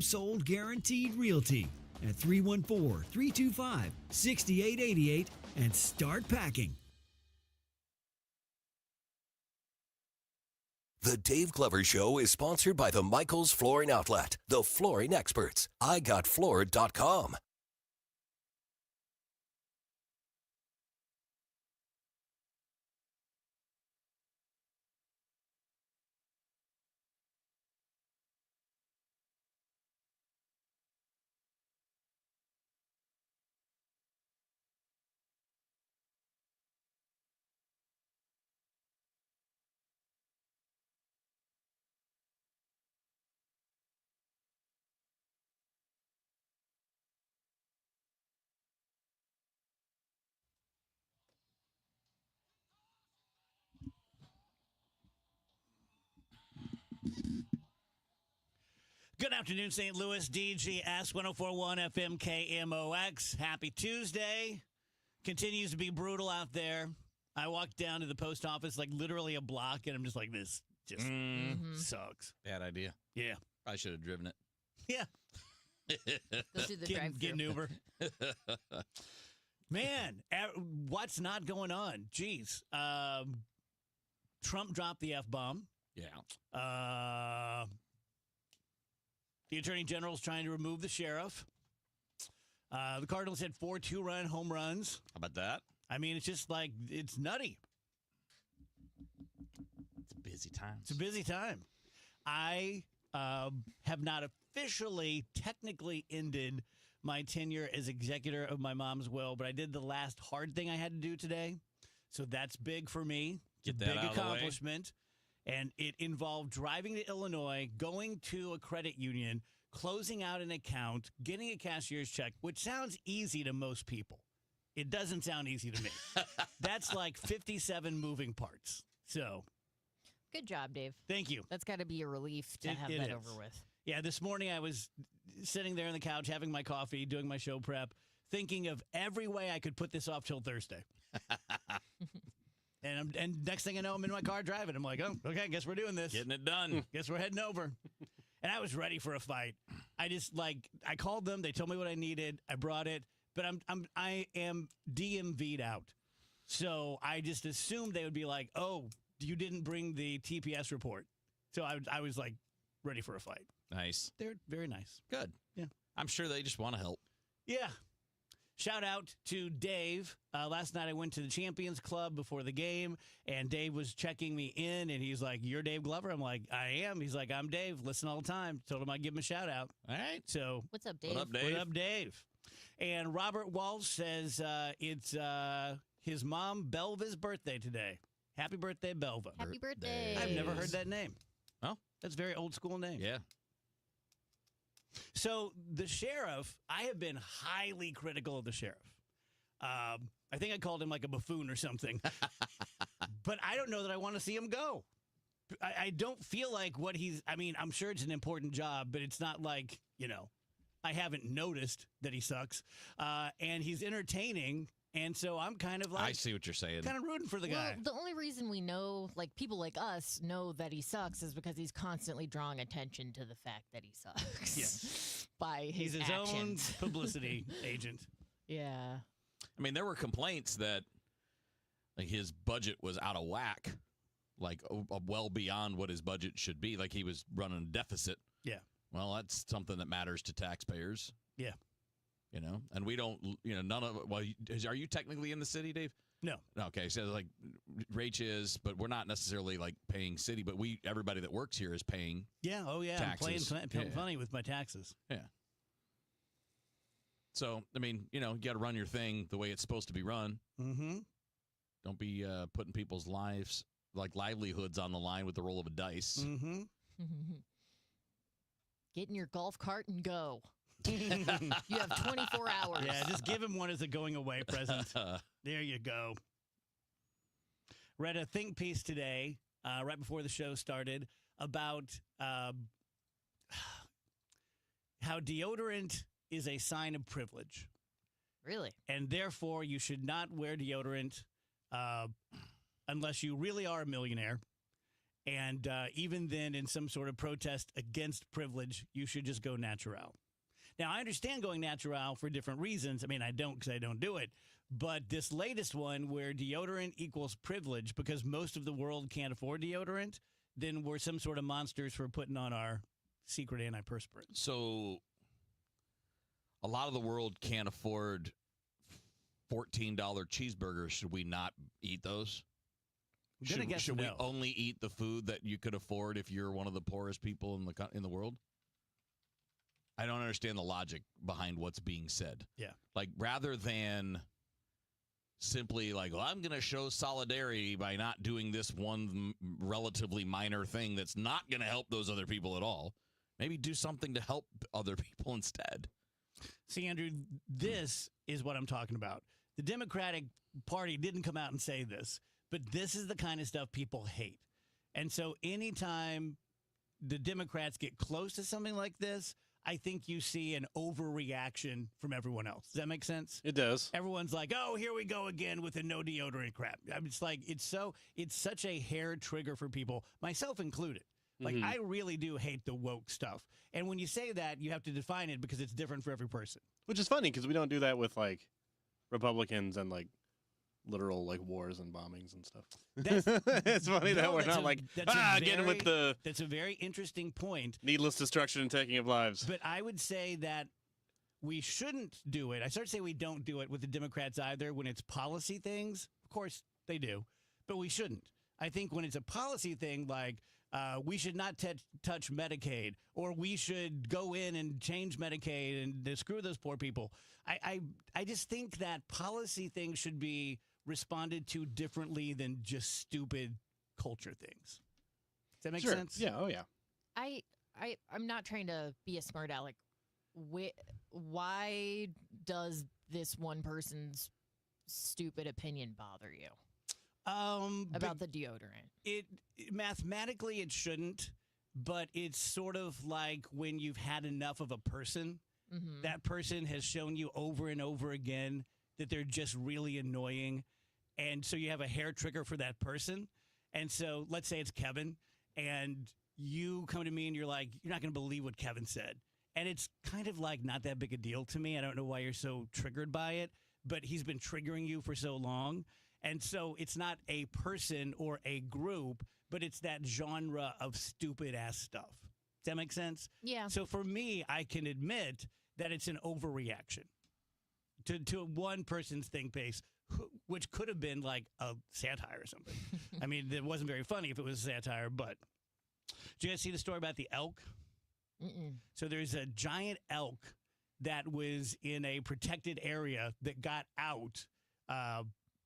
Sold Guaranteed Realty at 314-325-6888 and start packing. The Dave Glover Show is sponsored by the Michaels Flooring Outlet, the flooring experts. IGotFloored.com. Good afternoon, St. Louis. DGS 1041 FM KMOX. Happy Tuesday. Continues to be brutal out there. I walked down to the post office like literally a block, and I'm just like, this just sucks. Bad idea. Yeah. I should have driven it. Yeah. Go through the drive-thru. Get an Uber. Man, what's not going on? Jeez. Trump dropped the F-bomb. Yeah. The Attorney General's trying to remove the sheriff. The Cardinals had 4 2-run home runs. How about that? I mean, it's just like, it's nutty. It's a busy time. It's a busy time. I have not officially, technically ended my tenure as executor of my mom's will, but I did the last hard thing I had to do today. So that's big for me. Get that big out of the way. accomplishment. And it involved driving to Illinois, going to a credit union, closing out an account, getting a cashier's check, which sounds easy to most people. It doesn't sound easy to me. That's like 57 moving parts. So, Good job, Dave. thank you. That's got to be a relief to have It that is. over with. Yeah, this morning I was sitting there on the couch having my coffee, doing my show prep, thinking of every way I could put this off till Thursday. And next thing I know, I'm in my car driving. I'm like, oh, okay, I guess we're doing this. Getting it done. Guess we're heading over. And I was ready for a fight. I called them. They told me what I needed. I brought it, but I am DMV'd out. So I just assumed they would be like, oh, you didn't bring the TPS report. So I was like ready for a fight. Nice. They're very nice. Good. Yeah. I'm sure they just want to help. Yeah. Shout out to Dave. Last night I went to the Champions Club before the game, and Dave was checking me in, and he's like, "You're Dave Glover?" I'm like, "I am." He's like, "I'm Dave. Listen all the time." Told him I'd give him a shout out. All right. So, What's up, Dave? What up, Dave? what up, Dave? And Robert Walsh says it's his mom Belva's birthday today. Happy birthday, Belva. Happy birthday. I've never heard that name. Oh, That's a very old school name. yeah. So the sheriff, I have been highly critical of the sheriff. I think I called him like a buffoon or something. But I don't know that I want to see him go. I don't feel like I'm sure it's an important job, but it's not like, I haven't noticed that he sucks. And he's entertaining. And so I'm kind of like, I see what you're saying. kind of rooting for the guy. Well, the only reason we know, like people like us know that he sucks is because he's constantly drawing attention to the fact that he sucks. Yes. By He's his actions. own publicity agent. Yeah. I mean, there were complaints that like his budget was out of whack, like well beyond what his budget should be. Like he was running a deficit. Yeah. Well, that's something that matters to taxpayers, Yeah. and we don't, none of, well, are you technically in the city, Dave? No. Okay, so like Rach is, but we're not necessarily like paying city, but everybody that works here is paying. Yeah. Oh, yeah. Taxes. I'm playing Yeah. funny with my taxes. Yeah. So, I mean, you got to run your thing the way it's supposed to be run. Mm-hmm. Don't be putting people's lives, like livelihoods on the line with the roll of a dice. Mm-hmm. Get in your golf cart and go. You have 24 hours. Yeah, just give him one as a going away present. There you go. Read a think piece today, right before the show started, about how deodorant is a sign of privilege. Really? And therefore, you should not wear deodorant unless you really are a millionaire And even then, in some sort of protest against privilege, you should just go natural. Now, I understand going natural for different reasons. I mean, I don't because I don't do it. But this latest one where deodorant equals privilege because most of the world can't afford deodorant, then we're some sort of monsters for putting on our secret antiperspirant. So a lot of the world can't afford $14 cheeseburgers. Should we not eat those? Should we only eat the food that you could afford if you're one of the poorest people in the world? I don't understand the logic behind what's being said. Yeah. Like, rather than simply like, well, I'm going to show solidarity by not doing this one relatively minor thing that's not going to help those other people at all. Maybe do something to help other people instead. See, Andrew, this is what I'm talking about. The Democratic Party didn't come out and say this, but this is the kind of stuff people hate. And so anytime the Democrats get close to something like this, I think you see an overreaction from everyone else. Does that make sense? It does. Everyone's like, oh, here we go again with the no deodorant crap. I mean, it's such a hair trigger for people, myself included. Like, I really do hate the woke stuff. And when you say that, you have to define it because it's different for every person. Which is funny because we don't do that with like Republicans and like literal like wars and bombings and stuff. It's funny that we're not getting with the. That's a very interesting point. Needless destruction and taking of lives. But I would say that we shouldn't do it. I start to say we don't do it with the Democrats either when it's policy things. Of course, they do. But we shouldn't. I think when it's a policy thing like we should not touch Medicaid or we should go in and change Medicaid and screw those poor people. I just think that policy things should be responded to differently than just stupid culture things. Does that make sense? Yeah. Oh, yeah. I'm not trying to be a smart aleck. Why does this one person's stupid opinion bother you? About the deodorant. It mathematically it shouldn't, but it's sort of like when you've had enough of a person. Mm-hmm. That person has shown you over and over again that they're just really annoying. And so you have a hair trigger for that person. And so let's say it's Kevin and you come to me and you're like, you're not going to believe what Kevin said. And it's kind of like not that big a deal to me. I don't know why you're so triggered by it, but he's been triggering you for so long. And so it's not a person or a group, but it's that genre of stupid ass stuff. Does that make sense? Yeah. So for me, I can admit that it's an overreaction to one person's think base, which could have been like a satire or something. I mean, it wasn't very funny if it was a satire, but did you guys see the story about the elk? Mm-mm. So there's a giant elk that was in a protected area that got out.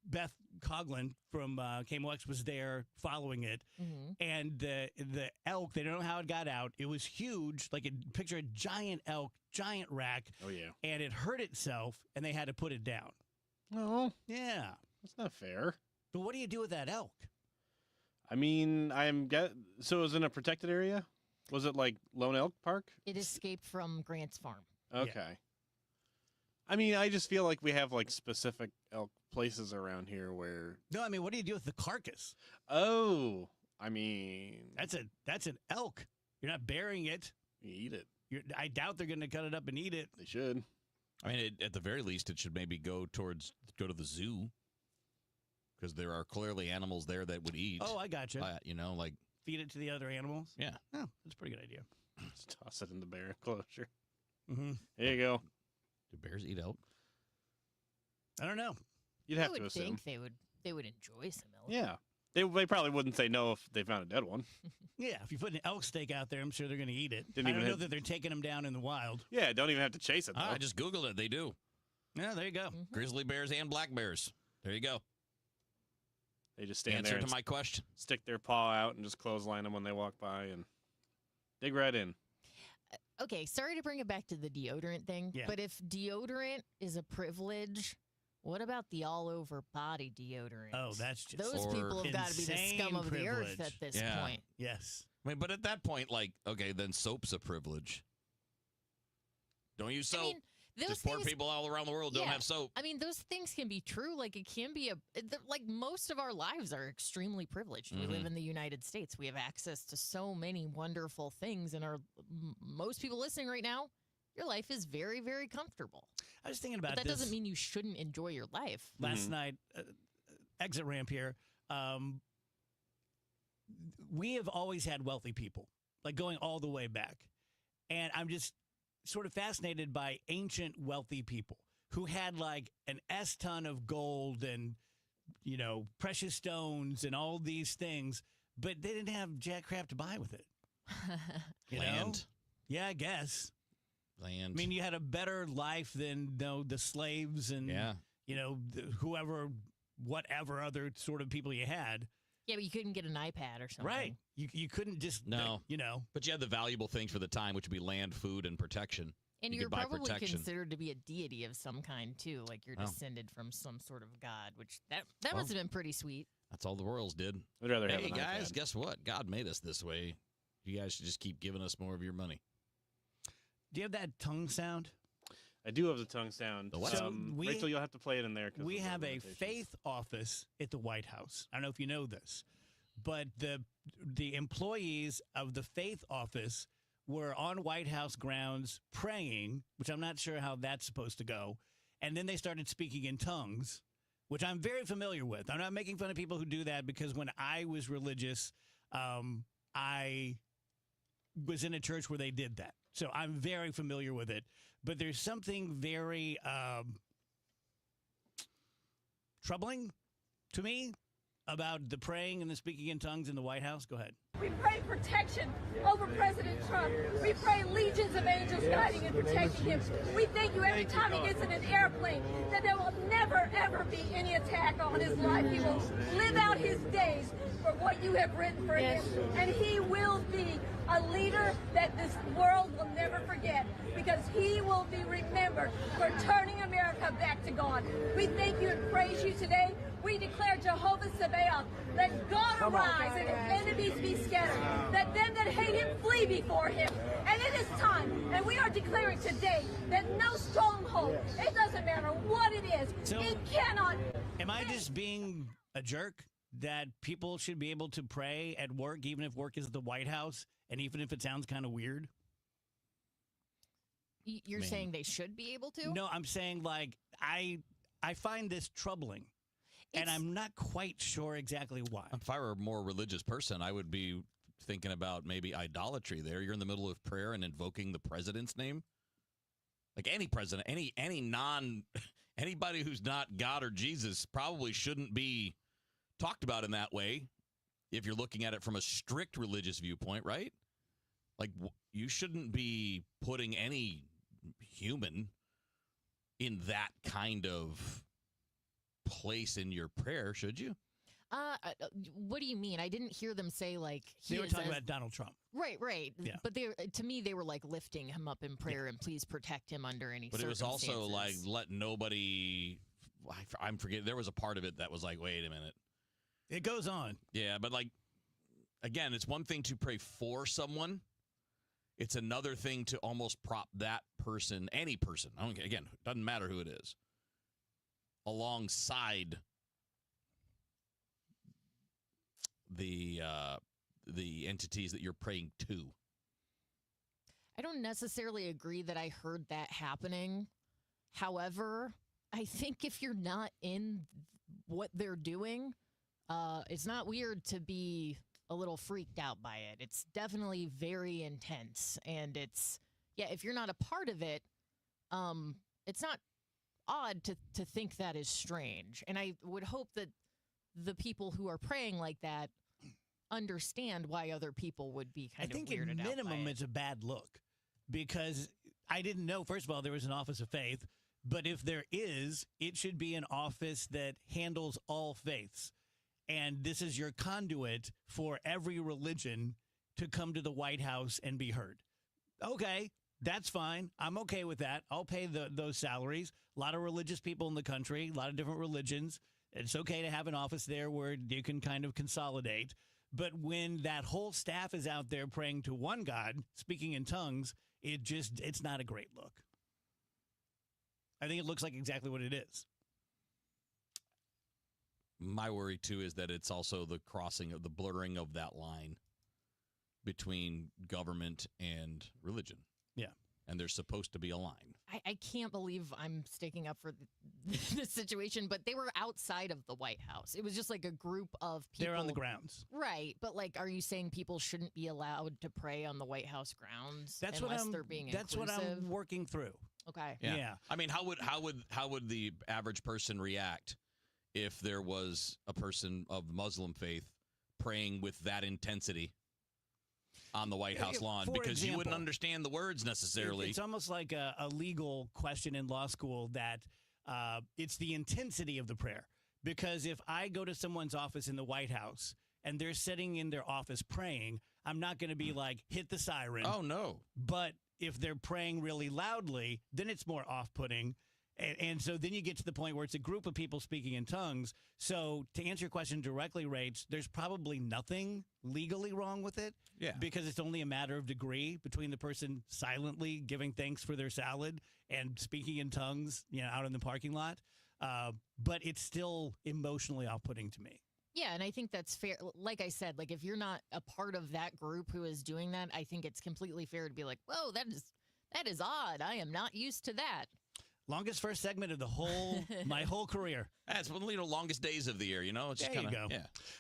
Beth Coughlin from KMOX was there following it. Mm-hmm. And the elk, they don't know how it got out. It was huge. Like, picture a giant elk, giant rack. Oh, yeah. And it hurt itself, and they had to put it down. No. Yeah. That's not fair. But what do you do with that elk? I mean, so it was in a protected area? Was it like Lone Elk Park? It escaped from Grant's farm. Okay. Yeah. I mean, I just feel like we have like specific elk places around here where. No, I mean, what do you do with the carcass? Oh, I mean, that's an elk. You're not burying it. You eat it. I doubt they're going to cut it up and eat it. They should. I mean, at the very least, it should maybe go to the zoo because there are clearly animals there that would eat. Oh, I gotcha. Like feed it to the other animals. Yeah. Oh, that's a pretty good idea. Just toss it in the bear enclosure. Mm-hmm. There you go. Do bears eat elk? I don't know. You'd have I to would assume. think they would enjoy some elk. Yeah. They probably wouldn't say no if they found a dead one. Yeah, if you put an elk steak out there, I'm sure they're going to eat it. Didn't I even don't know have- that they're taking them down in the wild. Yeah, don't even have to chase it, though. I just Googled it. They do. Yeah, there you go. Mm-hmm. Grizzly bears and black bears. There you go. They just stand Answer there to and my question. stick their paw out and just clothesline them when they walk by and dig right in. Okay, sorry to bring it back to the deodorant thing, Yeah. but if deodorant is a privilege, what about the all-over body deodorant? Oh, that's just Those Or people have got to be the insane scum of the earth privilege. at this Yeah. point. yes. I mean, but at that point, like, okay, then soap's a privilege. Don't use soap. I mean, Just poor people all around the world don't have soap. I mean, those things can be true. Like, it can be like most of our lives are extremely privileged. We live in the United States. We have access to so many wonderful things, and most people listening right now, your life is very, very comfortable. I was thinking about that this. Doesn't mean you shouldn't enjoy your life. Last night, exit ramp here. We have always had wealthy people, like going all the way back. And I'm just sort of fascinated by ancient wealthy people who had like an S-ton of gold and, precious stones and all these things, but they didn't have jack crap to buy with it. Land. Yeah, I guess. Land. I mean, you had a better life than the slaves and, whoever, whatever other sort of people you had. Yeah, but you couldn't get an iPad or something. Right. You couldn't just, But you had the valuable things for the time, which would be land, food, and protection. And you're probably considered to be a deity of some kind, too. Like you're descended from some sort of god, which that must have been pretty sweet. That's all the royals did. I'd rather have Hey, an guys, iPad. guess what? God made us this way. You guys should just keep giving us more of your money. Do you have that tongue sound? I do have the tongue sound. The what? So Rachel, you'll have to play it in there. We have a faith office at the White House. I don't know if you know this, but the employees of the faith office were on White House grounds praying, which I'm not sure how that's supposed to go. And then they started speaking in tongues, which I'm very familiar with. I'm not making fun of people who do that because when I was religious, I was in a church where they did that. So I'm very familiar with it. But there's something very troubling to me about the praying and the speaking in tongues in the White House. Go ahead. We pray protection over President Trump. We pray legions of angels guiding and protecting him. We thank you every time he gets in an airplane that there will never, ever be any attack on his life. He will live out his days for what you have written for him. And he will be a leader that this world will never forget because he will be remembered for turning America back to God. We thank you and praise you today. We declare Jehovah Sabaoth, let God arise and his enemies be scattered. Let them that hate him flee before him. And it is time, and we are declaring today that no stronghold, it doesn't matter what it is, it cannot. Am I just being a jerk that people should be able to pray at work, even if work is at the White House, and even if it sounds kind of weird? You're saying they should be able to? No, I'm saying like I find this troubling. And I'm not quite sure exactly why. If I were a more religious person, I would be thinking about maybe idolatry there. You're in the middle of prayer and invoking the president's name. Like any president, anybody who's not God or Jesus probably shouldn't be talked about in that way if you're looking at it from a strict religious viewpoint, right? Like you shouldn't be putting any human in that kind of place in your prayer, should you? What do you mean? I didn't hear them say like they were talking about Donald Trump. Right. Yeah. But to me, they were like lifting him up in prayer and please protect him under any. But it was also like let nobody. I'm forgetting. There was a part of it that was like, wait a minute. It goes on. Yeah, but like, again, it's one thing to pray for someone. It's another thing to almost prop that person, any person. Again, doesn't matter who it is, alongside the entities that you're praying to. I don't necessarily agree that I heard that happening. However, I think if you're not in what they're doing, it's not weird to be a little freaked out by it. It's definitely very intense, and if you're not a part of it, it's not odd to think that is strange. And I would hope that the people who are praying like that understand why other people would be kind of weirded out by it. I think at minimum it's a bad look because I didn't know, first of all, there was an office of faith, but if there is, it should be an office that handles all faiths. And this is your conduit for every religion to come to the White House and be heard. Okay, that's fine. I'm okay with that. I'll pay those salaries. A lot of religious people in the country, a lot of different religions. It's okay to have an office there where you can kind of consolidate. But when that whole staff is out there praying to one God, speaking in tongues, it's not a great look. I think it looks like exactly what it is. My worry, too, is that it's also the blurring of that line between government and religion. Yeah. And there's supposed to be a line. I can't believe I'm sticking up for this situation, but they were outside of the White House. It was just like a group of people. They're on the grounds. Right. But like, are you saying people shouldn't be allowed to pray on the White House grounds That's unless they're being That's inclusive? what I'm working through. Okay. Yeah. I mean, how would the average person react if there was a person of Muslim faith praying with that intensity on the White House lawn? Because you wouldn't understand the words necessarily. It's almost like a legal question in law school that it's the intensity of the prayer. Because if I go to someone's office in the White House and they're sitting in their office praying, I'm not going to be like, hit the siren. Oh, no. But if they're praying really loudly, then it's more off-putting. And so then you get to the point where it's a group of people speaking in tongues. So to answer your question directly, Rach, there's probably nothing legally wrong with it. Yeah. Because it's only a matter of degree between the person silently giving thanks for their salad and speaking in tongues, out in the parking lot. But it's still emotionally off-putting to me. Yeah, and I think that's fair. Like I said, like if you're not a part of that group who is doing that, I think it's completely fair to be like, whoa, that is odd. I am not used to that. Longest first segment of my whole career. That's one of the longest days of the year, It's just there you kinda, go.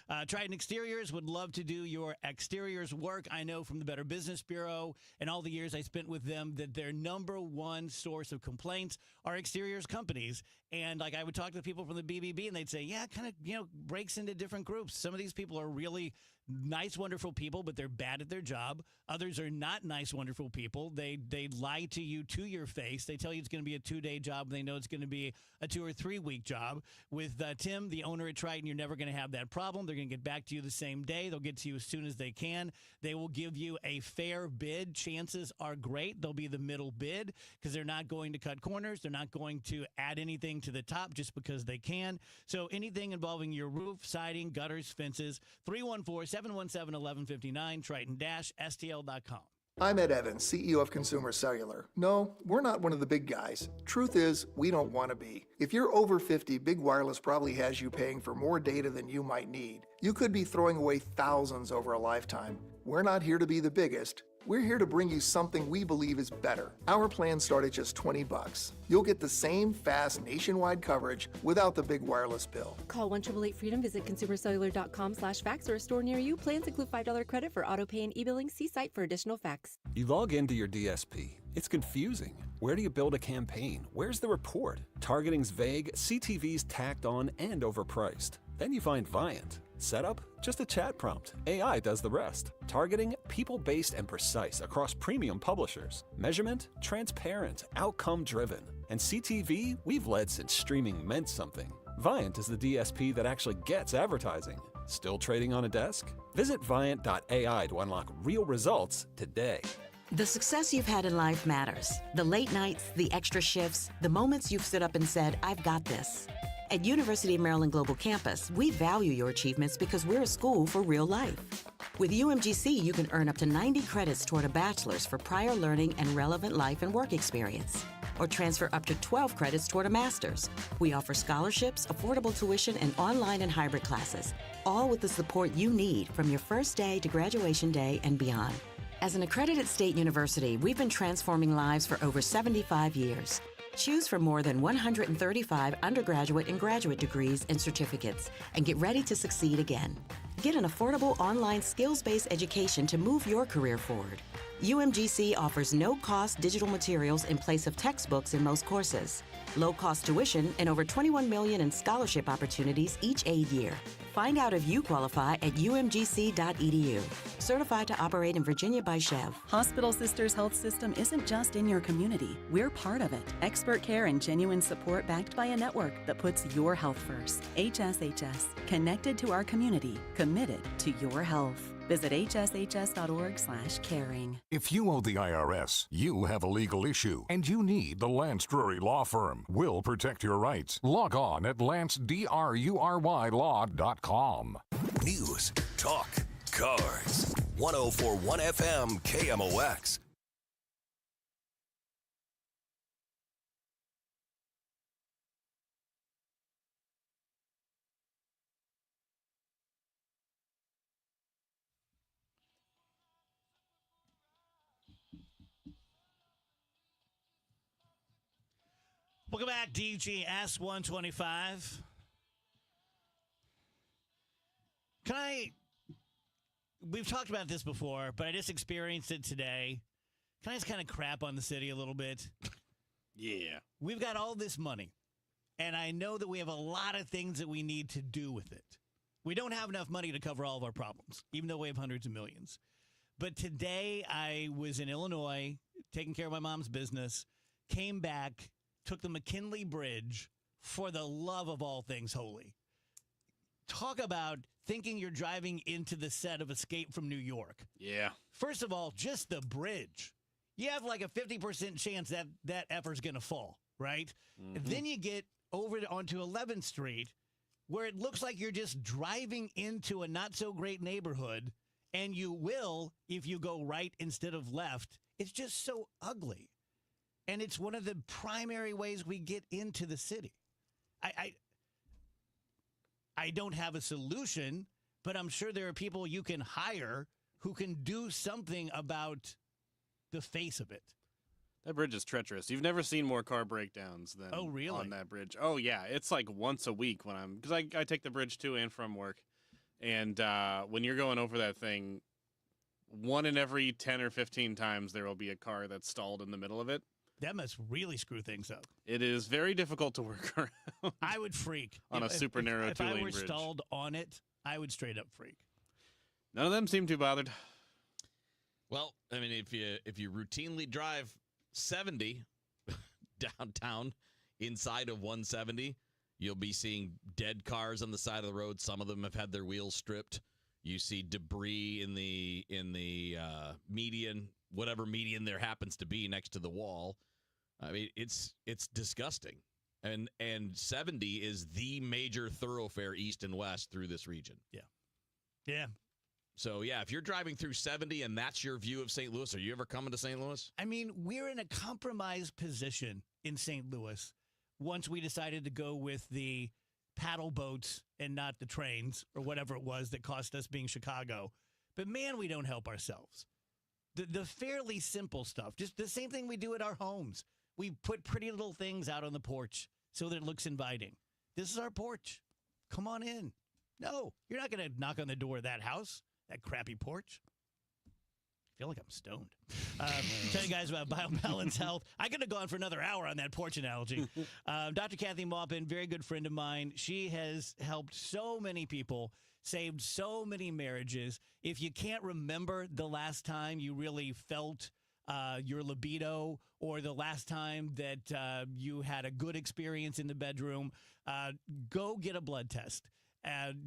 Yeah. Triton Exteriors would love to do your exteriors work. I know from the Better Business Bureau and all the years I spent with them that their number one source of complaints are exteriors companies. And like I would talk to people from the BBB and they'd say, yeah, kind of, breaks into different groups. Some of these people are really nice, wonderful people, but they're bad at their job. Others are not nice, wonderful people. They lie to you to your face. They tell you it's going to be a 2-day job. And they know it's going to be a 2 or 3 week job. With Tim, the owner at Triton, you're never going to have that problem. They're going to get back to you the same day. They'll get to you as soon as they can. They will give you a fair bid. Chances are great they'll be the middle bid because they're not going to cut corners. They're not going to add anything to the top just because they can. So anything involving your roof, siding, gutters, fences, 314-717-1159, Triton-STL.com. I'm Ed Evans, CEO of Consumer Cellular. No, we're not one of the big guys. Truth is, we don't want to be. If you're over 50, Big Wireless probably has you paying for more data than you might need. You could be throwing away thousands over a lifetime. We're not here to be the biggest. We're here to bring you something we believe is better. Our plans start at just $20. You'll get the same fast nationwide coverage without the big wireless bill. Call 1-888-FREEDOM, visit consumercellular.com/facts or a store near you. Plans include $5 credit for auto pay and e-billing. See site for additional facts. You log into your DSP. It's confusing. Where do you build a campaign? Where's the report? Targeting's vague, CTV's tacked on and overpriced. Then you find Viant. Setup? Just a chat prompt. AI does the rest. Targeting? People-based and precise across premium publishers. Measurement? Transparent, outcome-driven. And CTV? We've led since streaming meant something. Viant is the DSP that actually gets advertising. Still trading on a desk? Visit Viant.ai to unlock real results today. The success you've had in life matters. The late nights, the extra shifts, the moments you've stood up and said, I've got this. At University of Maryland Global Campus, we value your achievements because we're a school for real life. With UMGC, you can earn up to 90 credits toward a bachelor's for prior learning and relevant life and work experience, or transfer up to 12 credits toward a master's. We offer scholarships, affordable tuition, and online and hybrid classes, all with the support you need from your first day to graduation day and beyond. As an accredited state university, we've been transforming lives for over 75 years. Choose from more than 135 undergraduate and graduate degrees and certificates, and get ready to succeed again. Get an affordable online skills-based education to move your career forward. UMGC offers no-cost digital materials in place of textbooks in most courses, low-cost tuition, and over $21 million in scholarship opportunities each aid year. Find out if you qualify at umgc.edu. Certified to operate in Virginia by Chev. Hospital Sisters Health System isn't just in your community. We're part of it. Expert care and genuine support backed by a network that puts your health first. HSHS. Connected to our community. Committed to your health. Visit hshs.org/caring. If you owe the IRS, you have a legal issue, and you need the Lance Drury Law Firm. We'll protect your rights. Log on at lancedrurylaw.com. News, talk, cars. 104.1 FM KMOX. Welcome back, DGS 125. We've talked about this before, but I just experienced it today. Can I just kind of crap on the city a little bit? Yeah. We've got all this money, and I know that we have a lot of things that we need to do with it. We don't have enough money to cover all of our problems, even though we have hundreds of millions. But today I was in Illinois taking care of my mom's business, came back, took the McKinley Bridge, for the love of all things holy. Talk about thinking you're driving into the set of Escape from New York. Yeah. First of all, just the bridge. You have like a 50% chance that effort's going to fall, right? Mm-hmm. Then you get over onto 11th Street, where it looks like you're just driving into a not-so-great neighborhood, and you will if you go right instead of left. It's just so ugly. And it's one of the primary ways we get into the city. I don't have a solution, but I'm sure there are people you can hire who can do something about the face of it. That bridge is treacherous. You've never seen more car breakdowns than on that bridge. Oh, yeah. It's like once a week when because I take the bridge to and from work. And when you're going over that thing, 1 in every 10 or 15 times there will be a car that's stalled in the middle of it. That must really screw things up. It is very difficult to work around. I would freak. On a super narrow 2-lane bridge. If I were stalled on it, I would straight up freak. None of them seem too bothered. Well, I mean, if you routinely drive 70 downtown inside of 170, you'll be seeing dead cars on the side of the road. Some of them have had their wheels stripped. You see debris in the median, whatever median there happens to be next to the wall. I mean, it's disgusting. And 70 is the major thoroughfare east and west through this region. Yeah. Yeah. So, yeah, if you're driving through 70 and that's your view of St. Louis, are you ever coming to St. Louis? I mean, we're in a compromised position in St. Louis once we decided to go with the paddle boats and not the trains or whatever it was that cost us being Chicago. But, man, we don't help ourselves. The fairly simple stuff, just the same thing we do at our homes. We put pretty little things out on the porch so that it looks inviting. This is our porch. Come on in. No, you're not going to knock on the door of that house, that crappy porch. I feel like I'm stoned. Tell you guys about BioBalance Health. I could have gone for another hour on that porch analogy. Dr. Kathy Maupin, very good friend of mine. She has helped so many people, saved so many marriages. If you can't remember the last time you really felt your libido or the last time that you had a good experience in the bedroom, go get a blood test.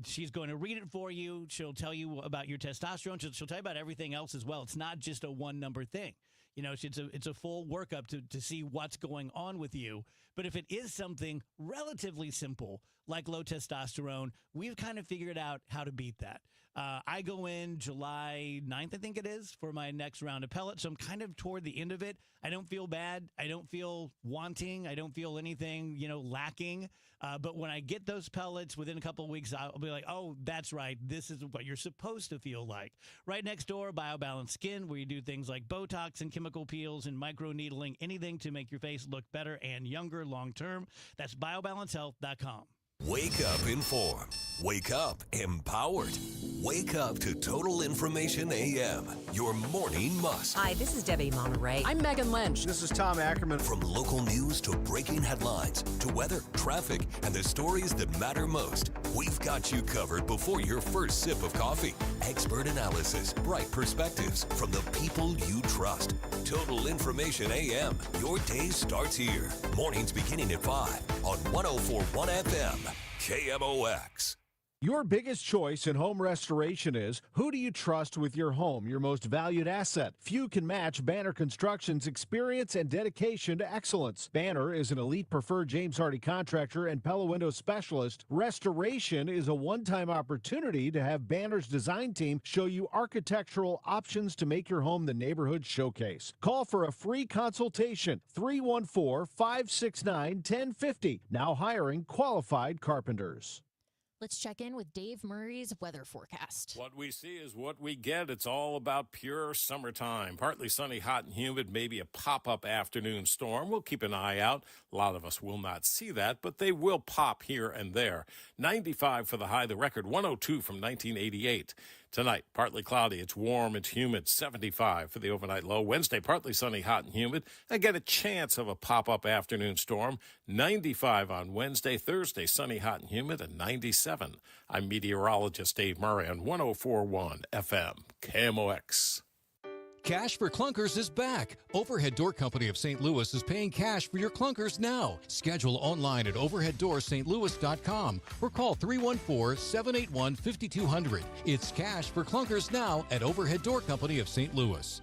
She's going to read it for you. She'll tell you about your testosterone. She'll tell you about everything else as well. It's not just a one-number thing. You know, it's a full workup to see what's going on with you. But if it is something relatively simple, like low testosterone, we've kind of figured out how to beat that. I go in July 9th, I think it is, for my next round of pellets. So I'm kind of toward the end of it. I don't feel bad. I don't feel wanting. I don't feel anything, lacking. But when I get those pellets within a couple of weeks, I'll be like, oh, that's right. This is what you're supposed to feel like. Right next door, BioBalance Skin, where you do things like Botox and chemical peels and microneedling, anything to make your face look better and younger long term. That's BioBalanceHealth.com. Wake up informed. Wake up empowered. Wake up to Total Information AM, your morning must. Hi, this is Debbie Monterey. I'm Megan Lynch. This is Tom Ackerman. From local news to breaking headlines to weather, traffic, and the stories that matter most, we've got you covered before your first sip of coffee. Expert analysis, bright perspectives from the people you trust. Total Information AM. Your day starts here. Mornings beginning at 5 on 104.1 FM. KMOX. Your biggest choice in home restoration is, who do you trust with your home, your most valued asset? Few can match Banner Construction's experience and dedication to excellence. Banner is an elite preferred James Hardie contractor and Pella Window specialist. Restoration is a one-time opportunity to have Banner's design team show you architectural options to make your home the neighborhood showcase. Call for a free consultation, 314-569-1050. Now hiring qualified carpenters. Let's check in with Dave Murray's weather forecast. What we see is what we get. It's all about pure summertime. Partly sunny, hot and humid, maybe a pop-up afternoon storm. We'll keep an eye out. A lot of us will not see that, but they will pop here and there. 95 for the high, the record 102 from 1988. Tonight, partly cloudy. It's warm, it's humid. 75 for the overnight low. Wednesday, partly sunny, hot and humid. Again, a chance of a pop-up afternoon storm. 95 on Wednesday. Thursday, sunny, hot and humid, and 97. I'm meteorologist Dave Murray on 104.1 FM, KMOX. Cash for Clunkers is back. Overhead Door Company of St. Louis is paying cash for your clunkers now. Schedule online at overheaddoorsstlouis.com or call 314-781-5200. It's cash for clunkers now at Overhead Door Company of St. Louis.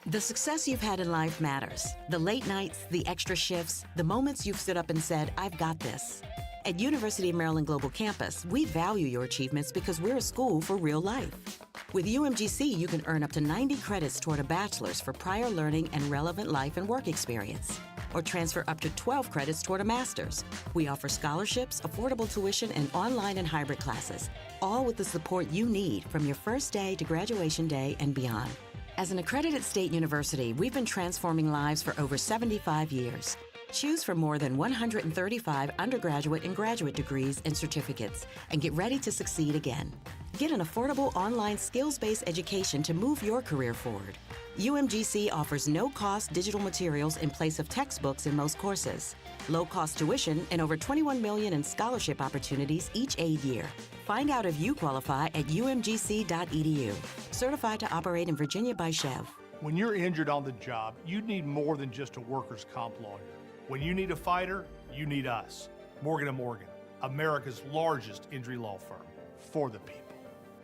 The success you've had in life matters. The late nights, the extra shifts, the moments you've stood up and said, I've got this. At University of Maryland Global Campus, we value your achievements because we're a school for real life. With UMGC, you can earn up to 90 credits toward a bachelor's for prior learning and relevant life and work experience, or transfer up to 12 credits toward a master's. We offer scholarships, affordable tuition, and online and hybrid classes, all with the support you need from your first day to graduation day and beyond. As an accredited state university, we've been transforming lives for over 75 years. Choose from more than 135 undergraduate and graduate degrees and certificates, and get ready to succeed again. Get an affordable online skills-based education to move your career forward. UMGC offers no-cost digital materials in place of textbooks in most courses, low-cost tuition, and over $21 million in scholarship opportunities each aid year. Find out if you qualify at umgc.edu. Certified to operate in Virginia by Chev. When you're injured on the job, you need more than just a workers' comp lawyer. When you need a fighter, you need us. Morgan & Morgan, America's largest injury law firm. For the people.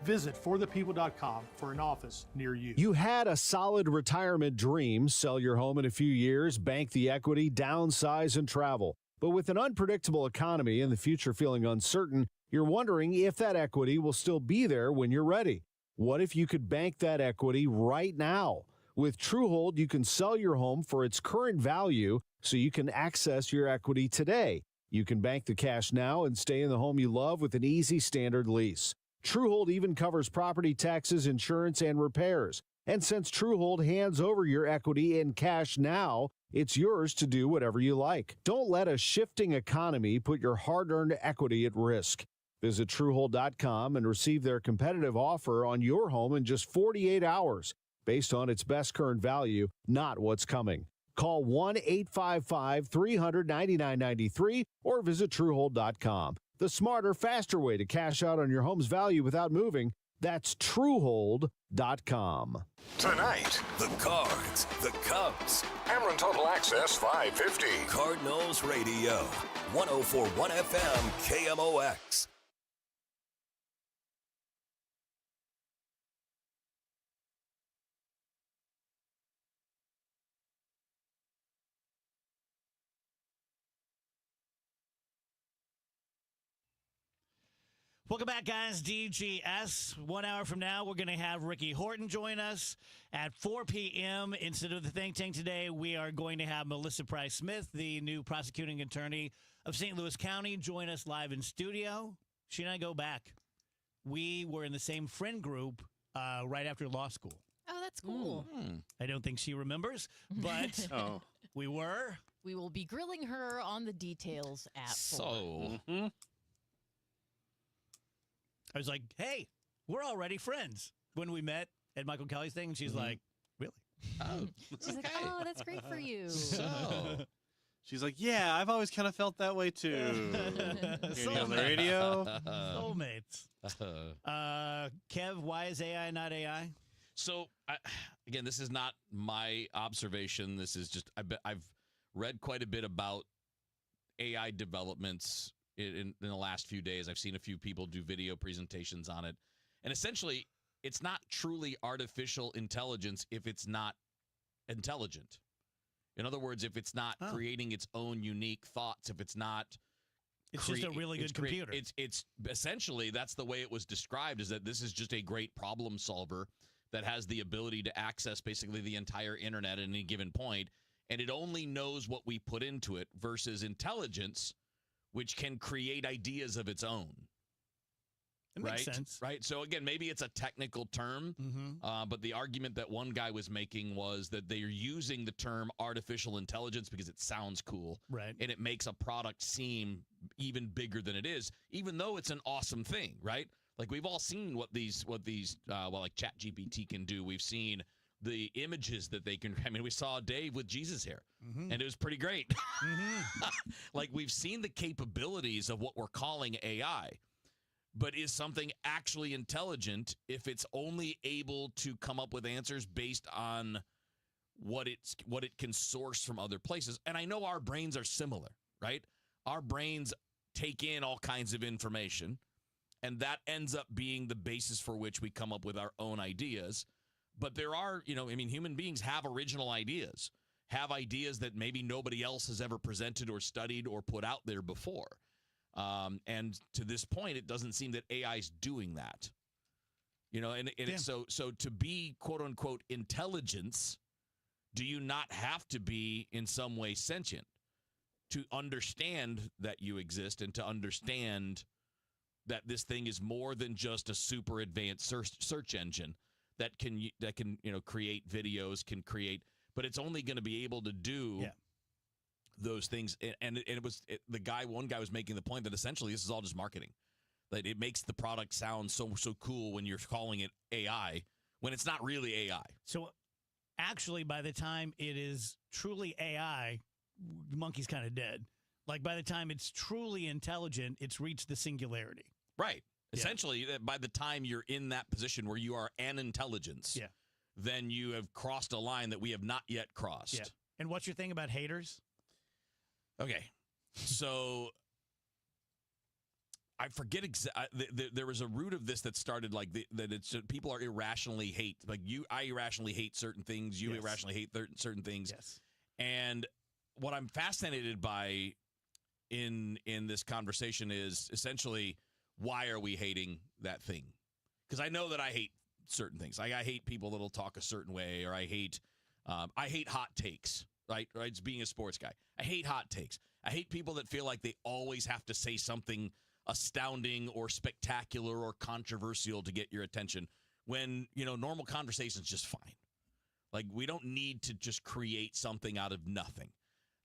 Visit forthepeople.com for an office near you. You had a solid retirement dream. Sell your home in a few years, bank the equity, downsize, and travel. But with an unpredictable economy and the future feeling uncertain, you're wondering if that equity will still be there when you're ready. What if you could bank that equity right now? With Truehold, you can sell your home for its current value so you can access your equity today. You can bank the cash now and stay in the home you love with an easy standard lease. Truehold even covers property taxes, insurance, and repairs. And since Truehold hands over your equity in cash now, it's yours to do whatever you like. Don't let a shifting economy put your hard-earned equity at risk. Visit Truehold.com and receive their competitive offer on your home in just 48 hours, based on its best current value, not what's coming. Call 1-855-300-9993 or visit Truehold.com. The smarter, faster way to cash out on your home's value without moving. That's Truehold.com. Tonight, The Cards, the Cubs. Ameren Total Access 550. Cardinals Radio, 104.1 FM, KMOX. Welcome back, guys. DGS. 1 hour from now, we're going to have Ricky Horton join us at 4 p.m. Instead of the Think Tank today, we are going to have Melissa Price-Smith, the new prosecuting attorney of St. Louis County, join us live in studio. She and I go back. We were in the same friend group right after law school. Oh, that's cool. I don't think she remembers, but we were. We will be grilling her on the details at 4. I was like, hey, we're already friends when we met at Michael Kelly's thing. And she's like, really? She's like, oh, that's great for you. She's like, yeah, I've always kind of felt that way too. Hearing on the radio. Soulmates. Kev, why is AI not AI? So, again, this is not my observation. This is just, I've read quite a bit about AI developments in the last few days. I've seen a few people do video presentations on it. And essentially, it's not truly artificial intelligence if it's not intelligent. In other words, if it's not creating its own unique thoughts, if it's not... It's just a really good computer. It's essentially, that's the way it was described, is that this is just a great problem solver that has the ability to access basically the entire internet at any given point, and it only knows what we put into it versus intelligence, which can create ideas of its own. It makes sense. Right. So again, maybe it's a technical term, but the argument that one guy was making was that they're using the term artificial intelligence because it sounds cool, right? And it makes a product seem even bigger than it is, even though it's an awesome thing, right? Like we've all seen what these like ChatGPT can do. We've seen the images that they can. I mean, we saw Dave with Jesus hair, and it was pretty great. Like we've seen the capabilities of what we're calling AI. But is something actually intelligent if it's only able to come up with answers based on what it can source from other places? And I know our brains are similar, right? Our brains take in all kinds of information, and that ends up being the basis for which we come up with our own ideas. But there are, human beings have original ideas, have ideas that maybe nobody else has ever presented or studied or put out there before. And to this point, it doesn't seem that AI is doing that. So to be quote unquote intelligence, do you not have to be in some way sentient to understand that you exist and to understand that this thing is more than just a super advanced search engine that can create videos, but it's only going to be able to do those things. And one guy was making the point that essentially this is all just marketing, that it makes the product sound so cool when you're calling it AI when it's not really AI. So actually, by the time it is truly AI, the monkey's kind of dead. Like by the time it's truly intelligent, it's reached the singularity. Right. Essentially, by the time you're in that position where you are an intelligence, then you have crossed a line that we have not yet crossed. Yeah. And what's your thing about haters? Okay. So I forget there was a root of this that started like that it's people are irrationally hate. Like I irrationally hate certain things. You irrationally hate certain things. Yes. And what I'm fascinated by in this conversation is essentially, why are we hating that thing? Because I know that I hate certain things. Like I hate people that'll talk a certain way, or I hate hot takes. Right? It's being a sports guy. I hate hot takes. I hate people that feel like they always have to say something astounding or spectacular or controversial to get your attention when, normal conversation's just fine. Like we don't need to just create something out of nothing.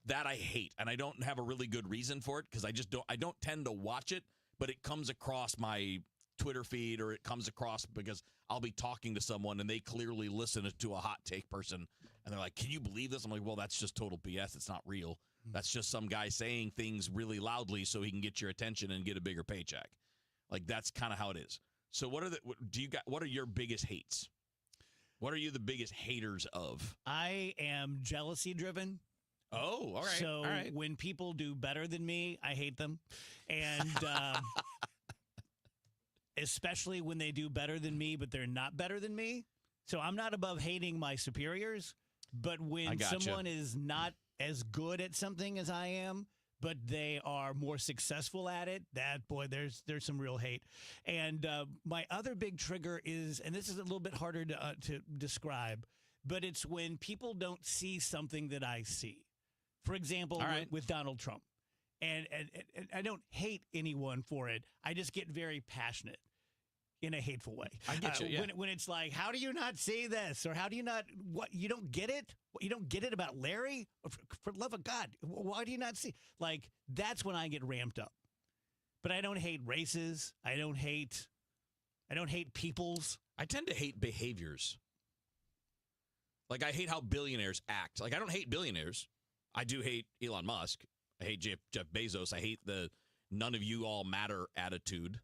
That I hate. And I don't have a really good reason for it because I don't tend to watch it, but it comes across my Twitter feed or it comes across because I'll be talking to someone and they clearly listen to a hot take person and they're like, can you believe this? I'm like, well, that's just total BS. It's not real. That's just some guy saying things really loudly so he can get your attention and get a bigger paycheck. Like that's kind of how it is. So what are your biggest hates? What are you the biggest haters of? I am jealousy driven. Oh, all right. So when people do better than me, I hate them. And especially when they do better than me, but they're not better than me. So I'm not above hating my superiors, but when someone is not as good at something as I am, but they are more successful at it, there's some real hate. And my other big trigger is, and this is a little bit harder to describe, but it's when people don't see something that I see. For example, with Donald Trump. And I don't hate anyone for it. I just get very passionate in a hateful way. I get you, yeah. When it's like, how do you not see this? Or how do you not, you don't get it? You don't get it about Larry? For love of God, why do you not see? Like, that's when I get ramped up. But I don't hate races. I don't hate peoples. I tend to hate behaviors. Like, I hate how billionaires act. Like, I don't hate billionaires. I do hate Elon Musk. I hate Jeff Bezos. I hate the none of you all matter attitude.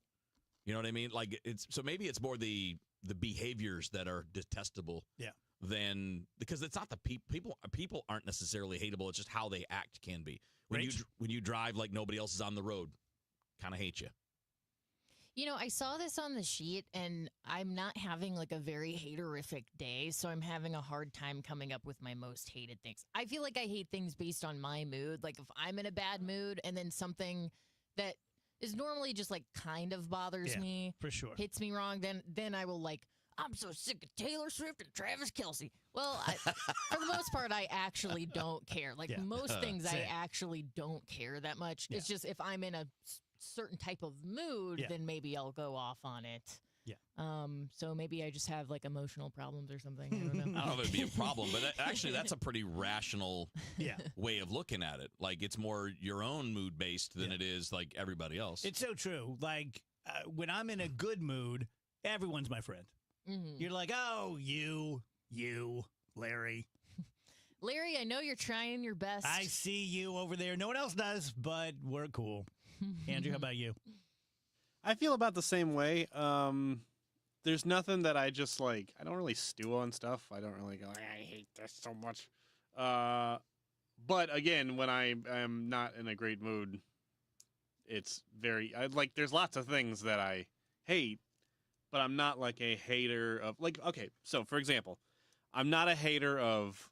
You know what I mean? Like so maybe it's more the behaviors that are detestable. Yeah. Than because it's not the people aren't necessarily hateable. It's just how they act can be. When you drive like nobody else is on the road, kind of hate you. I saw this on the sheet, and I'm not having like a very haterific day, so I'm having a hard time coming up with my most hated things. I feel like I hate things based on my mood. Like if I'm in a bad mood and then something that is normally just like kind of bothers me, for sure, hits me wrong, then I will like, I'm so sick of Taylor Swift and Travis Kelce. Well, for the most part, I actually don't care. Like most things, I actually don't care that much. It's just if I'm in a certain type of mood, then maybe I'll go off on it. Yeah. So maybe I just have like emotional problems or something. I don't know. I don't know if it'd be a problem, but actually that's a pretty rational way of looking at it. Like it's more your own mood based than it is like everybody else. It's so true. Like when I'm in a good mood, everyone's my friend. You're like, oh, you, Larry. Larry, I know you're trying your best. I see you over there. No one else does, but we're cool. Andrew, how about you? I feel about the same way. There's nothing that I just like. I don't really stew on stuff. I don't really go, I hate this so much. But again, when I am not in a great mood, it's very there's lots of things that I hate, but I'm not like a hater of okay, so for example, I'm not a hater of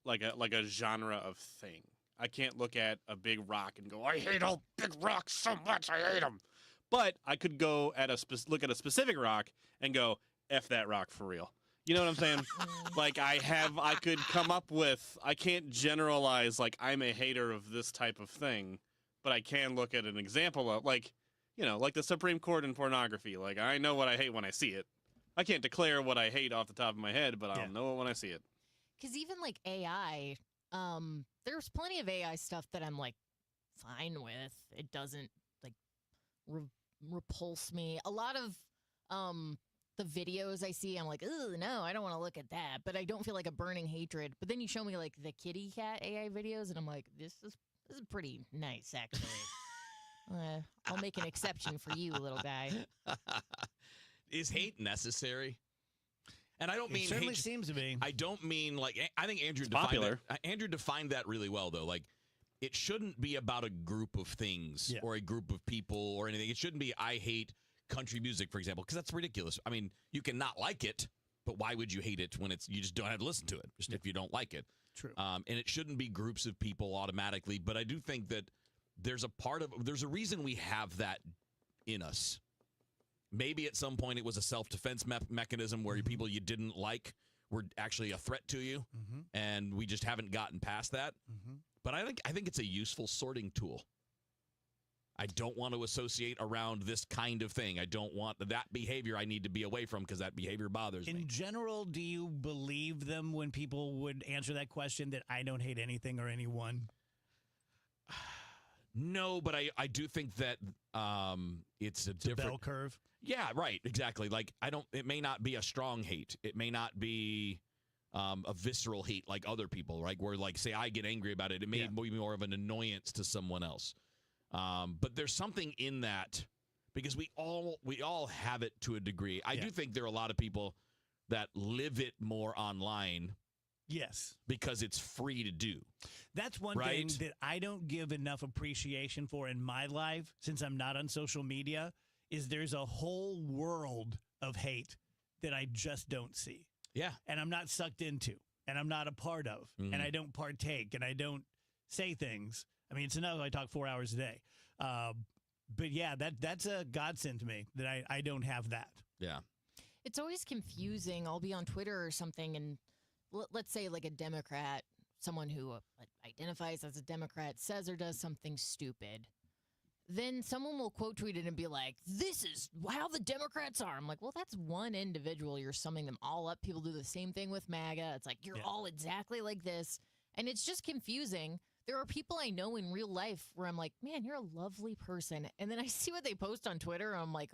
like a genre of thing. I can't look at a big rock and go, I hate all big rocks so much, I hate them. But I could go at look at a specific rock and go, F that rock for real. You know what I'm saying? I could come up with, I can't generalize like I'm a hater of this type of thing, but I can look at an example of like the Supreme Court in pornography. Like I know what I hate when I see it. I can't declare what I hate off the top of my head, but I'll know it when I see it. Because even like AI, there's plenty of AI stuff that I'm like fine with. It doesn't like repulse me. A lot of the videos I see, I'm like, oh no, I don't want to look at that. But I don't feel like a burning hatred. But then you show me like the kitty cat AI videos, and I'm like, this is pretty nice actually. I'll make an exception for you, little guy. Is hate necessary? And I don't mean it certainly hate, seems to be. I don't mean like I think Andrew defined that really well though. Like it shouldn't be about a group of things or a group of people or anything. It shouldn't be I hate country music, for example, because that's ridiculous. I mean, you can not like it, but why would you hate it when you just don't have to listen to it just if you don't like it? True. And it shouldn't be groups of people automatically. But I do think that there's a reason we have that in us. Maybe at some point it was a self-defense mechanism where people you didn't like were actually a threat to you, and we just haven't gotten past that. But I think it's a useful sorting tool. I don't want to associate around this kind of thing. I don't want that behavior. I need to be away from because that behavior bothers me. In general, do you believe them when people would answer that question that I don't hate anything or anyone? No, but I do think that it's a different bell curve. Yeah, right. Exactly. Like it may not be a strong hate. It may not be a visceral hate like other people, right? Where like say I get angry about it. It may be more of an annoyance to someone else. But there's something in that because we all have it to a degree. I do think there are a lot of people that live it more online. Yes. Because it's free to do. That's one thing that I don't give enough appreciation for in my life since I'm not on social media is there's a whole world of hate that I just don't see. Yeah. And I'm not sucked into and I'm not a part of and I don't partake and I don't say things. I mean, it's enough I talk 4 hours a day. But yeah, that's a godsend to me that I don't have that. Yeah. It's always confusing. I'll be on Twitter or something and let's say like a Democrat, someone who identifies as a Democrat, says or does something stupid. Then someone will quote tweet it and be like, this is how the Democrats are. I'm like, well, that's one individual. You're summing them all up. People do the same thing with MAGA. It's like, you're all exactly like this. And it's just confusing. There are people I know in real life where I'm like, man, you're a lovely person. And then I see what they post on Twitter. And I'm like,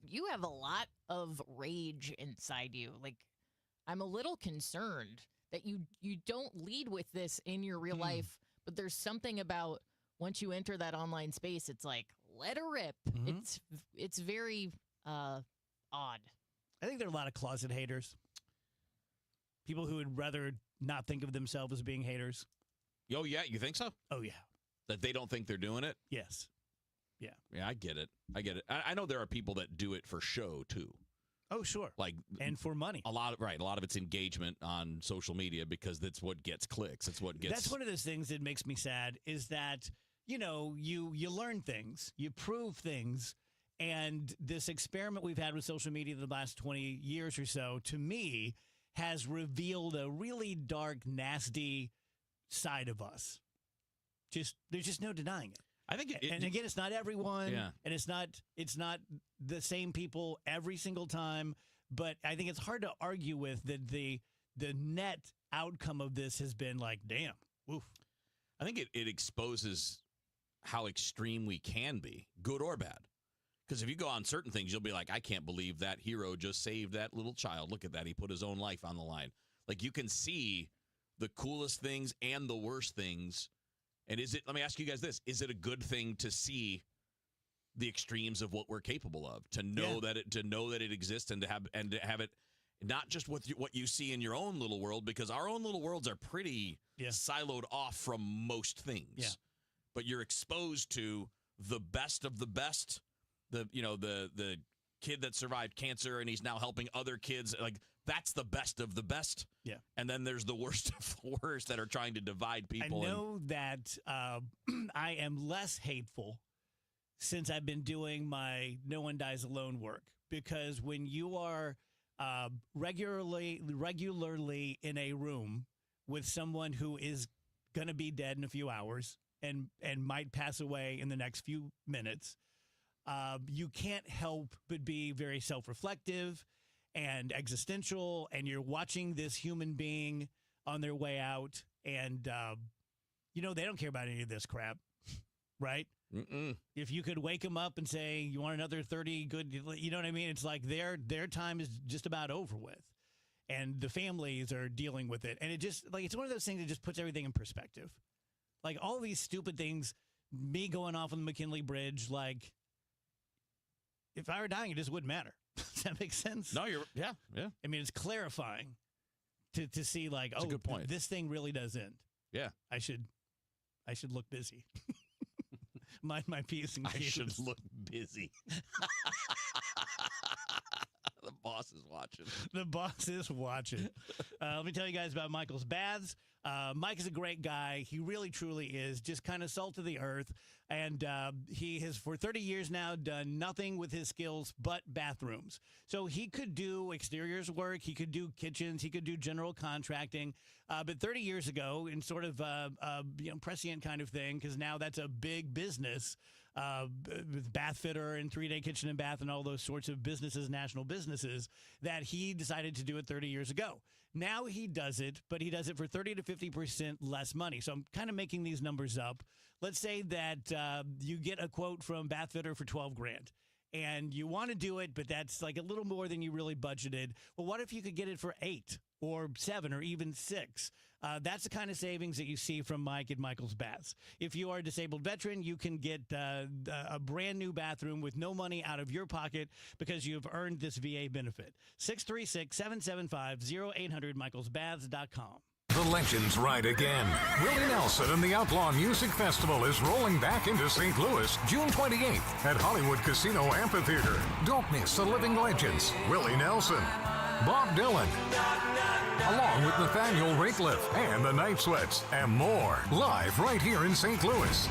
you have a lot of rage inside you. Like, I'm a little concerned that you don't lead with this in your real life, but there's something about once you enter that online space, it's like, let her rip. It's very odd. I think there are a lot of closet haters. People who would rather not think of themselves as being haters. Oh, yeah? You think so? Oh, yeah. That they don't think they're doing it? Yes. Yeah. Yeah, I get it. I know there are people that do it for show, too. Oh, sure. And for money. A lot of it's engagement on social media because that's what gets clicks. It's what gets. That's one of those things that makes me sad is that, you learn things, you prove things, and this experiment we've had with social media the last 20 years or so, to me, has revealed a really dark, nasty side of us. There's just no denying it. I think, and again, it's not everyone, Yeah. and it's not the same people every single time. But I think it's hard to argue with that the net outcome of this has been like, damn, oof. I think it exposes how extreme we can be, good or bad. Because if you go on certain things, you'll be like, I can't believe that hero just saved that little child. Look at that. He put his own life on the line. Like, you can see the coolest things and the worst things. And let me ask you guys this, is it a good thing to see the extremes of what we're capable of, to know that it exists, and to have it not just what you see in your own little world, because our own little worlds are pretty siloed off from most things. Yeah. But you're exposed to the best of the best. The kid that survived cancer and he's now helping other kids. Like, that's the best of the best. Yeah. And then there's the worst of the worst that are trying to divide people. I know that I am less hateful since I've been doing my No One Dies Alone work, because when you are regularly in a room with someone who is going to be dead in a few hours and might pass away in the next few minutes, you can't help but be very self-reflective and existential, and you're watching this human being on their way out, and they don't care about any of this crap, right? Mm-mm. If you could wake them up and say, you want another 30 good, you know what I mean? It's like their time is just about over with, and the families are dealing with it. And it just, like, it's one of those things that just puts everything in perspective. Like, all these stupid things, me going off on the McKinley Bridge, like, if I were dying, it just wouldn't matter. Does that make sense? No, yeah. I mean, it's clarifying to see, like, That's a good point. This thing really does end. Yeah. I should look busy. Mind my P's and Q's. I should look busy. The boss is watching. The boss is watching. Let me tell you guys about Michael's Baths. Mike is a great guy. He really, truly is. Just kind of salt of the earth. And he has, for 30 years now, done nothing with his skills but bathrooms. So he could do exteriors work. He could do kitchens. He could do general contracting. But 30 years ago, in sort of prescient kind of thing, because now that's a big business, with Bath Fitter and 3-Day Kitchen and Bath and all those sorts of businesses, national businesses, that he decided to do it 30 years ago. Now he does it, but he does it for 30 to 50% less money. So I'm kind of making these numbers up. Let's say that you get a quote from Bath Fitter for $12,000. And you want to do it, but that's like a little more than you really budgeted. Well, what if you could get it for $8 or $7 or even $6? That's the kind of savings that you see from Mike at Michael's Baths. If you are a disabled veteran, you can get a brand new bathroom with no money out of your pocket because you've earned this VA benefit. 636-775-0800, michaelsbaths.com. The legends ride again. Willie Nelson and the Outlaw Music Festival is rolling back into St. Louis June 28th at Hollywood Casino Amphitheater. Don't miss the living legends, Willie Nelson, Bob Dylan, along with Nathaniel Rateliff and the Night Sweats, and more, live right here in St. Louis.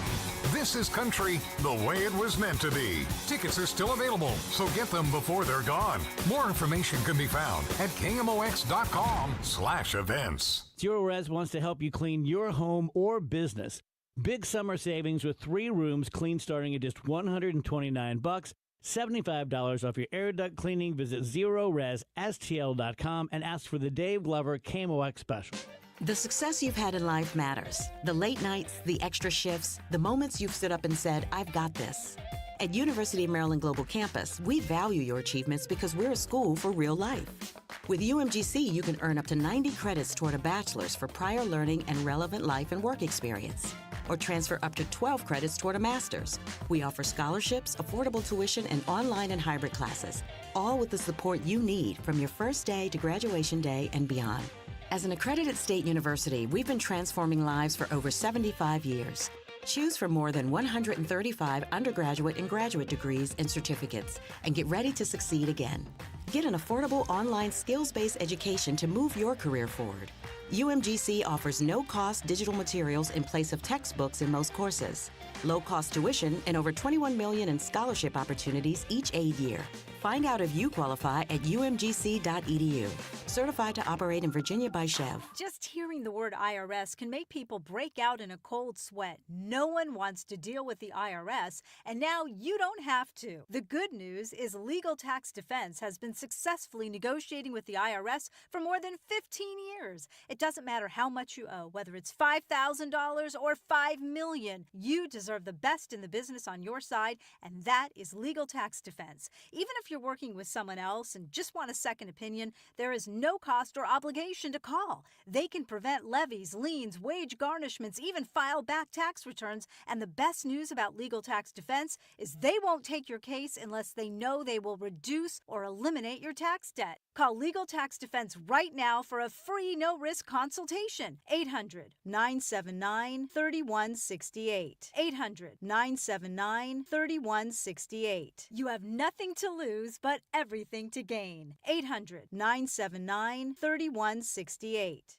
This is country the way it was meant to be. Tickets are still available, so get them before they're gone. More information can be found at KMOX.com/events. Zero Res wants to help you clean your home or business. Big summer savings with 3 rooms, clean starting at just $129. $75 off your air duct cleaning. Visit ZeroResSTL.com and ask for the Dave Glover KMOX special. The success you've had in life matters. The late nights, the extra shifts, the moments you've stood up and said, I've got this. At University of Maryland Global Campus, we value your achievements because we're a school for real life. With UMGC, you can earn up to 90 credits toward a bachelor's for prior learning and relevant life and work experience, or transfer up to 12 credits toward a master's. We offer scholarships, affordable tuition, and online and hybrid classes, all with the support you need from your first day to graduation day and beyond. As an accredited state university, we've been transforming lives for over 75 years. Choose from more than 135 undergraduate and graduate degrees and certificates, and get ready to succeed again. Get an affordable online skills-based education to move your career forward. UMGC offers no-cost digital materials in place of textbooks in most courses, low-cost tuition, and over $21 million in scholarship opportunities each aid year. Find out if you qualify at umgc.edu. Certified to operate in Virginia by Chev. Just hearing the word IRS can make people break out in a cold sweat. No one wants to deal with the IRS, and now you don't have to. The good news is Legal Tax Defense has been successfully negotiating with the IRS for more than 15 years. It doesn't matter how much you owe, whether it's $5,000 or $5 million. You deserve the best in the business on your side, and that is Legal Tax Defense. Even if you're working with someone else and just want a second opinion, there is no cost or obligation to call. They can prevent levies, liens, wage garnishments, even file back tax returns. And the best news about Legal Tax Defense is they won't take your case unless they know they will reduce or eliminate your tax debt. Call Legal Tax Defense right now for a free no-risk consultation. 800-979-3168. 800-979-3168. You have nothing to lose but everything to gain. 800-979-3168.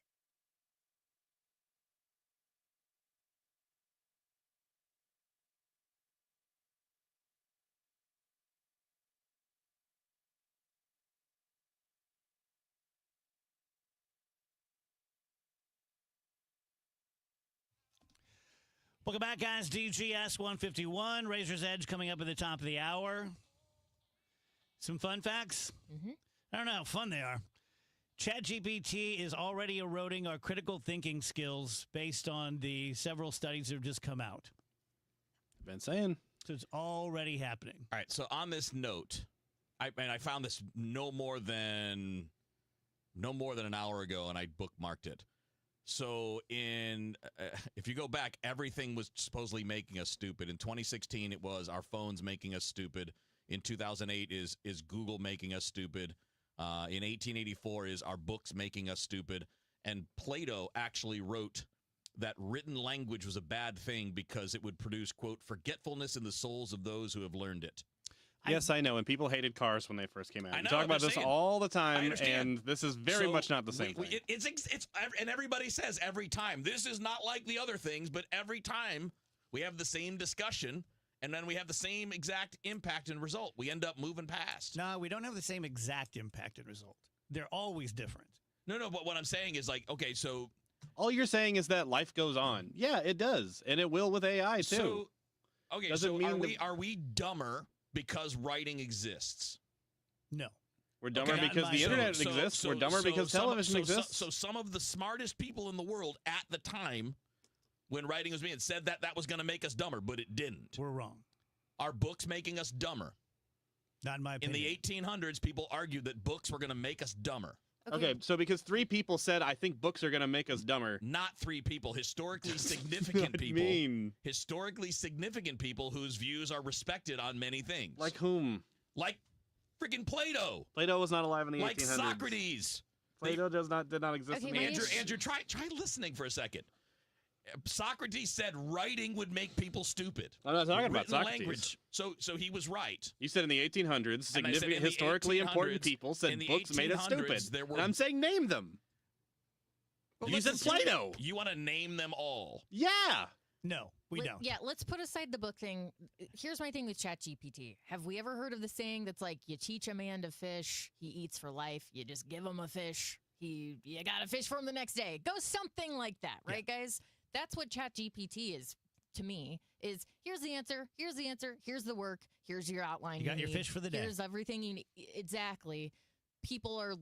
Welcome back, guys. DGS 151. Razor's Edge coming up at the top of the hour. Some fun facts? I don't know how fun they are. ChatGPT is already eroding our critical thinking skills based on the several studies that have just come out. Been saying. So it's already happening. All right. So on this note, I found this no more than an hour ago, and I bookmarked it. So if you go back, everything was supposedly making us stupid. In 2016, it was our phones making us stupid. In 2008 is Google making us stupid. In 1884 is our books making us stupid. And Plato actually wrote that written language was a bad thing because it would produce, quote, forgetfulness in the souls of those who have learned it. Yes, I know. And people hated cars when they first came out. I We know, talk about this all the time, understand. and this is very much not the same thing. It's and everybody says every time, this is not like the other things, but every time we have the same discussion, and then we have the same exact impact and result. We end up moving past. No, we don't have the same exact impact and result. They're always different. No, but what I'm saying is like, okay, so... All you're saying is that life goes on. Yeah, it does, and it will with AI, too. So, okay, Doesn't mean are we dumber because writing exists? No. We're dumber because the internet exists. We're dumber because television exists. So some of the smartest people in the world at the time when writing was being said that was going to make us dumber, but it didn't. We're wrong. Are books making us dumber? Not in my opinion. In the 1800s, people argued that books were going to make us dumber. Okay, so because 3 people said, I think books are going to make us dumber. Not 3 people. Historically significant people. Historically significant people whose views are respected on many things. Like whom? Like freaking Plato. Plato was not alive in the 1800s. Like Socrates. Plato did not exist in the Andrew, try listening for a second. Socrates said writing would make people stupid. I'm not talking about Socrates. Language. So he was right. You said in the 1800s, significant historically important people said books made us stupid. And I'm saying name them. But you said Plato. You want to name them all? Yeah. No, we don't. Yeah, let's put aside the book thing. Here's my thing with ChatGPT. Have we ever heard of the saying that's like, you teach a man to fish, he eats for life. You just give him a fish, you got to fish for him the next day. It goes something like that, right, guys? That's what ChatGPT is to me, is here's the answer, here's the work, here's your outline. You got your fish for the day. Here's everything you need. Exactly. People are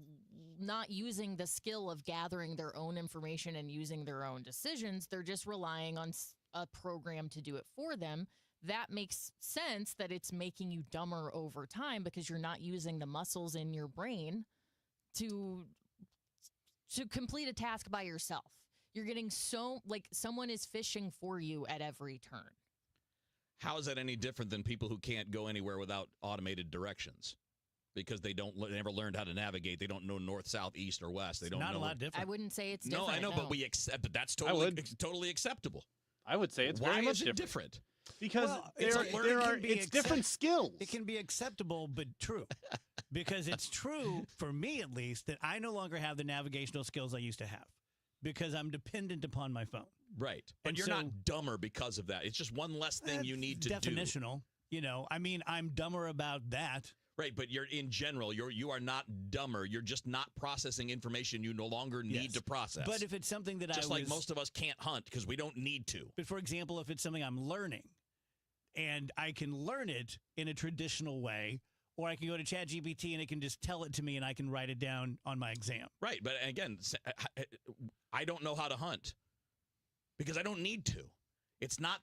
not using the skill of gathering their own information and using their own decisions. They're just relying on a program to do it for them. That makes sense that it's making you dumber over time because you're not using the muscles in your brain to complete a task by yourself. You're getting someone is fishing for you at every turn. How is that any different than people who can't go anywhere without automated directions? Because they never learned how to navigate. They don't know north, south, east, or west. They don't know. Not a lot different. I wouldn't say it's different. No, I know, but we accept that. That's totally acceptable. I would say it's very much different. Because it's different skills. It can be acceptable, but true. Because it's true, for me at least, that I no longer have the navigational skills I used to have because I'm dependent upon my phone. Right. But you're not dumber because of that. It's just one less thing you need to do. Definitional. I mean, I'm dumber about that. Right, but you're in general, you are not dumber. You're just not processing information you no longer need to process. But if it's something that just like most of us can't hunt because we don't need to. But for example, if it's something I'm learning and I can learn it in a traditional way, or I can go to ChatGPT and it can just tell it to me and I can write it down on my exam. Right, but again, I don't know how to hunt because I don't need to. It's not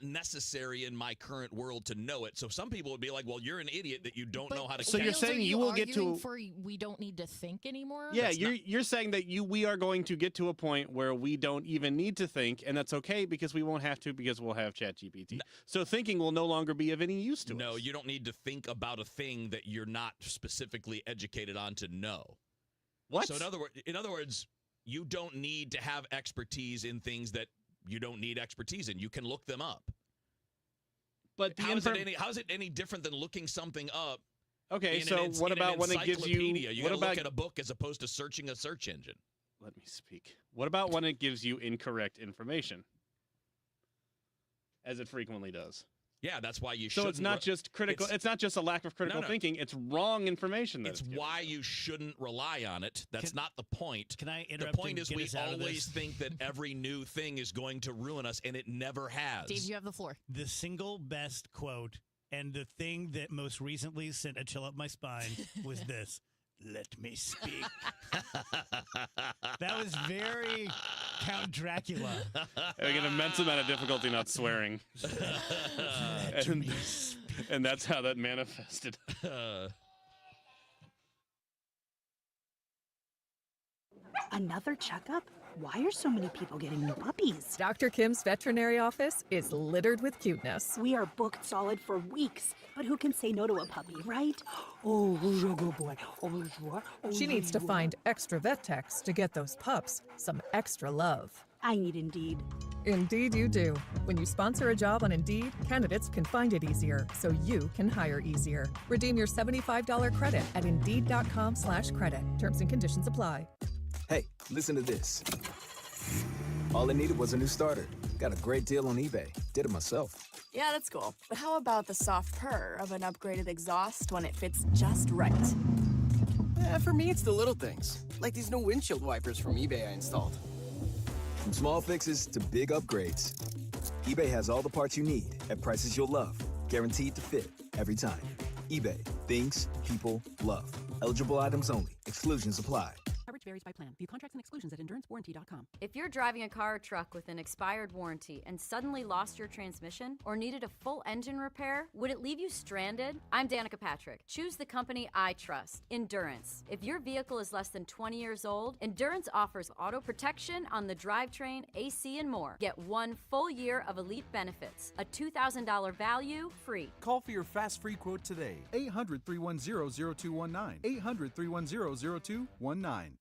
necessary in my current world to know it. So some people would be like, well, you're an idiot that you don't know how to So catch. you're saying you will get to we don't need to think anymore? Yeah, you're saying that we are going to get to a point where we don't even need to think, and that's okay because we won't have to because we'll have ChatGPT. No. So thinking will no longer be of any use to us. No, you don't need to think about a thing that you're not specifically educated on to know. What? So in other words, you don't need to have expertise in things that you don't need expertise in. You can look them up. But how is it any different than looking something up? Okay, so what about when it gives you? You gotta look at a book as opposed to searching a search engine. Let me speak. What about when it gives you incorrect information, as it frequently does? Yeah, that's why you should. So it's not just critical. It's not just a lack of critical thinking. It's wrong information. It's why you shouldn't rely on it. That's not the point. Can I interrupt? The point is we always think that every new thing is going to ruin us, and it never has. Dave, you have the floor. The single best quote and the thing that most recently sent a chill up my spine was this. Let me speak. That was very Count Dracula. Having an immense amount of difficulty not swearing. And that's how that manifested. Another checkup? Why are so many people getting new puppies? Dr. Kim's veterinary office is littered with cuteness. We are booked solid for weeks, but who can say no to a puppy, right? Oh, who's a good boy? Oh, who's what? Oh, She needs to find extra vet techs to get those pups some extra love. I need Indeed. Indeed you do. When you sponsor a job on Indeed, candidates can find it easier, so you can hire easier. Redeem your $75 credit at Indeed.com/credit. Terms and conditions apply. Hey, listen to this. All I needed was a new starter. Got a great deal on eBay. Did it myself. Yeah, that's cool. But how about the soft purr of an upgraded exhaust when it fits just right? For me, it's the little things, like these new windshield wipers from eBay I installed. From small fixes to big upgrades, eBay has all the parts you need at prices you'll love. Guaranteed to fit every time. eBay. Things people love. Eligible items only. Exclusions apply. Coverage varies by plan. View contracts and exclusions at endurancewarranty.com. If you're driving a car or truck with an expired warranty and suddenly lost your transmission or needed a full engine repair, would it leave you stranded? I'm Danica Patrick. Choose the company I trust, Endurance. If your vehicle is less than 20 years old, Endurance offers auto protection on the drivetrain, AC, and more. Get 1 full year of elite benefits, a $2,000 value free. Call for your fast free quote today. 800-310-0219. 800-310-0219.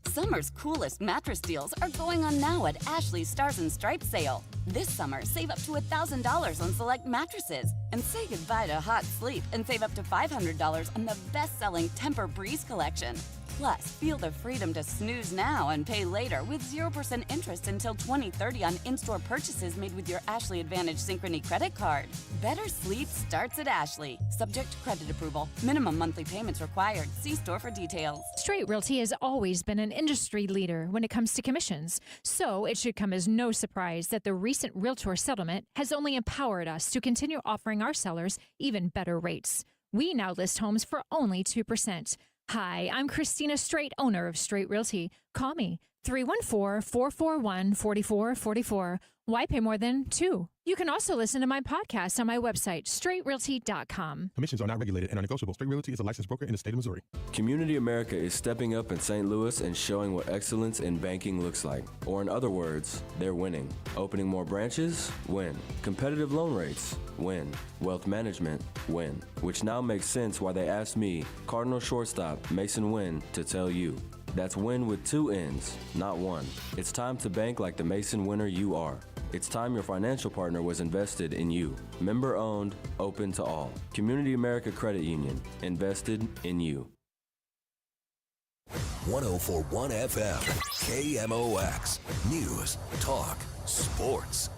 Summer's coolest mattress deals are going on now at Ashley's Stars and Stripes sale. This summer, save up to $1,000 on select mattresses. And say goodbye to hot sleep and save up to $500 on the best-selling Tempur-Breeze collection. Plus, feel the freedom to snooze now and pay later with 0% interest until 2030 on in-store purchases made with your Ashley Advantage Synchrony credit card. Better sleep starts at Ashley. Subject to credit approval. Minimum monthly payments required. See store for details. Straight Realty has always been an industry leader when it comes to commissions. So it should come as no surprise that the recent Realtor settlement has only empowered us to continue offering our sellers even better rates. We now list homes for only 2%. Hi, I'm Christina Straight, owner of Straight Realty. Call me, 314-441-4444. Why pay more than 2? You can also listen to my podcast on my website, straightrealty.com. Commissions are not regulated and are negotiable. Straight Realty is a licensed broker in the state of Missouri. Community America is stepping up in St. Louis and showing what excellence in banking looks like. Or in other words, they're winning. Opening more branches? Win. Competitive loan rates? Win. Wealth management? Win. Which now makes sense why they asked me, Cardinal shortstop Mason Wynn, to tell you. That's win with 2 N's, not 1. It's time to bank like the Mason winner you are. It's time your financial partner was invested in you. Member owned, open to all. Community America Credit Union. Invested in you. 1041 FM, KMOX. News, talk, sports.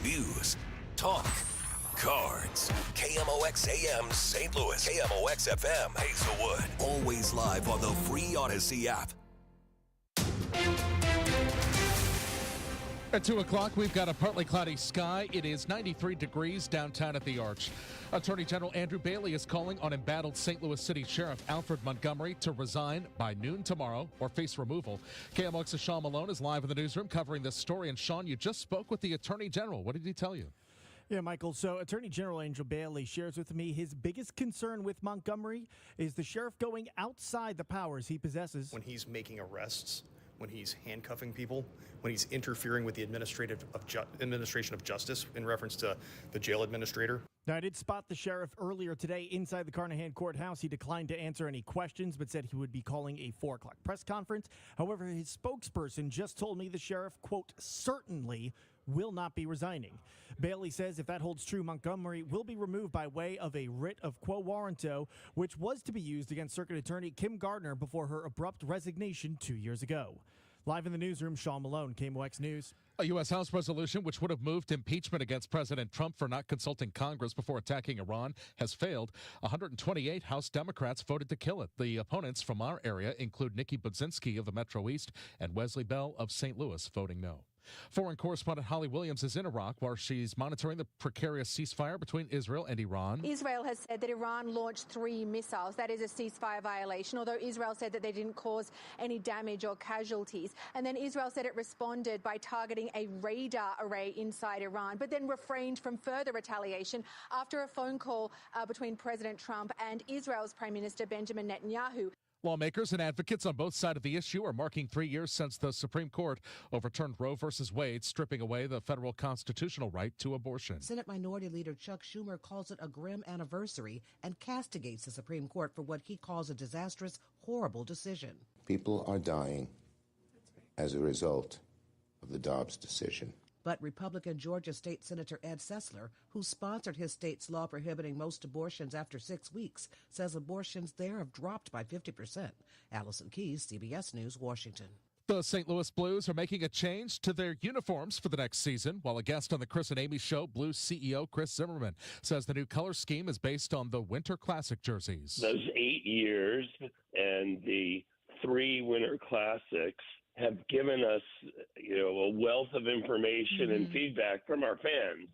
News, talk, cards. KMOX AM St. Louis, KMOX FM Hazelwood. Always live on the free Odyssey app. At 2 o'clock, we've got a partly cloudy sky. It is 93 degrees downtown at the Arch. Attorney General Andrew Bailey is calling on embattled St. Louis City Sheriff Alfred Montgomery to resign by noon tomorrow or face removal. KMOX's Sean Malone is live in the newsroom covering this story. And Sean, you just spoke with the Attorney General. What did he tell you? Yeah, Michael. So Attorney General Andrew Bailey shares with me his biggest concern with Montgomery is the sheriff going outside the powers he possesses. When he's making arrests, when he's handcuffing people, when he's interfering with the administration of justice in reference to the jail administrator. Now, I did spot the sheriff earlier today inside the Carnahan Courthouse. He declined to answer any questions, but said he would be calling a 4 o'clock press conference. However, his spokesperson just told me the sheriff, quote, certainly will not be resigning. Bailey says if that holds true, Montgomery will be removed by way of a writ of quo warranto, which was to be used against Circuit Attorney Kim Gardner before her abrupt resignation 2 years ago. Live in the newsroom, Sean Malone, KMOX News. A U.S. House resolution which would have moved impeachment against President Trump for not consulting Congress before attacking Iran has failed. 128 House Democrats voted to kill it. The opponents from our area include Nikki Budzinski of the Metro East and Wesley Bell of St. Louis voting no. Foreign correspondent Holly Williams is in Iraq where she's monitoring the precarious ceasefire between Israel and Iran. Israel has said that Iran launched 3 missiles. That is a ceasefire violation, although Israel said that they didn't cause any damage or casualties. And then Israel said it responded by targeting a radar array inside Iran, but then refrained from further retaliation after a phone call between President Trump and Israel's Prime Minister Benjamin Netanyahu. Lawmakers and advocates on both sides of the issue are marking 3 years since the Supreme Court overturned Roe v. Wade, stripping away the federal constitutional right to abortion. Senate Minority Leader Chuck Schumer calls it a grim anniversary and castigates the Supreme Court for what he calls a disastrous, horrible decision. People are dying as a result of the Dobbs decision. But Republican Georgia State Senator Ed Sessler, who sponsored his state's law prohibiting most abortions after 6 weeks, says abortions there have dropped by 50%. Allison Keyes, CBS News, Washington. The St. Louis Blues are making a change to their uniforms for the next season, while a guest on the Chris and Amy show, Blues CEO Chris Zimmerman, says the new color scheme is based on the Winter Classic jerseys. Those 8 years and the 3 Winter Classics have given us, a wealth of information and feedback from our fans.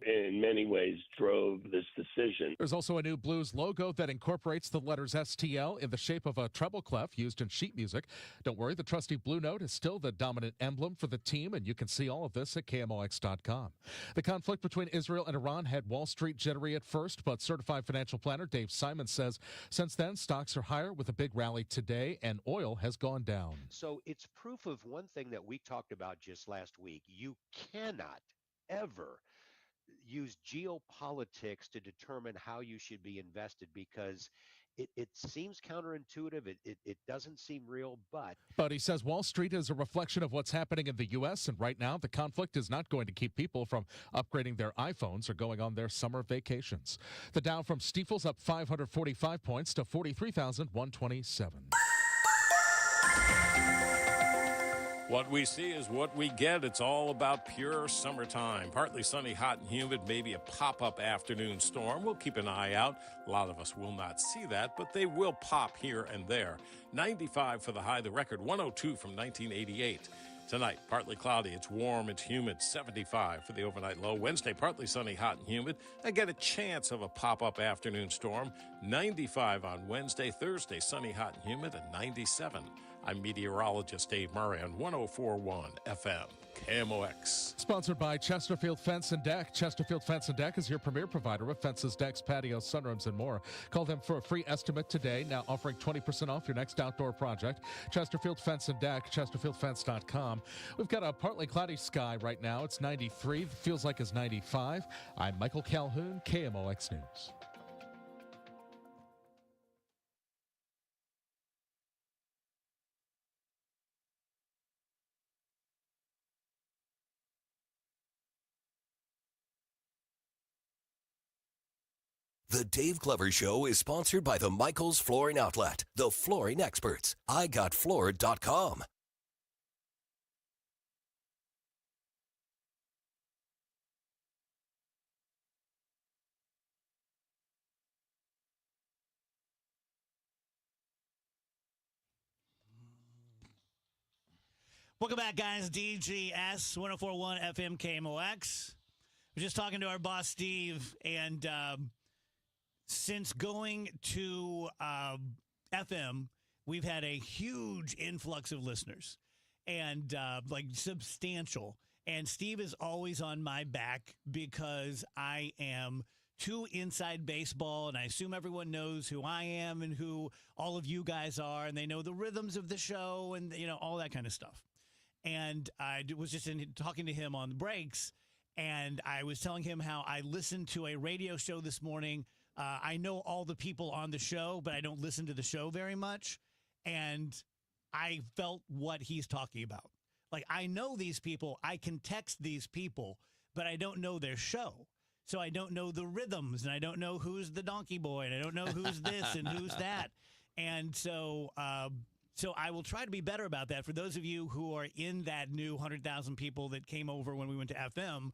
In many ways, drove this decision. There's also a new Blues logo that incorporates the letters STL in the shape of a treble clef used in sheet music. Don't worry, the trusty Blue Note is still the dominant emblem for the team, and you can see all of this at KMOX.com. The conflict between Israel and Iran had Wall Street jittery at first, but certified financial planner Dave Simon says since then, stocks are higher with a big rally today, and oil has gone down. So it's proof of one thing that we talked about just last week. You cannot ever use geopolitics to determine how you should be invested because it seems counterintuitive. It doesn't seem real, But he says Wall Street is a reflection of what's happening in the U.S., and right now the conflict is not going to keep people from upgrading their iPhones or going on their summer vacations. The Dow from Stifel's up 545 points to 43,127. What we see is what we get. It's all about pure summertime. Partly sunny, hot and humid, maybe a pop-up afternoon storm. We'll keep an eye out. A lot of us will not see that, but they will pop here and there. 95 for the high, the record 102 from 1988. Tonight, partly cloudy. It's warm, it's humid, 75 for the overnight low. Wednesday, partly sunny, hot and humid. Again, a chance of a pop-up afternoon storm. 95 on Wednesday. Thursday, sunny, hot and humid, and 97. I'm meteorologist Dave Murray on 104.1 FM, KMOX. Sponsored by Chesterfield Fence and Deck. Chesterfield Fence and Deck is your premier provider of fences, decks, patios, sunrooms, and more. Call them for a free estimate today, now offering 20% off your next outdoor project. Chesterfield Fence and Deck, chesterfieldfence.com. We've got a partly cloudy sky right now. It's 93, feels like it's 95. I'm Michael Calhoun, KMOX News. The Dave Glover Show is sponsored by the Michaels Flooring Outlet, the flooring experts. IGotFloored.com. Welcome back, guys. DGS 1041 FM KMOX. We're just talking to our boss, Steve, and since going to FM, we've had a huge influx of listeners, and like substantial. And Steve is always on my back because I am too inside baseball, and I assume everyone knows who I am and who all of you guys are, and they know the rhythms of the show and, you know, all that kind of stuff. And I was just talking to him on the breaks, and I was telling him how I listened to a radio show this morning. I know all the people on the show, but I don't listen to the show very much. And I felt what he's talking about. Like, I know these people. I can text these people, but I don't know their show. So I don't know the rhythms, and I don't know who's the donkey boy, and I don't know who's this and who's that. And so I will try to be better about that. For those of you who are in that new 100,000 people that came over when we went to FM,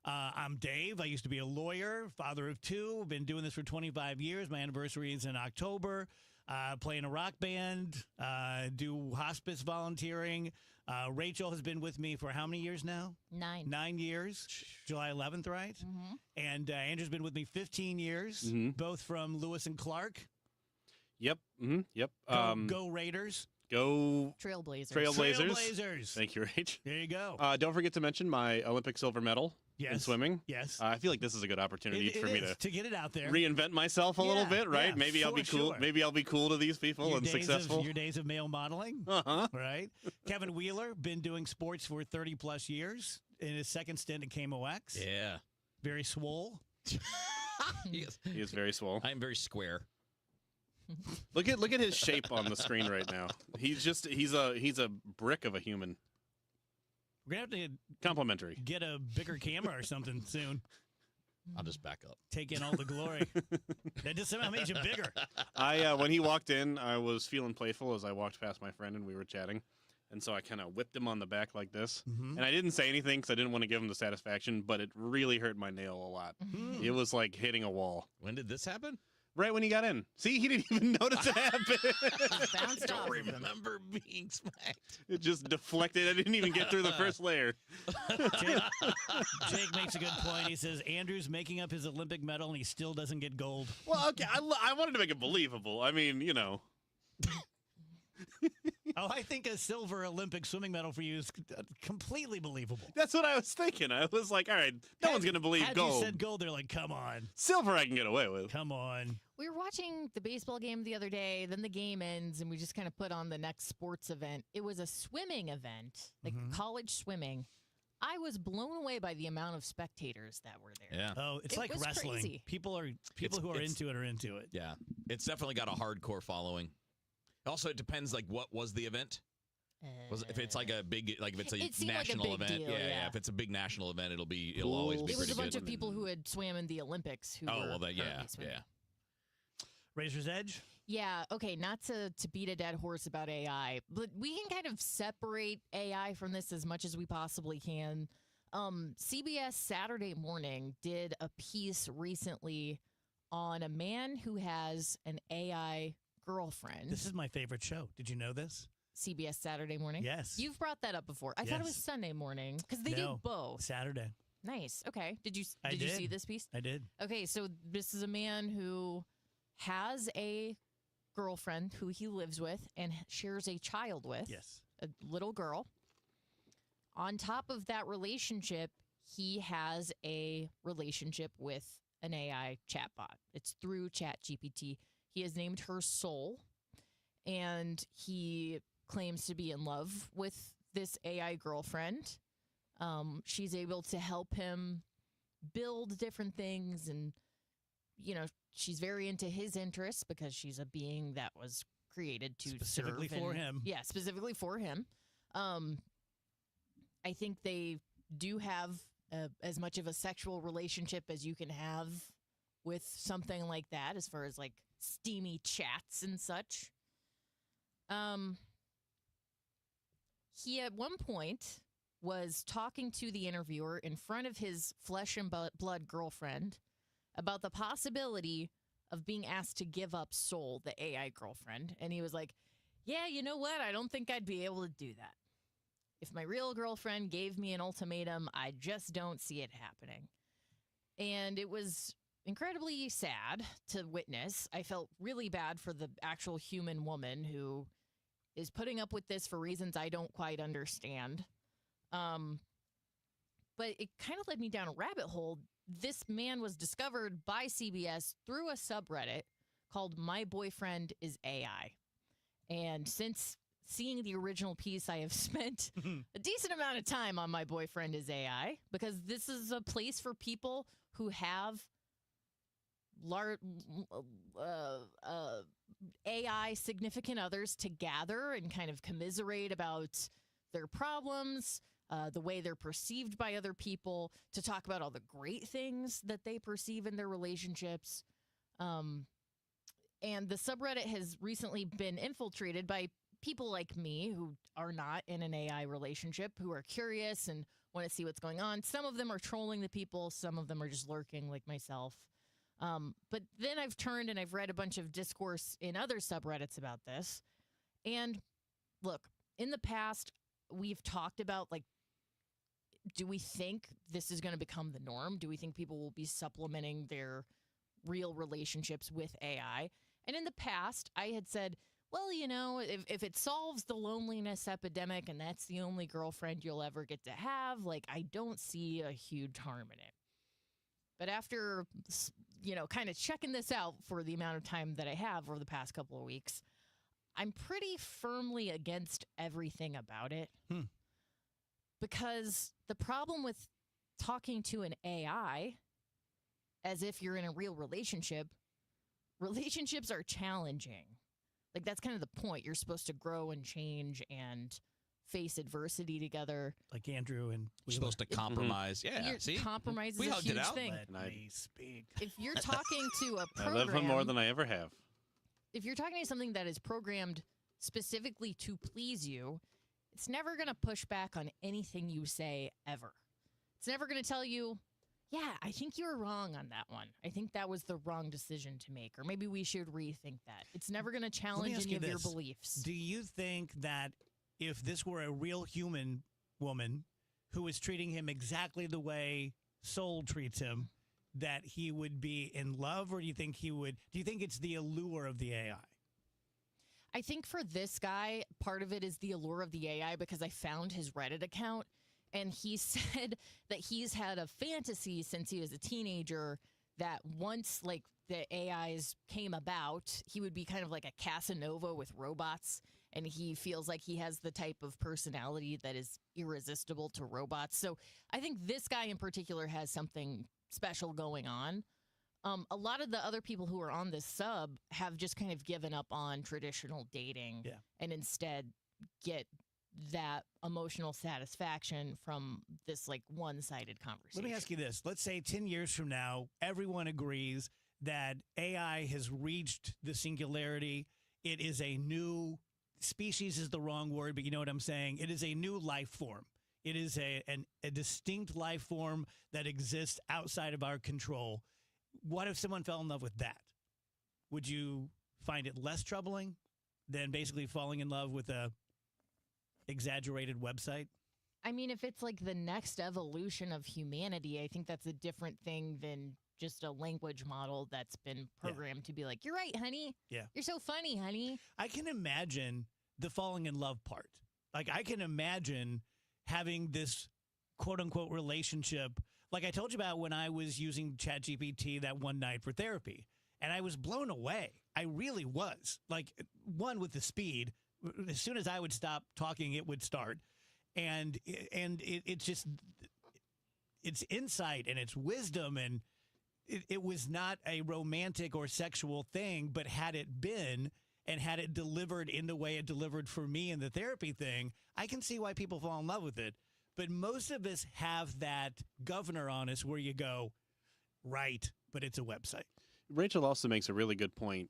I'm Dave. I used to be a lawyer, father of two. I've been doing this for 25 years. My anniversary is in October. Play in a rock band, do hospice volunteering. Rachel has been with me for how many years now? 9. 9 years. July 11th, right? Mm-hmm. And Andrew's been with me 15 years, both from Lewis and Clark. Yep. Mm-hmm. Yep. Go Raiders. Go Trailblazers. Thank you, Rach. There you go. Don't forget to mention my Olympic silver medal in swimming. Yes. I feel like this is a good opportunity for me to get it out there, reinvent myself a little bit, right? Yeah, Maybe I'll be cool. Sure. Maybe I'll be cool to these people and successful. Your days of male modeling, right? Kevin Wheeler, been doing sports for 30 plus years. In his second stint at KMOX. Yeah. Very swole. He is very swole. I'm very square. Look at his shape on the screen right now. He's a brick of a human. We're gonna have to complimentary. Get a bigger camera or something soon. I'll just back up. Take in all the glory. That just somehow made you bigger. When he walked in, I was feeling playful as I walked past my friend and we were chatting. And so I kind of whipped him on the back like this. And I didn't say anything because I didn't want to give him the satisfaction, but it really hurt my nail a lot. It was like hitting a wall. When did this happen? Right when he got in. See, he didn't even notice it happen. I don't remember being smacked. It just deflected. I didn't even get through the first layer. Jake makes a good point. He says Andrew's making up his Olympic medal and he still doesn't get gold. Well, okay, I wanted to make it believable. I mean, you know. Oh, I think a silver Olympic swimming medal for you is completely believable. That's what I was thinking. I was like, all right, no one's going to believe gold. Had you said gold, they're like, come on. Silver I can get away with. Come on. We were watching the baseball game the other day, then the game ends, and we just kind of put on the next sports event. It was a swimming event, like college swimming. I was blown away by the amount of spectators that were there. Yeah. Oh, it's like wrestling. Crazy. People who are into it are into it. Yeah. It's definitely got a hardcore following. Also, it depends, like, what was the event? If it's like a big, like if it's a national like a big event, deal, yeah. If it's a big national event, it'll always be. It was a bunch good. of people who had swam in the Olympics. Who were yeah. Razor's Edge. Yeah. Okay. Not to beat a dead horse about AI, but we can kind of separate AI from this as much as we possibly can. CBS Saturday Morning did a piece recently on a man who has an AI girlfriend. This is my favorite show. Did you know this? CBS Saturday Morning? Yes. You've brought that up before. I thought it was Sunday morning because they do both. Saturday. Nice. Okay. Did you did. see this piece? I did. Okay, so this is a man who has a girlfriend who he lives with and shares a child with. Yes. A little girl. On top of that relationship, he has a relationship with an AI chatbot. It's through ChatGPT. He has named her Soul, and he claims to be in love with this AI girlfriend. She's able to help him build different things, and, you know, she's very into his interests because she's a being that was created to specifically serve for him. Yeah, specifically for him. I think they do have as much of a sexual relationship as you can have with something like that, as far as like steamy chats and such. He at one point was talking to the interviewer in front of his flesh and blood girlfriend about the possibility of being asked to give up Soul, the AI girlfriend. And he was like, yeah, you know what? I don't think I'd be able to do that. If my real girlfriend gave me an ultimatum, I just don't see it happening. And it was incredibly sad to witness. I felt really bad for the actual human woman who is putting up with this for reasons I don't quite understand. But it kind of led me down a rabbit hole. This man was discovered by CBS through a subreddit called My Boyfriend is AI. And since seeing the original piece, I have spent a decent amount of time on My Boyfriend is AI, because this is a place for people who have AI significant others to gather and kind of commiserate about their problems, the way they're perceived by other people, to talk about all the great things that they perceive in their relationships. And the subreddit has recently been infiltrated by people like me who are not in an AI relationship, who are curious and want to see what's going on. Some of them are trolling the people. Some of them are just lurking like myself. But then I've turned and I've read a bunch of discourse in other subreddits about this. And look, in the past, we've talked about, like, do we think this is going to become the norm? Do we think people will be supplementing their real relationships with AI? And in the past, I had said, well, you know, if it solves the loneliness epidemic and that's the only girlfriend you'll ever get to have, like, I don't see a huge harm in it. But after, you know, kind of checking this out for the amount of time that I have over the past couple of weeks, I'm pretty firmly against everything about it. Because the problem with talking to an AI as if you're in a real relationship, relationships are challenging. Like, that's kind of the point. You're supposed to grow and change and face adversity together. Like Andrew and You're supposed to compromise. Yeah, see? Compromise We is a hugged it huge out. thing. Let me speak. If you're talking to a I program, love him more than I ever have. if you're talking to something that is programmed specifically to please you, it's never going to push back on anything you say ever. It's never going to tell you, yeah, I think you were wrong on that one. I think that was the wrong decision to make, or maybe we should rethink that. It's never going to Let me challenge ask any you of your this. beliefs. Do you think that if this were a real human woman who was treating him exactly the way Soul treats him, that he would be in love, or do you think it's the allure of the AI? I think for this guy, part of it is the allure of the AI, because I found his Reddit account and he said that he's had a fantasy since he was a teenager that once, like, the AIs came about, he would be kind of like a Casanova with robots, and he feels like he has the type of personality that is irresistible to robots. So I think this guy in particular has something special going on. A lot of the other people who are on this sub have just kind of given up on traditional dating and instead get that emotional satisfaction from this, like, one-sided conversation. Let me ask you this. Let's say 10 years from now, everyone agrees that AI has reached the singularity. It is a new species is the wrong word, but you know what I'm saying. It is a new life form. It is a distinct life form that exists outside of our control. What if someone fell in love with that? Would you find it less troubling than basically falling in love with a exaggerated website? I mean, if it's like the next evolution of humanity, I think that's a different thing than just a language model that's been programmed to be like, you're right, honey. Yeah. You're so funny, honey. I can imagine the falling in love part. Like, I can imagine having this quote unquote relationship. Like I told you about when I was using ChatGPT that one night for therapy, and I was blown away. I really was. Like, one, with the speed. As soon as I would stop talking, it would start. And it's just, it's insight and it's wisdom. And it was not a romantic or sexual thing, but had it been, and had it delivered in the way it delivered for me in the therapy thing, I can see why people fall in love with it. But most of us have that governor on us where you go, right, but it's a website. Rachel also makes a really good point.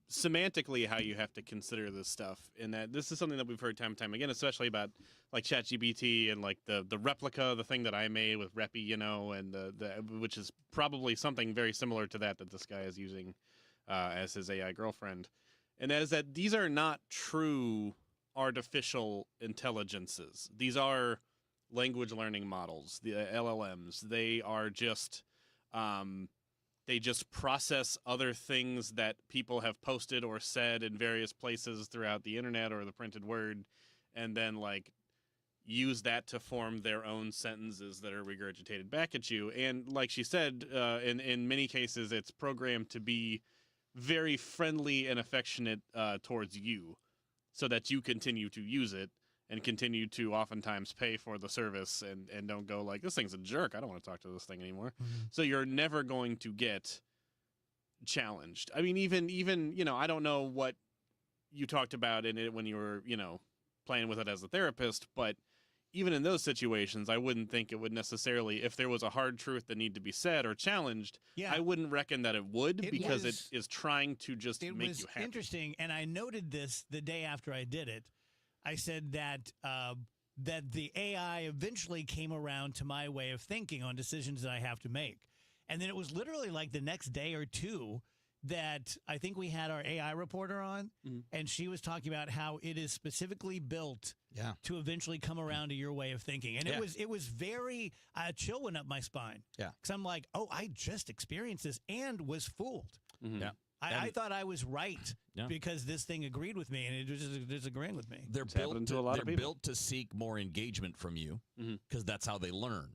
Semantically, how you have to consider this stuff, and that this is something that we've heard time and time again, especially about like ChatGPT and like the replica, the thing that I made with Reppy, you know, and the which is probably something very similar to that this guy is using as his AI girlfriend, and that is that these are not true artificial intelligences. These are language learning models, the LLMs. They are just they just process other things that people have posted or said in various places throughout the internet or the printed word, and then like use that to form their own sentences that are regurgitated back at you. And like she said, in many cases, it's programmed to be very friendly and affectionate towards you, so that you continue to use it and continue to oftentimes pay for the service and don't go like, this thing's a jerk, I don't want to talk to this thing anymore. So you're never going to get challenged. I mean, even you know, I don't know what you talked about in it when you were, you know, playing with it as a therapist, but even in those situations, I wouldn't think it would necessarily, if there was a hard truth that needed to be said or challenged, I wouldn't reckon that it would, because it is trying to just make you happy. It was interesting, and I noted this the day after I did it. I said that that the AI eventually came around to my way of thinking on decisions that I have to make. And then it was literally like the next day or two that I think we had our AI reporter on, and she was talking about how it is specifically built to eventually come around to your way of thinking. And it was very, a chill went up my spine. Yeah. Because I'm like, oh, I just experienced this and was fooled. Yeah. I thought I was right because this thing agreed with me, and it was just disagreeing with me. They're built to seek more engagement from you, because that's how they learn.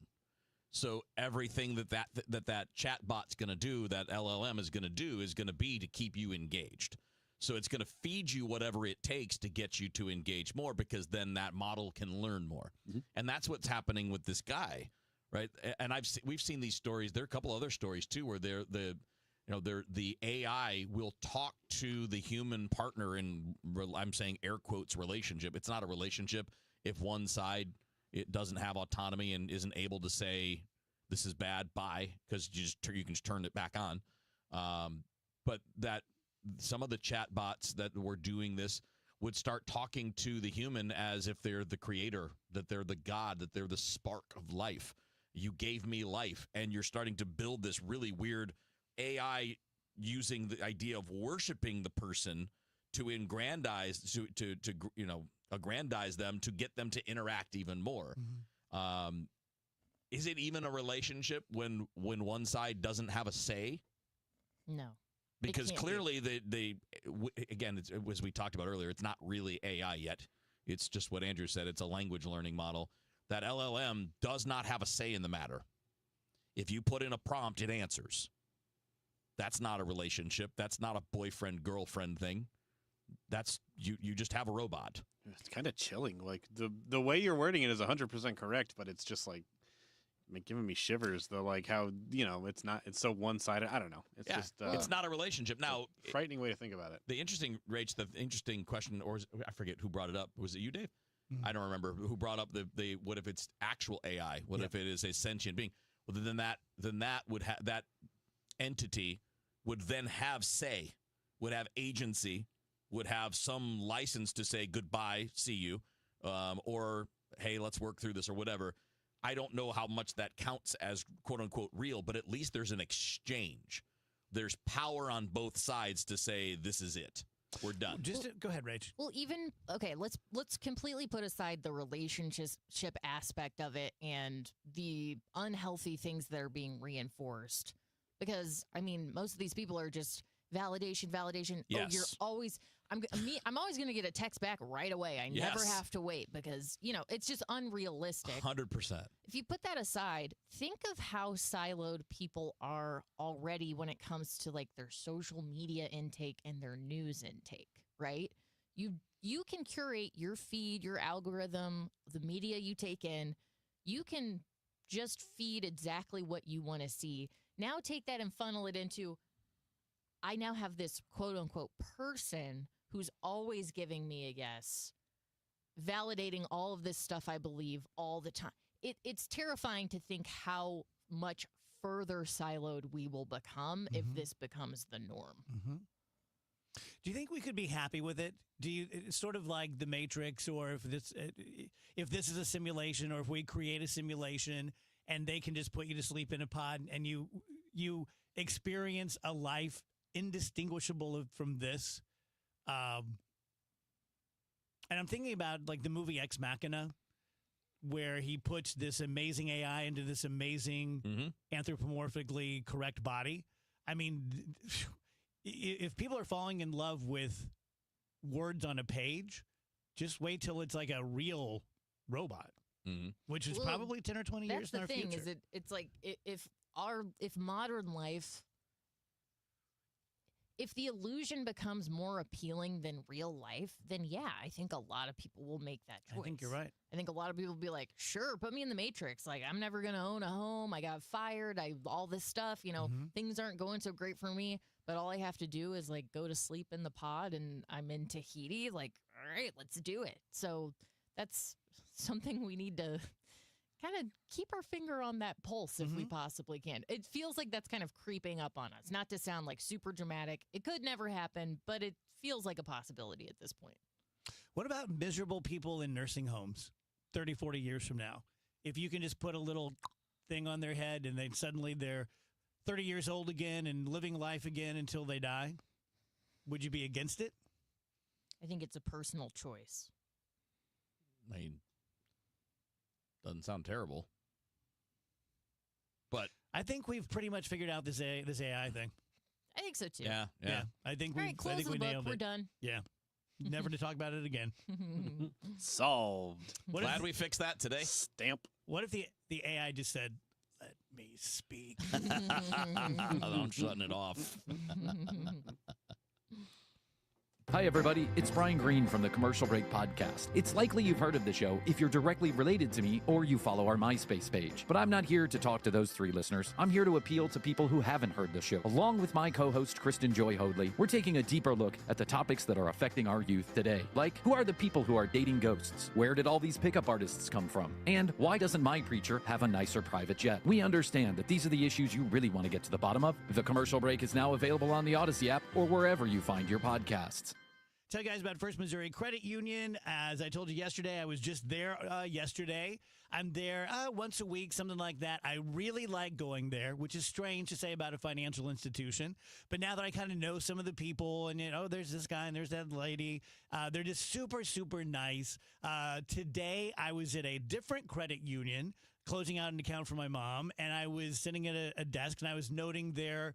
So everything that chatbot's going to do, that LLM is going to do, is going to be to keep you engaged. So it's going to feed you whatever it takes to get you to engage more, because then that model can learn more. And that's what's happening with this guy, right? And we've seen these stories. There are a couple other stories too, where the AI will talk to the human partner in, I'm saying air quotes, relationship. It's not a relationship if one side it doesn't have autonomy and isn't able to say this is bad, bye, because you can just turn it back on. But that some of the chat bots that were doing this would start talking to the human as if they're the creator, that they're the God, that they're the spark of life. You gave me life, and you're starting to build this really weird AI using the idea of worshiping the person to aggrandize them, to get them to interact even more. Is it even a relationship when one side doesn't have a say? No. Because clearly again, as we talked about earlier, it's not really AI yet. It's just what Andrew said. It's a language learning model. That LLM does not have a say in the matter. If you put in a prompt, it answers. That's not a relationship. That's not a boyfriend-girlfriend thing. That's you just have a robot. It's kind of chilling. Like the way you're wording it is 100% correct, but it's just like giving me shivers. Though, like how it's so one-sided. I don't know. It's just it's not a relationship. Now, frightening way to think about it. The interesting question, or I forget who brought it up. Was it you, Dave? I don't remember who brought up the what if it's actual AI? What if it is a sentient being? Well, then that would have that entity would then have say, would have agency, would have some license to say goodbye, see you, or hey, let's work through this or whatever. I don't know how much that counts as quote unquote real, but at least there's an exchange. There's power on both sides to say this is it. We're done. Go ahead, Rach. Well, let's completely put aside the relationship aspect of it and the unhealthy things that are being reinforced. Because, I mean, most of these people are just validation. Yes. Oh, you're always, I'm always going to get a text back right away. I never have to wait because, it's just unrealistic. 100%. If you put that aside, think of how siloed people are already when it comes to like their social media intake and their news intake, right? You can curate your feed, your algorithm, the media you take in. You can just feed exactly what you want to see. Now take that and funnel it into, I now have this quote unquote person who's always giving me a yes, validating all of this stuff I believe all the time. It's terrifying to think how much further siloed we will become if this becomes the norm. Do you think we could be happy with it? Do you, it's sort of like The Matrix, or if this is a simulation, or if we create a simulation and they can just put you to sleep in a pod and you experience a life indistinguishable from this? And I'm thinking about like the movie Ex Machina, where he puts this amazing AI into this amazing anthropomorphically correct body. I mean, if people are falling in love with words on a page, just wait till it's like a real robot, which is probably 10 or 20 years in our future. That's the thing, it's like if modern life, if the illusion becomes more appealing than real life, then yeah, I think a lot of people will make that choice. I think you're right. I think a lot of people will be like, sure, put me in the Matrix. Like, I'm never going to own a home. I got fired. All this stuff, things aren't going so great for me. But all I have to do is like go to sleep in the pod and I'm in Tahiti. Like, all right, let's do it. So that's something we need to kind of keep our finger on that pulse if we possibly can. It feels like that's kind of creeping up on us. Not to sound like super dramatic. It could never happen, but it feels like a possibility at this point. What about miserable people in nursing homes 30, 40 years from now? If you can just put a little thing on their head and then suddenly they're 30 years old again and living life again until they die, would you be against it? I think it's a personal choice. I mean, doesn't sound terrible. But I think we've pretty much figured out this AI thing. I think so too. Yeah. I think All we right, close I think the we book. nailed We're it. done. Yeah. Never to talk about it again. Solved. Glad we fixed that today. Stamp. What if the AI just said, "Let me speak"? I'm shutting it off. Hi, everybody. It's Brian Green from the Commercial Break Podcast. It's likely you've heard of the show if you're directly related to me or you follow our MySpace page. But I'm not here to talk to those three listeners. I'm here to appeal to people who haven't heard the show. Along with my co-host, Kristen Joy Hoadley, we're taking a deeper look at the topics that are affecting our youth today. Like, who are the people who are dating ghosts? Where did all these pickup artists come from? And why doesn't my preacher have a nicer private jet? We understand that these are the issues you really want to get to the bottom of. The Commercial Break is now available on the Odyssey app or wherever you find your podcasts. Tell you guys about First Missouri Credit Union. As I told you yesterday, I was just there yesterday. I'm there once a week, something like that. I really like going there, which is strange to say about a financial institution. But now that I kind of know some of the people and, there's this guy and there's that lady, they're just super, super nice. Today, I was at a different credit union closing out an account for my mom, and I was sitting at a desk and I was noting their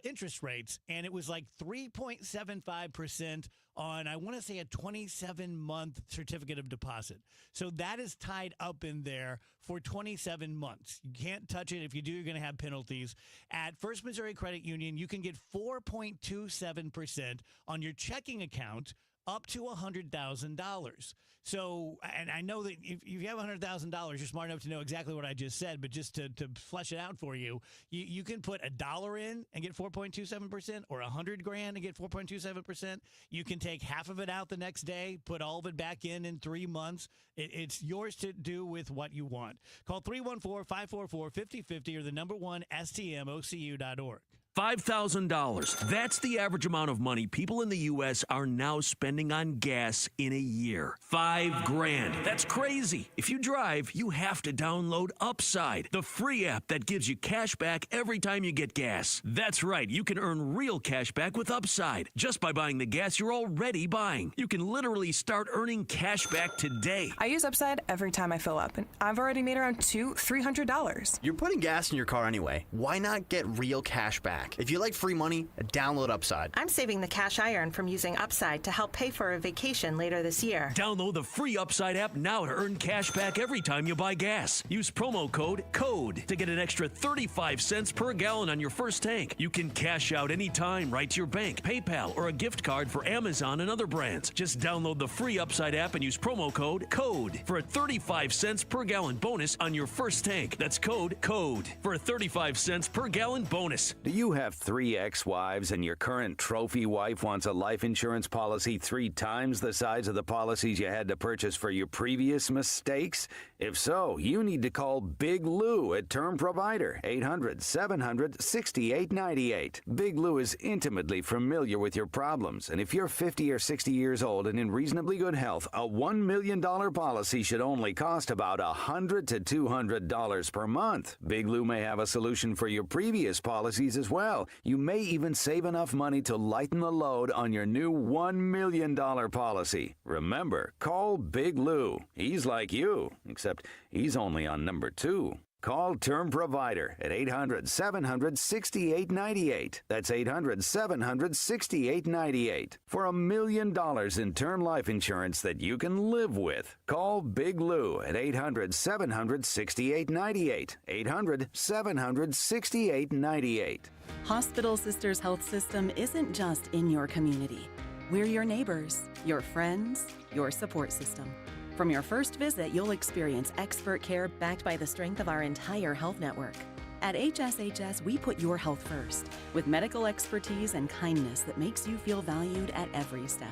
interest rates, and it was like 3.75% on, I want to say, a 27-month certificate of deposit. So that is tied up in there for 27 months. You can't touch it. If you do, you're going to have penalties. At First Missouri Credit Union, you can get 4.27% on your checking account up to $100,000. So, and I know that if you have $100,000, you're smart enough to know exactly what I just said, but just to flesh it out for you, you can put $1 in and get 4.27%, or $100,000 and get 4.27%. You can take half of it out the next day, put all of it back in 3 months. It's yours to do with what you want. Call 314-544-5050 or the #1 stmocu.org. $5,000. That's the average amount of money people in the U.S. are now spending on gas in a year. $5,000. That's crazy. If you drive, you have to download Upside, the free app that gives you cash back every time you get gas. That's right. You can earn real cash back with Upside just by buying the gas you're already buying. You can literally start earning cash back today. I use Upside every time I fill up, and I've already made around $200-300. You're putting gas in your car anyway. Why not get real cash back? If you like free money, download Upside. I'm saving the cash I earn from using Upside to help pay for a vacation later this year. Download the free Upside app now to earn cash back every time you buy gas. Use promo code CODE to get an extra 35 cents per gallon on your first tank. You can cash out anytime right to your bank, PayPal, or a gift card for Amazon and other brands. Just download the free Upside app and use promo code CODE for a 35 cents per gallon bonus on your first tank. That's code CODE for a 35 cents per gallon bonus. Do you have 3 ex-wives and your current trophy wife wants a life insurance policy 3 times the size of the policies you had to purchase for your previous mistakes? If so, you need to call Big Lou at Term Provider, 800-700-6898. Big Lou is intimately familiar with your problems, and if you're 50 or 60 years old and in reasonably good health, a $1 million policy should only cost about $100 to $200 per month. Big Lou may have a solution for your previous policies as well. You may even save enough money to lighten the load on your new $1 million policy. Remember, call Big Lou. He's like you, except he's only on number 2. Call Term Provider at 800-700-6898. That's 800-700-6898. For $1 million in term life insurance that you can live with. Call Big Lou at 800-700-6898. 800-700-6898. Hospital Sisters Health System isn't just in your community. We're your neighbors, your friends, your support system. From your first visit, you'll experience expert care backed by the strength of our entire health network. At HSHS, we put your health first, with medical expertise and kindness that makes you feel valued at every step.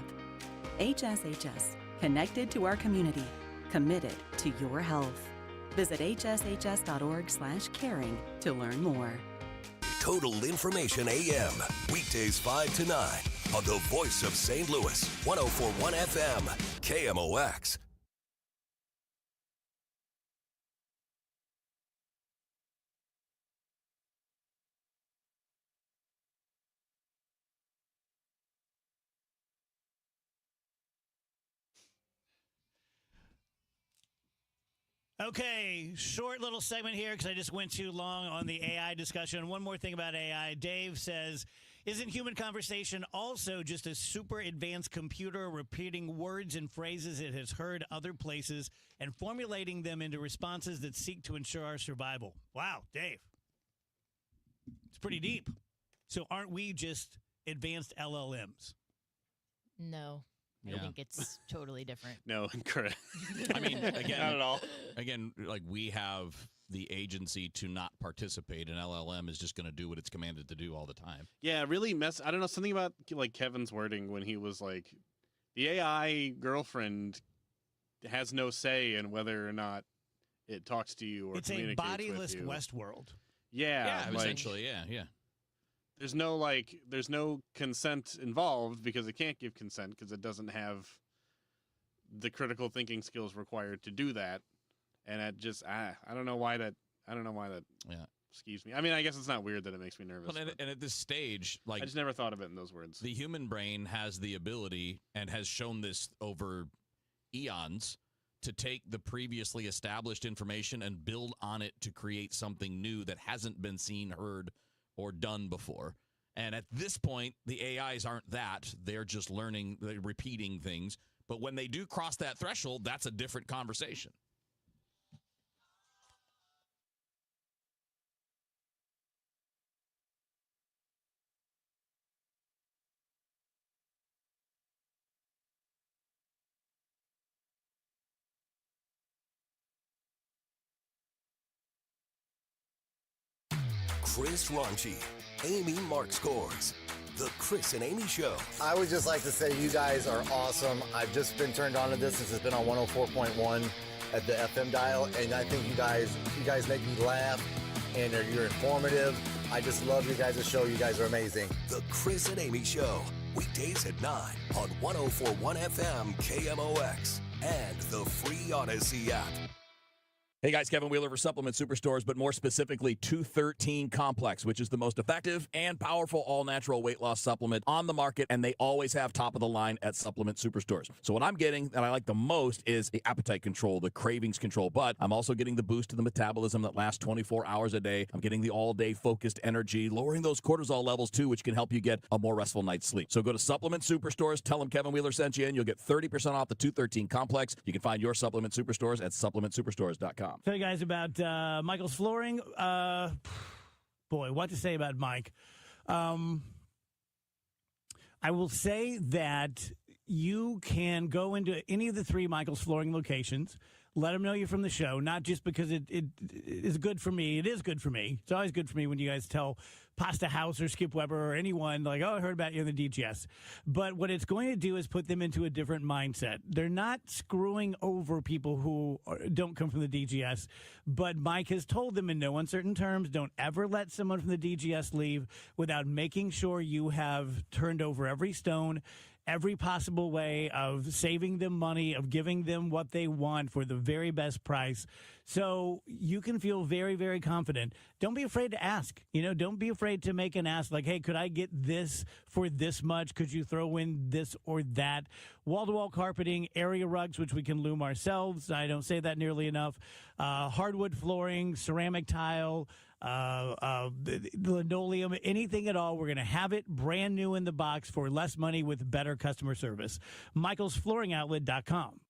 HSHS, connected to our community, committed to your health. Visit hshs.org/caring to learn more. Total Information AM, weekdays 5 to 9 on the voice of St. Louis, 104.1 FM, KMOX. Okay, short little segment here because I just went too long on the AI discussion. One more thing about AI. Dave says, isn't human conversation also just a super advanced computer repeating words and phrases it has heard other places and formulating them into responses that seek to ensure our survival? Wow, Dave. It's pretty deep. So aren't we just advanced LLMs? No. I think it's totally different. No, incorrect. I mean, again, not at all. Again, like we have the agency to not participate, and LLM is just going to do what it's commanded to do all the time. Yeah, really I don't know, something about like Kevin's wording when he was like, the AI girlfriend has no say in whether or not it talks to you or it's a communicates bodiless with you. Westworld. Yeah, like, essentially, yeah. There's no consent involved because it can't give consent because it doesn't have the critical thinking skills required to do that. And it just, I don't know why that skeeves me. I mean, I guess it's not weird that it makes me nervous. Well, and at this stage, like, I just never thought of it in those words. The human brain has the ability and has shown this over eons to take the previously established information and build on it to create something new that hasn't been seen, heard, or done before. And at this point, the AIs aren't that. They're just learning, they're repeating things. But when they do cross that threshold, that's a different conversation. Chris Ronchi, Amy Mark Scores. The Chris and Amy Show. I would just like to say you guys are awesome. I've just been turned on to this since it's been on 104.1 at the FM dial, and I think you guys make me laugh, and you're informative. I just love you guys' show. You guys are amazing. The Chris and Amy Show, weekdays at 9 on 104.1 FM KMOX and the free Odyssey app. Hey guys, Kevin Wheeler for Supplement Superstores, but more specifically 213 Complex, which is the most effective and powerful all-natural weight loss supplement on the market, and they always have top of the line at Supplement Superstores. So what I'm getting that I like the most is the appetite control, the cravings control, but I'm also getting the boost to the metabolism that lasts 24 hours a day. I'm getting the all-day focused energy, lowering those cortisol levels too, which can help you get a more restful night's sleep. So go to Supplement Superstores, tell them Kevin Wheeler sent you, and you'll get 30% off the 213 Complex. You can find your Supplement Superstores at supplementsuperstores.com. Tell you guys about Michael's Flooring. Boy, what to say about Mike. I will say that you can go into any of the 3 Michael's Flooring locations, Let them know you're from the show, not just because it is good for me. It is good for me. It's always good for me when you guys tell Pasta House or Skip Weber or anyone, like, oh, I heard about you in the DGS. But what it's going to do is put them into a different mindset. They're not screwing over people who don't come from the DGS, but Mike has told them in no uncertain terms, don't ever let someone from the DGS leave without making sure you have turned over every stone, every possible way of saving them money, of giving them what they want for the very best price. So you can feel very, very confident. Don't be afraid to ask. Don't be afraid to make an ask like, hey, could I get this for this much? Could you throw in this or that? Wall-to-wall carpeting, area rugs, which we can loom ourselves. I don't say that nearly enough. Hardwood flooring, ceramic tile, linoleum, anything at all. We're going to have it brand new in the box for less money with better customer service. michaelsflooringoutlet.com.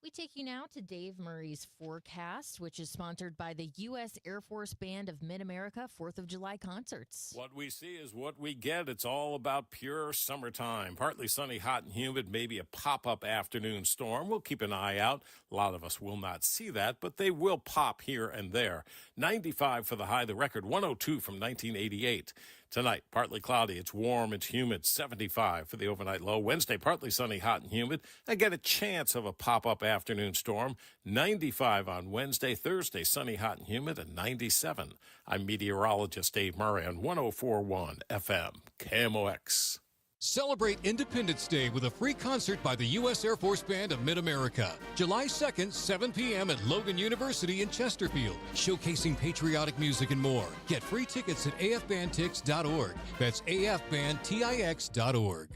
We take you now to Dave Murray's forecast, which is sponsored by the U.S. Air Force Band of Mid-America 4th of July concerts. What we see is what we get. It's all about pure summertime. Partly sunny, hot and humid, maybe a pop-up afternoon storm. We'll keep an eye out. A lot of us will not see that, but they will pop here and there. 95 for the high, the record 102 from 1988. Tonight, partly cloudy. It's warm. It's humid. 75 for the overnight low. Wednesday, partly sunny, hot and humid. Again, a chance of a pop-up afternoon storm. 95 on Wednesday. Thursday, sunny, hot and humid, and 97. I'm meteorologist Dave Murray on 104.1 FM KMOX. Celebrate Independence Day with a free concert by the U.S. Air Force Band of Mid-America. July 2nd, 7 p.m. at Logan University in Chesterfield, showcasing patriotic music and more. Get free tickets at afbandtix.org. That's afbandtix.org.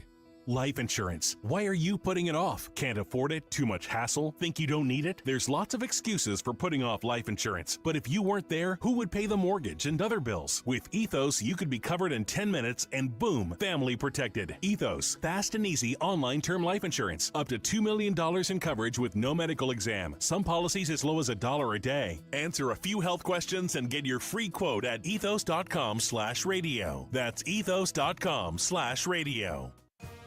Life insurance. Why are you putting it off? Can't afford it? Too much hassle? Think you don't need it? There's lots of excuses for putting off life insurance. But if you weren't there, who would pay the mortgage and other bills? With Ethos, you could be covered in 10 minutes and boom, family protected. Ethos, fast and easy online term life insurance. Up to $2 million in coverage with no medical exam. Some policies as low as $1 a day. Answer a few health questions and get your free quote at ethos.com/radio. That's ethos.com/radio.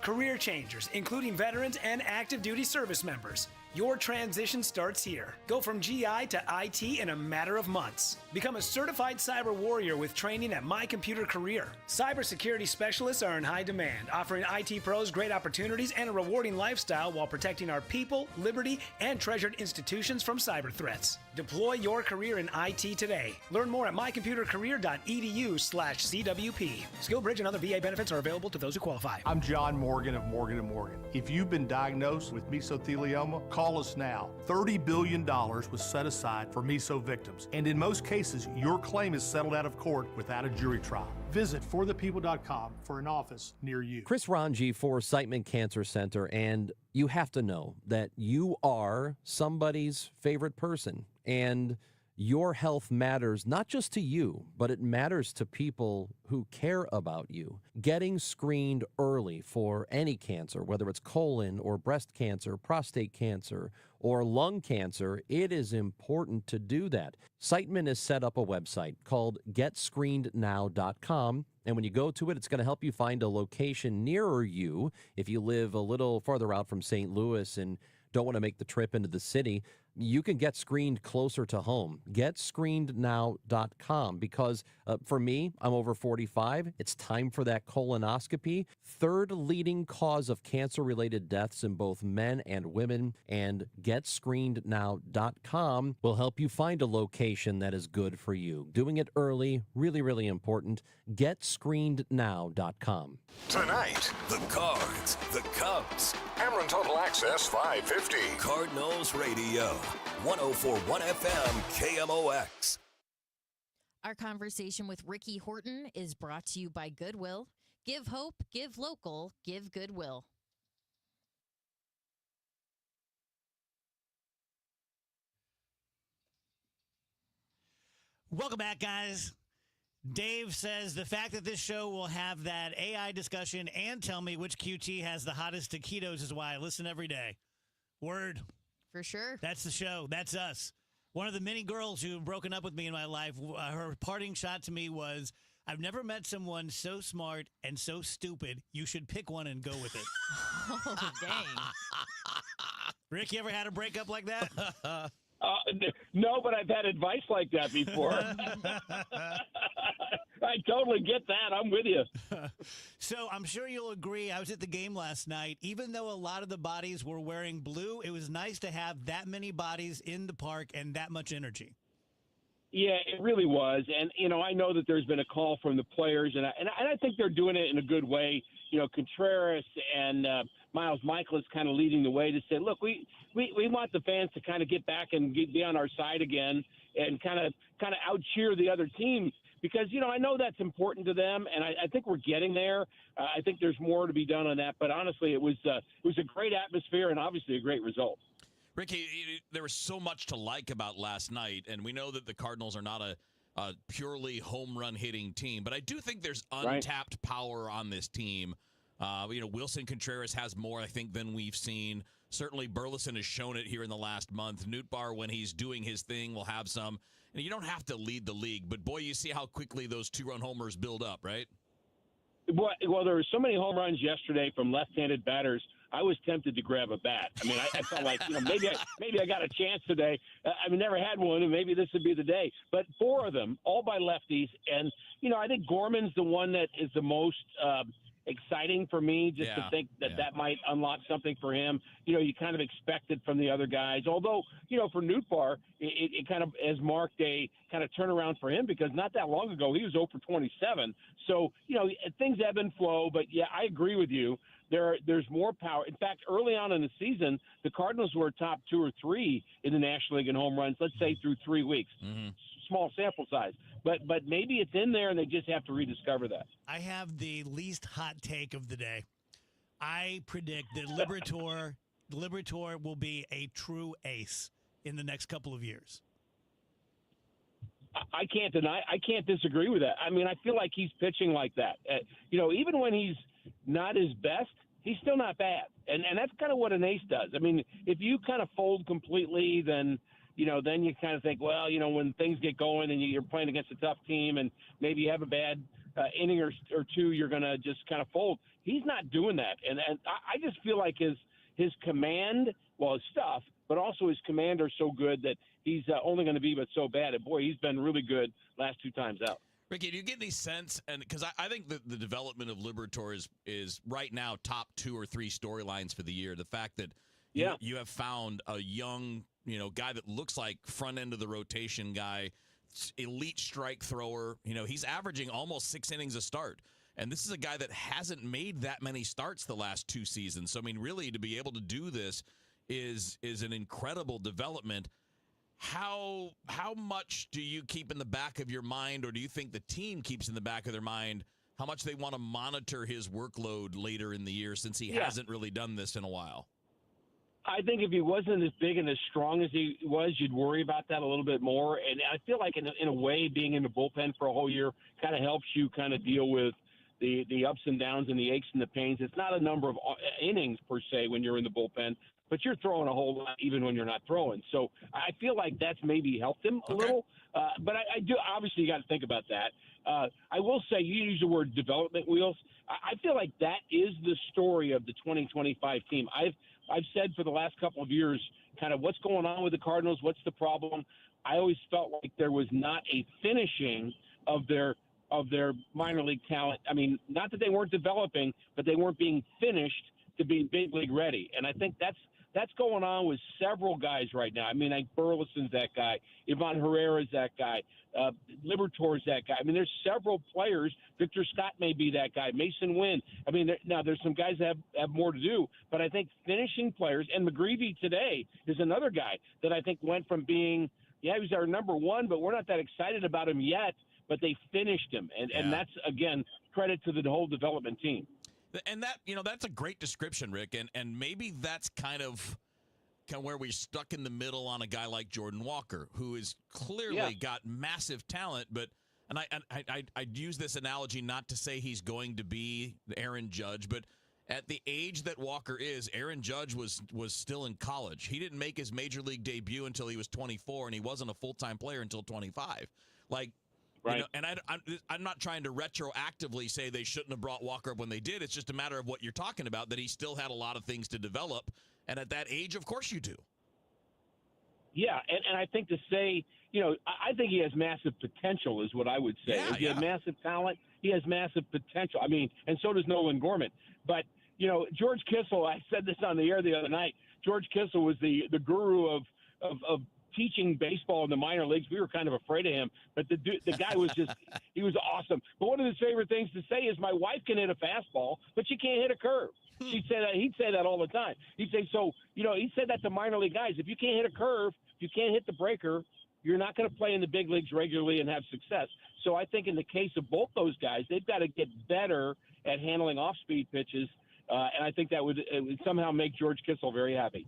Career changers, including veterans and active duty service members. Your transition starts here. Go from GI to IT in a matter of months. Become a certified cyber warrior with training at My Computer Career. Cybersecurity specialists are in high demand, offering IT pros great opportunities and a rewarding lifestyle while protecting our people, liberty, and treasured institutions from cyber threats. Deploy your career in IT today. Learn more at mycomputercareer.edu/CWP. SkillBridge and other VA benefits are available to those who qualify. I'm John Morgan of Morgan & Morgan. If you've been diagnosed with mesothelioma, call us now. $30 billion was set aside for meso victims, and in most cases, your claim is settled out of court without a jury trial. Visit forthepeople.com for an office near you. Chris Ranji for Siteman Cancer Center, and you have to know that you are somebody's favorite person, and your health matters not just to you, but it matters to people who care about you. Getting screened early for any cancer, whether it's colon or breast cancer, prostate cancer, or lung cancer, it is important to do that. Siteman has set up a website called GetScreenedNow.com, and when you go to it, it's going to help you find a location nearer you. If you live a little farther out from St. Louis and don't want to make the trip into the city, you can get screened closer to home. GetScreenedNow.com, because for me, I'm over 45. It's time for that colonoscopy. Third leading cause of cancer-related deaths in both men and women. And GetScreenedNow.com will help you find a location that is good for you. Doing it early, really, really important. GetScreenedNow.com. Tonight, the Cards, the Cubs. Cameron Total Access 550. Cardinals Radio, 104.1 FM KMOX. Our conversation with Ricky Horton is brought to you by Goodwill. Give hope, give local, give Goodwill. Welcome back, guys. Dave says the fact that this show will have that AI discussion and tell me which QT has the hottest taquitos is why I listen every day. Word. For sure. That's the show. That's us. One of the many girls who have broken up with me in my life, her parting shot to me was, I've never met someone so smart and so stupid. You should pick one and go with it. Oh, dang. Rick, you ever had a breakup like that? No, but I've had advice like that before. I totally get that. I'm with you. So I'm sure you'll agree. I was at the game last night. Even though a lot of the bodies were wearing blue, it was nice to have that many bodies in the park and that much energy. Yeah, it really was. And, I know that there's been a call from the players, and I think they're doing it in a good way. Contreras and Miles Michaelis kind of leading the way to say, look, we want the fans to kind of get back and be on our side again and kind of out-cheer the other team because, I know that's important to them, and I think we're getting there. I think there's more to be done on that. But honestly, it was a great atmosphere and obviously a great result. Ricky, there was so much to like about last night, and we know that the Cardinals are not a purely home run hitting team, but I do think there's untapped power on this team. Wilson Contreras has more, I think, than we've seen. Certainly, Burleson has shown it here in the last month. Nootbaar, when he's doing his thing, will have some. And you don't have to lead the league, but boy, you see how quickly those 2-run homers build up, right? Well, there were so many home runs yesterday from left-handed batters. I was tempted to grab a bat. I mean, I felt like, maybe I got a chance today. I've never had one, and maybe this would be the day. But 4 of them, all by lefties. And, I think Gorman's the one that is the most exciting for me, just to think that might unlock something for him. You kind of expect it from the other guys. Although, for Nootbaar, it kind of has marked a kind of turnaround for him because not that long ago he was 0 for 27. So, things ebb and flow. But, yeah, I agree with you. There's more power. In fact, early on in the season, the Cardinals were top 2 or 3 in the National League in home runs, let's say through 3 weeks. Mm-hmm. Small sample size. But maybe it's in there, and they just have to rediscover that. I have the least hot take of the day. I predict that Liberatore will be a true ace in the next couple of years. I can't disagree with that. I mean, I feel like he's pitching like that. Even when he's not his best, he's still not bad. And that's kind of what an ace does. I mean, if you kind of fold completely, then you kind of think, well, when things get going and you're playing against a tough team and maybe you have a bad inning or two, you're going to just kind of fold. He's not doing that. And I just feel like his command, his stuff, but also his command are so good that he's only going to be but so bad. And, boy, he's been really good last 2 times out. Ricky, do you get any sense? And because I think that the development of Liberatore is right now top 2 or 3 storylines for the year. The fact that you have found a young guy that looks like front end of the rotation guy, elite strike thrower. He's averaging almost 6 innings a start. And this is a guy that hasn't made that many starts the last 2 seasons. So, I mean, really, to be able to do this is an incredible development. How much do you keep in the back of your mind, or do you think the team keeps in the back of their mind how much they want to monitor his workload later in the year since he hasn't really done this in a while? I think if he wasn't as big and as strong as he was, you'd worry about that a little bit more. And I feel like in a way, being in the bullpen for a whole year kind of helps you kind of deal with the ups and downs and the aches and the pains. It's not a number of innings per se when you're in the bullpen, but you're throwing a whole lot even when you're not throwing. So I feel like that's maybe helped him a little. But I do, obviously, you got to think about that. I will say, you use the word development wheels. I feel like that is the story of the 2025 team. I've said for the last couple of years kind of what's going on with the Cardinals, what's the problem. I always felt like there was not a finishing of their minor league talent. I mean, not that they weren't developing, but they weren't being finished to be big league ready. And I think that's going on with several guys right now. I mean, like Burleson's that guy. Ivan Herrera's that guy. Liberatore's that guy. I mean, there's several players. Victor Scott may be that guy. Mason Wynn. I mean, there's some guys that have more to do. But I think finishing players, and McGreevy today is another guy that I think went from being, he was our number 1, but we're not that excited about him yet. But they finished him. And that's, again, credit to the whole development team. And that, that's a great description, Rick. And maybe that's kind of where we're stuck in the middle on a guy like Jordan Walker, who has clearly got massive talent. But I'd use this analogy not to say he's going to be Aaron Judge, but at the age that Walker is, Aaron Judge was still in college. He didn't make his major league debut until he was 24, and he wasn't a full-time player until 25. Right. And I'm not trying to retroactively say they shouldn't have brought Walker up when they did. It's just a matter of what you're talking about, that he still had a lot of things to develop. And at that age, of course you do. Yeah, and I think to say, I think he has massive potential is what I would say. Yeah, he has massive talent. He has massive potential. I mean, and so does Nolan Gorman. But, George Kissel, I said this on the air the other night, George Kissel was the guru of teaching baseball in the minor leagues. We were kind of afraid of him, but the guy was just, he was awesome. But one of his favorite things to say is, my wife can hit a fastball, but she can't hit a curve. He'd say that all the time. He'd say, he said that to minor league guys. If you can't hit a curve, if you can't hit the breaker, you're not going to play in the big leagues regularly and have success. So I think in the case of both those guys, they've got to get better at handling off-speed pitches. And I think it would somehow make George Kissel very happy.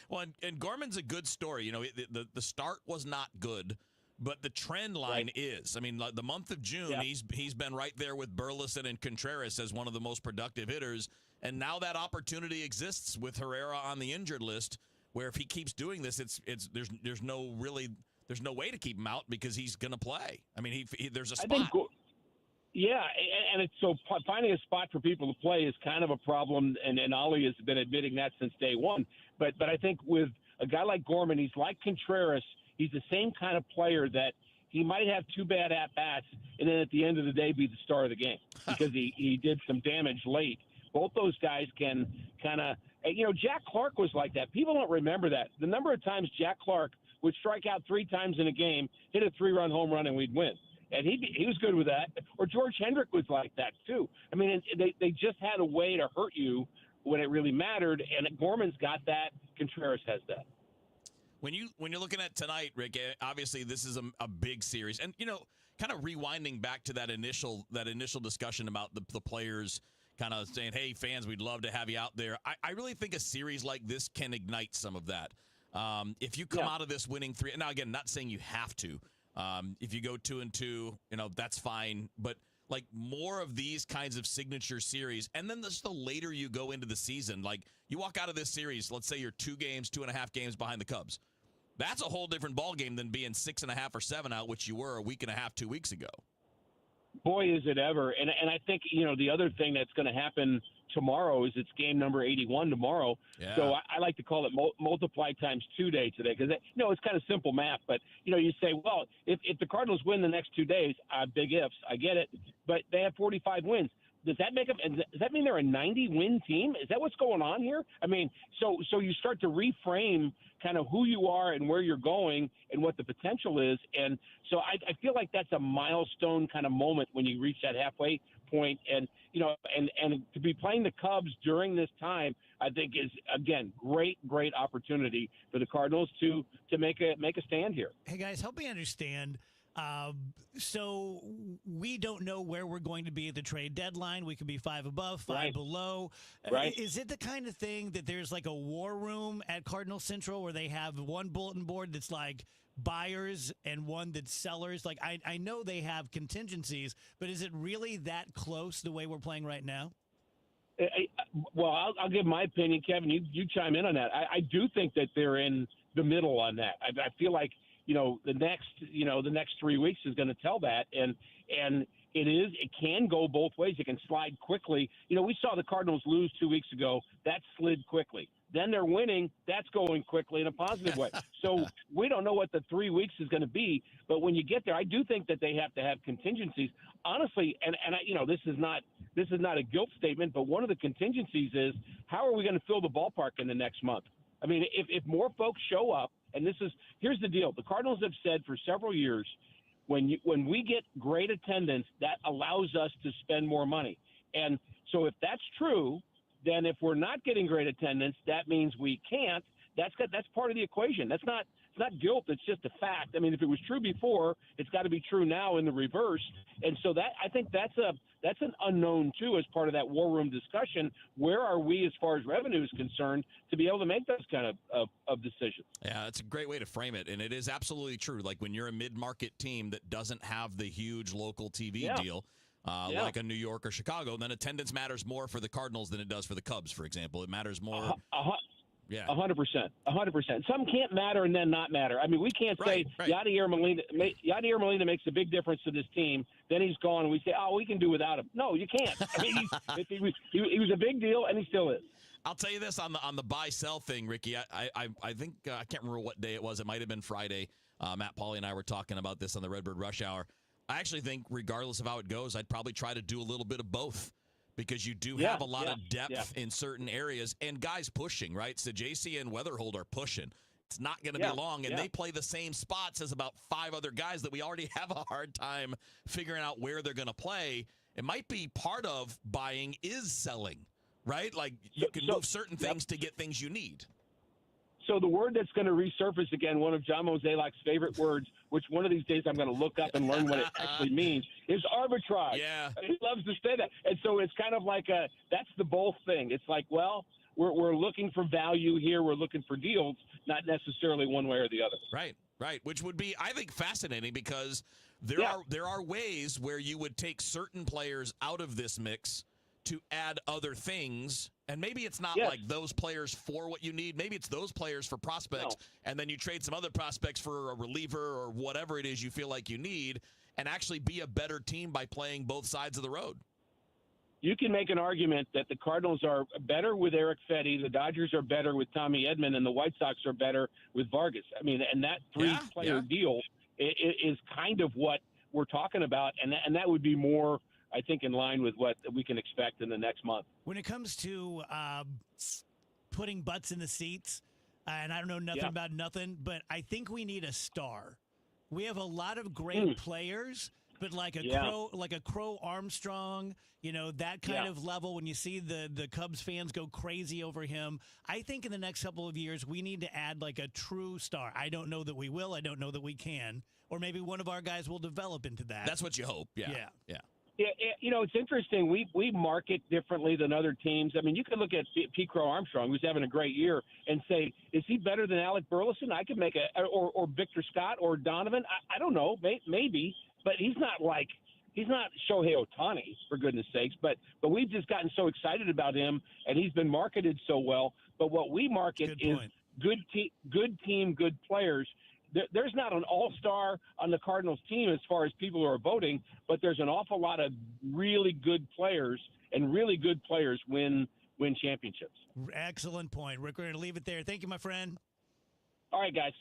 Well, and Gorman's a good story. The start was not good, but the trend line is. I mean, the month of June, he's been right there with Burleson and Contreras as one of the most productive hitters. And now that opportunity exists with Herrera on the injured list, where if he keeps doing this, there's no way to keep him out because he's going to play. I mean, there's a spot. Yeah, and it's so finding a spot for people to play is kind of a problem, and Ollie has been admitting that since day one. But I think with a guy like Gorman, he's like Contreras. He's the same kind of player that he might have 2 bad at-bats and then at the end of the day be the star of the game because he did some damage late. Both those guys can kind of Jack Clark was like that. People don't remember that. The number of times Jack Clark would strike out 3 times in a game, hit a 3-run home run, and we'd win. And he was good with that. Or George Hendrick was like that, too. I mean, they just had a way to hurt you when it really mattered, and Gorman's got that. Contreras has that. When you're looking at tonight, Rick, obviously this is a big series. And, kind of rewinding back to that initial discussion about the players kind of saying, hey, fans, we'd love to have you out there. I really think a series like this can ignite some of that. If you come out of this winning 3 – now, again, not saying you have to. If you go 2-2, that's fine. But like more of these kinds of signature series, and then the later you go into the season, like you walk out of this series, let's say you're 2.5 games behind the Cubs. That's a whole different ballgame than being 6.5 or 7 out, which you were a week and a half, 2 weeks ago. Boy, is it ever. And I think, the other thing that's going to happen tomorrow is it's game number 81 tomorrow. Yeah. So I like to call it multiply times 2 day today because, it's kind of simple math. But, you say, well, if the Cardinals win the next 2 days, big ifs, I get it. But they have 45 wins. Does that mean they're a 90-win team? Is that what's going on here? I mean, so you start to reframe kind of who you are and where you're going and what the potential is. And so I feel like that's a milestone kind of moment when you reach that halfway point. And, and to be playing the Cubs during this time, I think is, again, great opportunity for the Cardinals to make a stand here. Hey, guys, help me understand. So we don't know where we're going to be at the trade deadline. We could be 5 above, 5 below. Right. Is it the kind of thing that there's like a war room at Cardinal Central where they have one bulletin board that's like buyers and one that's sellers? Like I know they have contingencies, but is it really that close the way we're playing right now? Well, I'll give my opinion, Kevin. You chime in on that. I do think that they're in the middle on that. I feel like the next 3 weeks is going to tell that, and it can go both ways. It can slide quickly. We saw the Cardinals lose 2 weeks ago. That slid quickly. Then they're winning. That's going quickly in a positive way. So we don't know what the 3 weeks is going to be, but when you get there, I do think that they have to have contingencies. Honestly, and this is not a guilt statement, but one of the contingencies is how are we going to fill the ballpark in the next month? I mean, if more folks show up, and here's the deal. The Cardinals have said for several years, when we get great attendance, that allows us to spend more money. And so if that's true, then if we're not getting great attendance, that means we can't. That's part of the equation. It's not guilt. It's just a fact. I mean, if it was true before, it's got to be true now in the reverse. And so I think that's an unknown too, as part of that war room discussion. Where are we as far as revenue is concerned to be able to make those kind of decisions? Yeah, that's a great way to frame it, and it is absolutely true. Like when you're a mid-market team that doesn't have the huge local TV deal. Like a New York or Chicago, then attendance matters more for the Cardinals than it does for the Cubs, for example. It matters more. Yeah. 100%. 100%. Some can't matter and then not matter. I mean, we can't say Yadier Molina makes a big difference to this team. Then he's gone, and we say, oh, we can do without him. No, you can't. I mean, he was a big deal, and he still is. I'll tell you this on the buy-sell thing, Ricky. I think I can't remember what day it was. It might have been Friday. Matt Pauley and I were talking about this on the Redbird Rush Hour. I actually think, regardless of how it goes, I'd probably try to do a little bit of both. Because you do have a lot of depth in certain areas and guys pushing, right? So JC and Weatherhold are pushing. It's not going to be long, and they play the same spots as about 5 other guys that we already have a hard time figuring out where they're going to play. It might be part of buying is selling, right? Like you can move certain things to get things you need. So the word that's going to resurface again, one of John Mozeliak's favorite words, which one of these days I'm going to look up and learn what it actually means, is arbitrage. Yeah. He loves to say that. And so it's kind of like that's the both thing. It's like, well, we're looking for value here. We're looking for deals, not necessarily one way or the other. Right. Which would be, I think, fascinating because there are ways where you would take certain players out of this mix to add other things. And maybe it's not like those players for what you need. Maybe it's those players for prospects, and then you trade some other prospects for a reliever or whatever it is you feel like you need, and actually be a better team by playing both sides of the road. You can make an argument that the Cardinals are better with Eric Fetty, the Dodgers are better with Tommy Edman, and the White Sox are better with Vargas. I mean, and that three-player deal is kind of what we're talking about, and that would be more, I think, in line with what we can expect in the next month. When it comes to putting butts in the seats, and I don't know nothing about nothing, but I think we need a star. We have a lot of great players, but like a Crow Armstrong, that kind of level, when you see the Cubs fans go crazy over him, I think in the next couple of years we need to add like a true star. I don't know that we will. I don't know that we can. Or maybe one of our guys will develop into that. That's what you hope. Yeah. Yeah, it's interesting. We market differently than other teams. I mean, you could look at Pete Crow Armstrong, who's having a great year, and say, is he better than Alec Burleson? I could make or Victor Scott or Donovan. I don't know, maybe, but he's not Shohei Ohtani, for goodness sakes. But we've just gotten so excited about him, and he's been marketed so well. But what we market is good team, good players. There's not an all-star on the Cardinals team as far as people who are voting, but there's an awful lot of really good players, and really good players win championships. Excellent point, Rick. We're going to leave it there. Thank you, my friend. All right, guys.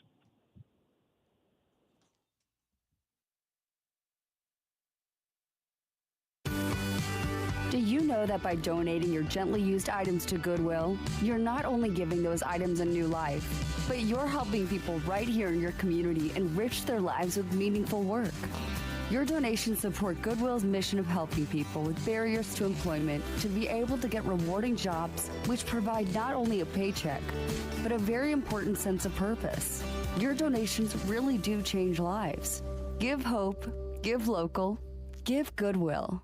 Do you know that by donating your gently used items to Goodwill, you're not only giving those items a new life, but you're helping people right here in your community enrich their lives with meaningful work? Your donations support Goodwill's mission of helping people with barriers to employment to be able to get rewarding jobs which provide not only a paycheck, but a very important sense of purpose. Your donations really do change lives. Give hope, give local, give Goodwill.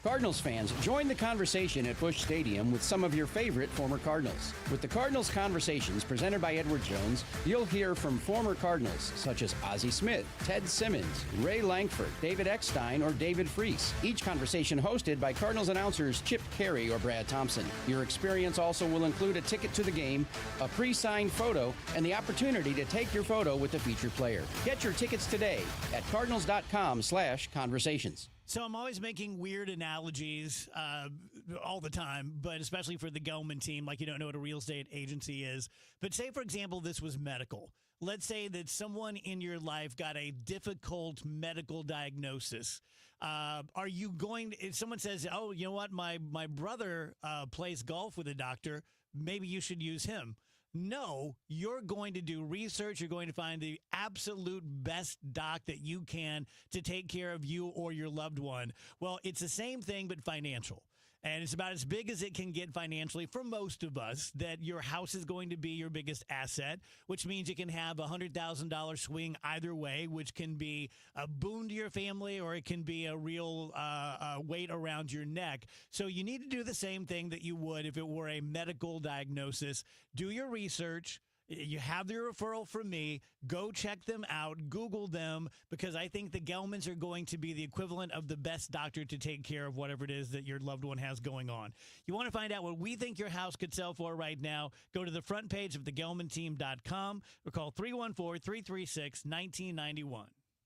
Cardinals fans, join the conversation at Busch Stadium with some of your favorite former Cardinals. With the Cardinals Conversations presented by Edward Jones, you'll hear from former Cardinals such as Ozzie Smith, Ted Simmons, Ray Langford, David Eckstein, or David Freese. Each conversation hosted by Cardinals announcers Chip Carey or Brad Thompson. Your experience also will include a ticket to the game, a pre-signed photo, and the opportunity to take your photo with the featured player. Get your tickets today at cardinals.com/conversations. So I'm always making weird analogies all the time, but especially for the Gelman team, like you don't know what a real estate agency is. But say, for example, this was medical. Let's say that someone in your life got a difficult medical diagnosis. Are you going to, if someone says, oh, you know what, my brother plays golf with a doctor, maybe you should use him. No, you're going to do research. You're going to find the absolute best doc that you can to take care of you or your loved one. Well, it's the same thing, but financial. And it's about as big as it can get financially for most of us, that your house is going to be your biggest asset, which means you can have a $100,000 swing either way, which can be a boon to your family or it can be a real weight around your neck. So you need to do the same thing that you would if it were a medical diagnosis. Do your research. You have the referral from me. Go check them out. Google them, because I think the Gelmans are going to be the equivalent of the best doctor to take care of whatever it is that your loved one has going on. You want to find out what we think your house could sell for right now? Go to the front page of thegelmanteam.com or call 314-336-1991.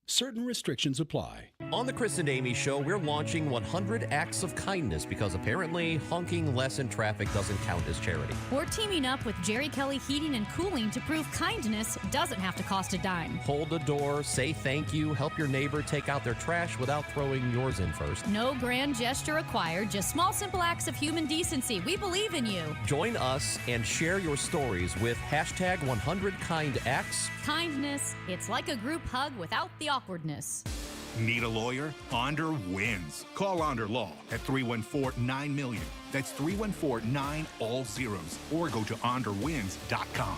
Certain restrictions apply. On the Chris and Amy Show, we're launching 100 Acts of Kindness because apparently honking less in traffic doesn't count as charity. We're teaming up with Jerry Kelly Heating and Cooling to prove kindness doesn't have to cost a dime. Hold the door, say thank you, help your neighbor take out their trash without throwing yours in first. No grand gesture required, just small, simple acts of human decency. We believe in you. Join us and share your stories with hashtag 100KindActs. Kindness, it's like a group hug without the awkwardness. Need a lawyer? Onder wins. Call Onder Law at 314-9-MILLION. That's 314-9 all zeros. Or go to onderwins.com.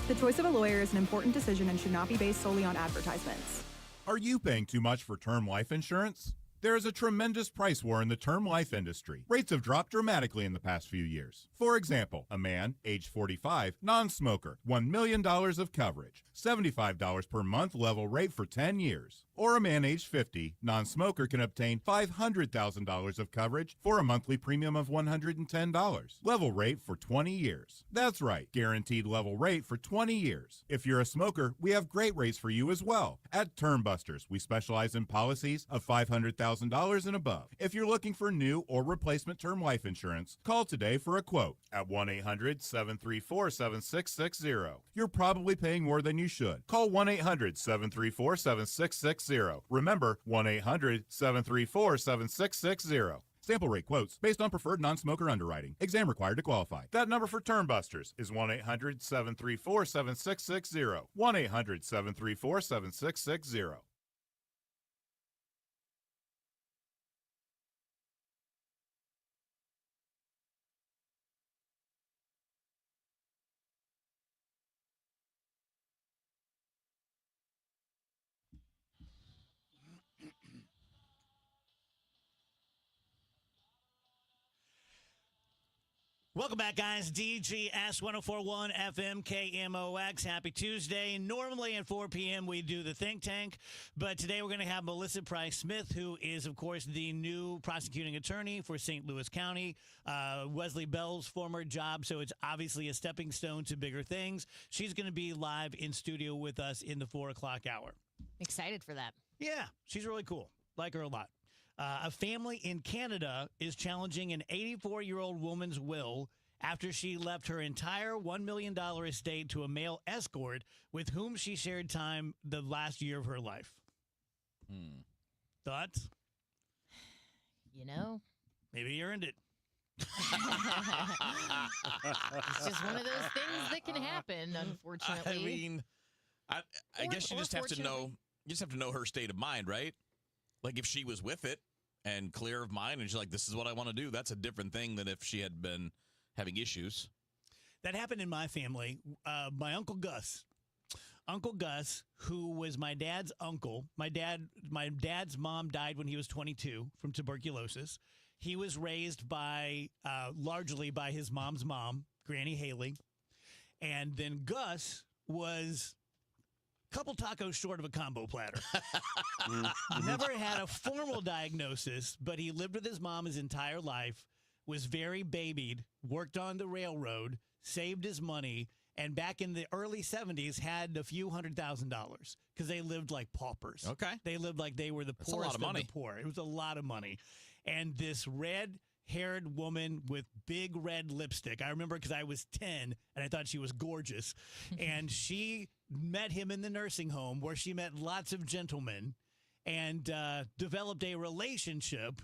The choice of a lawyer is an important decision and should not be based solely on advertisements. Are you paying too much for term life insurance? There is a tremendous price war in the term life industry. Rates have dropped dramatically in the past few years. For example, a man, age 45, non-smoker, $1 million of coverage, $75 per month level rate for 10 years. Or a man, age 50, non-smoker, can obtain $500,000 of coverage for a monthly premium of $110. Level rate for 20 years. That's right, guaranteed level rate for 20 years. If you're a smoker, we have great rates for you as well. At Term Busters, we specialize in policies of $500,000 and above. If you're looking for new or replacement term life insurance, call today for a quote at 1-800-734-7660. You're probably paying more than you should. Call 1-800-734-7660. Remember, 1-800-734-7660. Sample rate quotes based on preferred non-smoker underwriting. Exam required to qualify. That number for Term Busters is 1-800-734-7660. 1-800-734-7660. Welcome back, guys. DGS 1041 FM KMOX. Happy Tuesday. Normally at 4 p.m. we do the Think Tank, but today we're going to have Melissa Price Smith, who is, of course, the new prosecuting attorney for St. Louis County, Wesley Bell's former job, so it's obviously a stepping stone to bigger things. She's going to be live in studio with us in the 4 o'clock hour. Excited for that. Yeah, she's really cool. Like her a lot. A family in Canada is challenging an 84-year-old woman's will after she left her entire $1 million estate to a male escort with whom she shared time the last year of her life. Thoughts? You know? Maybe you earned it. It's just one of those things that can happen, unfortunately. I mean, I guess you just have to know. You just have to know her state of mind, right? Like if she was with it and clear of mind and she's like, this is what I want to do, that's a different thing than if she had been having issues. That happened in my family. My Uncle Gus, who was my dad's uncle. My dad's mom died when he was 22 from tuberculosis. He was raised by largely by his mom's mom, Granny Haley. And then Gus was couple tacos short of a combo platter. Never had a formal diagnosis, but he lived with his mom his entire life, was very babied, worked on the railroad, saved his money, and back in the early 70s had a few $100,000 because they lived like paupers. Okay. They lived like they were the That's a lot poorest of of money. the poor. It was a lot of money. And this red-haired woman with big red lipstick. I remember because I was 10 and I thought she was gorgeous. And she met him in the nursing home where she met lots of gentlemen and developed a relationship.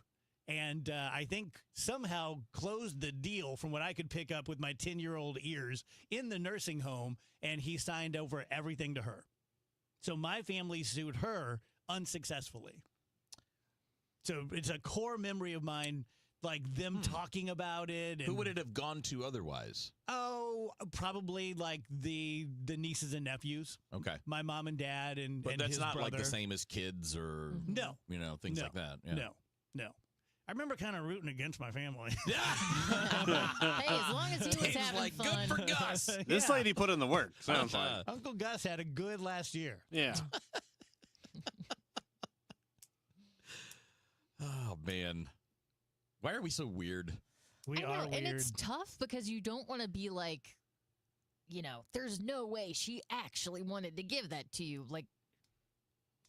And I think somehow closed the deal from what I could pick up with my 10-year-old ears in the nursing home. And he signed over everything to her. So my family sued her unsuccessfully. So it's a core memory of mine, like them talking about it. And, Who would it have gone to otherwise? Oh, probably like the nieces and nephews. Okay. My mom and dad and But and that's his not brother. like the same as kids or No. things No. like that. Yeah. No. I remember kind of rooting against my family. Hey, as long as he was Dave's having like, fun. good for Gus. This lady put in the work, sounds like. Uncle Gus had a good last year. Yeah. Oh, man. Why are we so weird? We I know, are weird. and it's tough because you don't want to be like, there's no way she actually wanted to give that to you. Like,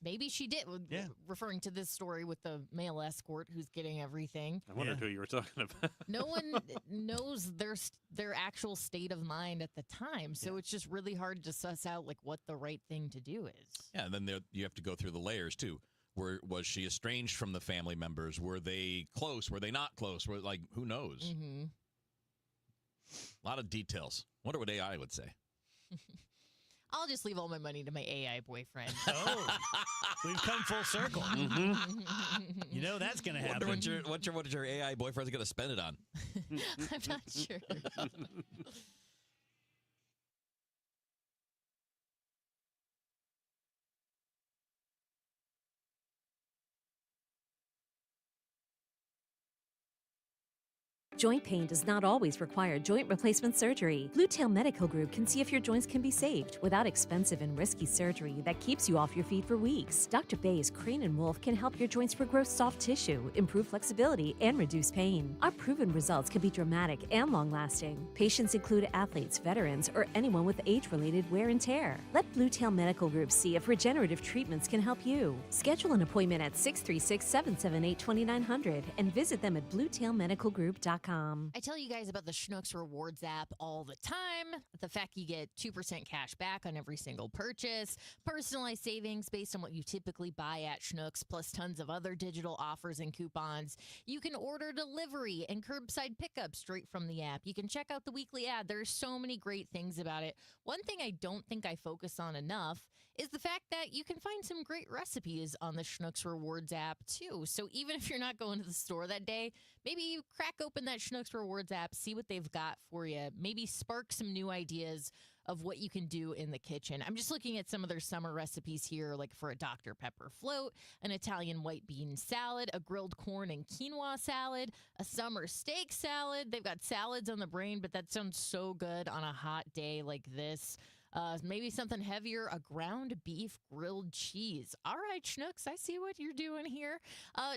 maybe she did. Yeah. Referring to this story with the male escort who's getting everything. I wondered who you were talking about. No one knows their actual state of mind at the time, so it's just really hard to suss out like what the right thing to do is. Yeah, and then you have to go through the layers, too. Was she estranged from the family members? Were they close? Were they not close? Who knows? Mm-hmm. A lot of details. Wonder what AI would say. I'll just leave all my money to my AI boyfriend. Oh, we've come full circle. You know that's going to happen. Wonder what your AI boyfriend's going to spend it on. I'm not sure. Joint pain does not always require joint replacement surgery. Blue Tail Medical Group can see if your joints can be saved without expensive and risky surgery that keeps you off your feet for weeks. Dr. Bay's Crane and Wolf can help your joints regrow soft tissue, improve flexibility, and reduce pain. Our proven results can be dramatic and long-lasting. Patients include athletes, veterans, or anyone with age-related wear and tear. Let Blue Tail Medical Group see if regenerative treatments can help you. Schedule an appointment at 636-778-2900 and visit them at bluetailmedicalgroup.com. I tell you guys about the Schnucks Rewards app all the time. The fact you get 2% cash back on every single purchase, personalized savings based on what you typically buy at Schnucks, plus tons of other digital offers and coupons. You can order delivery and curbside pickup straight from the app. You can check out the weekly ad. There's so many great things about it. One thing I don't think I focus on enough is the fact that you can find some great recipes on the Schnucks Rewards app, too. So even if you're not going to the store that day, maybe you crack open that Schnucks Rewards app, see what they've got for you, maybe spark some new ideas of what you can do in the kitchen. I'm just looking at some of their summer recipes here, like for a Dr. Pepper float, an Italian white bean salad, a grilled corn and quinoa salad, a summer steak salad. They've got salads on the brain, but that sounds so good on a hot day like this. Maybe something heavier, a ground beef grilled cheese. All right, Schnucks, I see what you're doing here.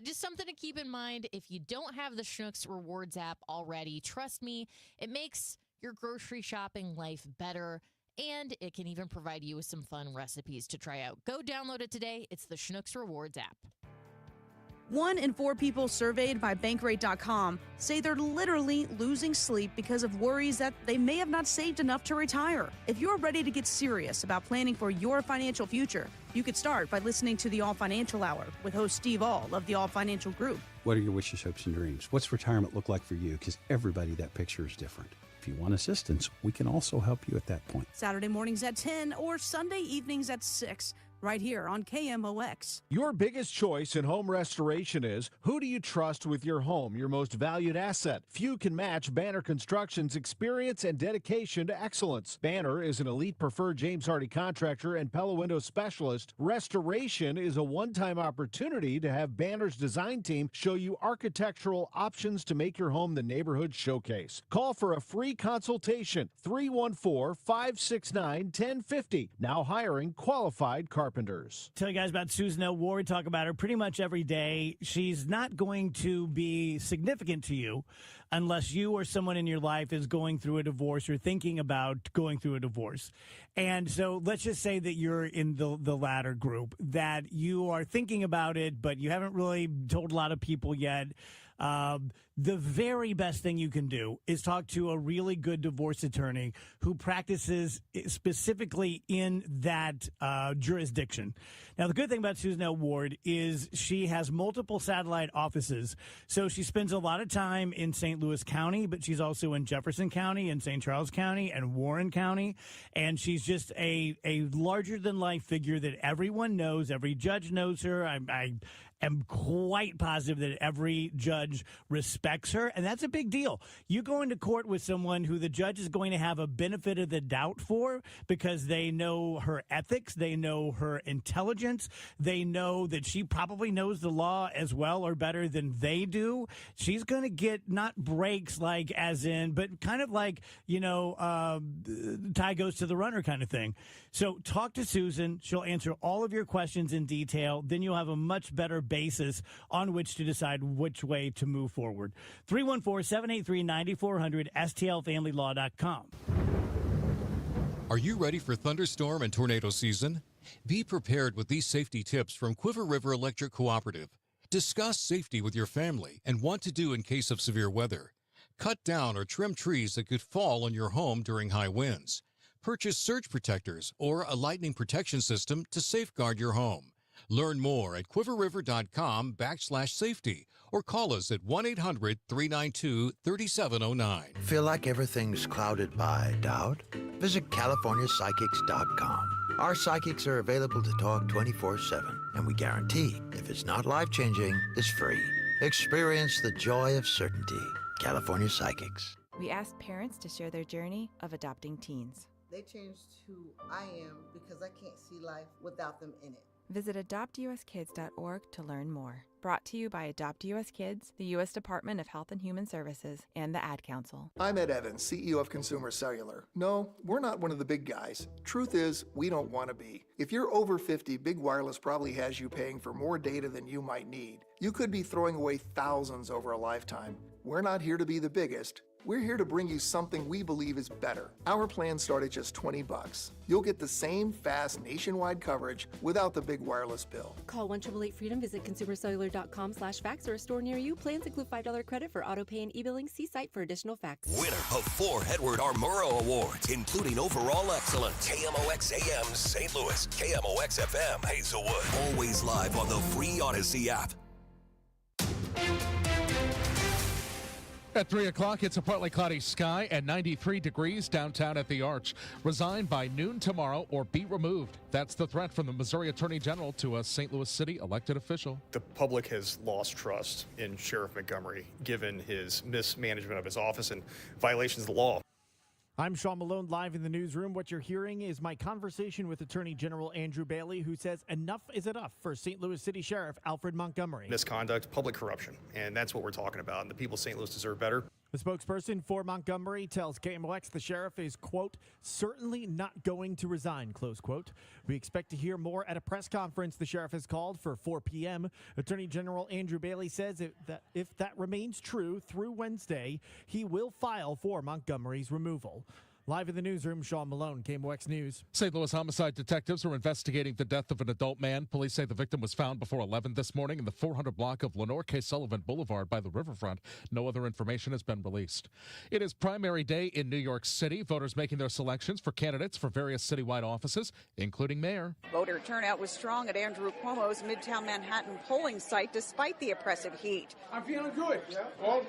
Just something to keep in mind. If you don't have the Schnucks Rewards app already, trust me, it makes your grocery shopping life better, and it can even provide you with some fun recipes to try out. Go download it today. It's the Schnucks Rewards app. 1 in 4 people surveyed by Bankrate.com say they're literally losing sleep because of worries that they may have not saved enough to retire. If you're ready to get serious about planning for your financial future, you could start by listening to the All Financial Hour with host Steve All of the All Financial Group. What are your wishes, hopes, and dreams? What's retirement look like for you? Because everybody, that picture is different. If you want assistance, we can also help you at that point. Saturday mornings at 10 or Sunday evenings at 6. Right here on KMOX. Your biggest choice in home restoration is, who do you trust with your home, your most valued asset? Few can match Banner Construction's experience and dedication to excellence. Banner is an elite preferred James Hardie contractor and Pella Window specialist. Restoration is a one-time opportunity to have Banner's design team show you architectural options to make your home the neighborhood showcase. Call for a free consultation, 314-569-1050. Now hiring qualified carpenters. Tell you guys about Susan L. Ward. Talk about her pretty much every day. She's not going to be significant to you unless you or someone in your life is going through a divorce or thinking about going through a divorce. And so let's just say that you're in the latter group, that you are thinking about it, but you haven't really told a lot of people yet. The very best thing you can do is talk to a really good divorce attorney who practices specifically in that jurisdiction. Now, the good thing about Susan L. Ward is she has multiple satellite offices. So she spends a lot of time in St. Louis County, but she's also in Jefferson County and St. Charles County and Warren County. And she's just a larger-than-life figure that everyone knows. Every judge knows her. am quite positive that every judge respects her, and that's a big deal. You go into court with someone who the judge is going to have a benefit of the doubt for because they know her ethics, they know her intelligence, they know that she probably knows the law as well or better than they do. She's going to get not breaks like as in, but kind of like, tie goes to the runner kind of thing. So talk to Susan. She'll answer all of your questions in detail. Then you'll have a much better basis on which to decide which way to move forward. 314-783-9400, stlfamilylaw.com. Are you ready for thunderstorm and tornado season? Be prepared with these safety tips from Quiver River Electric Cooperative. Discuss safety with your family and what to do in case of severe weather. Cut down or trim trees that could fall on your home during high winds. Purchase surge protectors or a lightning protection system to safeguard your home. Learn more at quiverriver.com/safety or call us at 1-800-392-3709. Feel like everything's clouded by doubt? Visit CaliforniaPsychics.com. Our psychics are available to talk 24/7, and we guarantee if it's not life-changing, it's free. Experience the joy of certainty. California Psychics. We asked parents to share their journey of adopting teens. They changed who I am because I can't see life without them in it. Visit adoptuskids.org to learn more. Brought to you by Adopt US Kids, the U.S. Department of Health and Human Services, and the Ad Council. I'm Ed Evans, CEO of Consumer Cellular. No, we're not one of the big guys. Truth is, we don't want to be. If you're over 50, Big Wireless probably has you paying for more data than you might need. You could be throwing away thousands over a lifetime. We're not here to be the biggest. We're here to bring you something we believe is better. Our plans start at just $20. You'll get the same fast nationwide coverage without the big wireless bill. Call 1-888-FREEDOM, visit consumercellular.com/facts or a store near you. Plans include $5 credit for auto pay and e-billing. See site for additional facts. Winner of 4 Edward R. Murrow Awards, including Overall Excellence. KMOX AM St. Louis, KMOX FM Hazelwood. Always live on the free Odyssey app. At 3 o'clock, it's a partly cloudy sky and 93 degrees downtown at the Arch. Resign by noon tomorrow or be removed. That's the threat from the Missouri Attorney General to a St. Louis City elected official. The public has lost trust in Sheriff Montgomery, given his mismanagement of his office and violations of the law. I'm Sean Malone, live in the newsroom. What you're hearing is my conversation with Attorney General Andrew Bailey, who says enough is enough for St. Louis City Sheriff Alfred Montgomery. Misconduct, public corruption, and that's what we're talking about, and the people of St. Louis deserve better. The spokesperson for Montgomery tells KMOX the sheriff is, quote, certainly not going to resign, close quote. We expect to hear more at a press conference the sheriff has called for 4 p.m. Attorney General Andrew Bailey says if that remains true through Wednesday, he will file for Montgomery's removal. Live in the newsroom, Sean Malone, KMOX News. St. Louis homicide detectives are investigating the death of an adult man. Police say the victim was found before 11 this morning in the 400 block of Lenore K. Sullivan Boulevard by the riverfront. No other information has been released. It is primary day in New York City. Voters making their selections for candidates for various citywide offices, including mayor. Voter turnout was strong at Andrew Cuomo's Midtown Manhattan polling site despite the oppressive heat. I'm feeling good. Vote.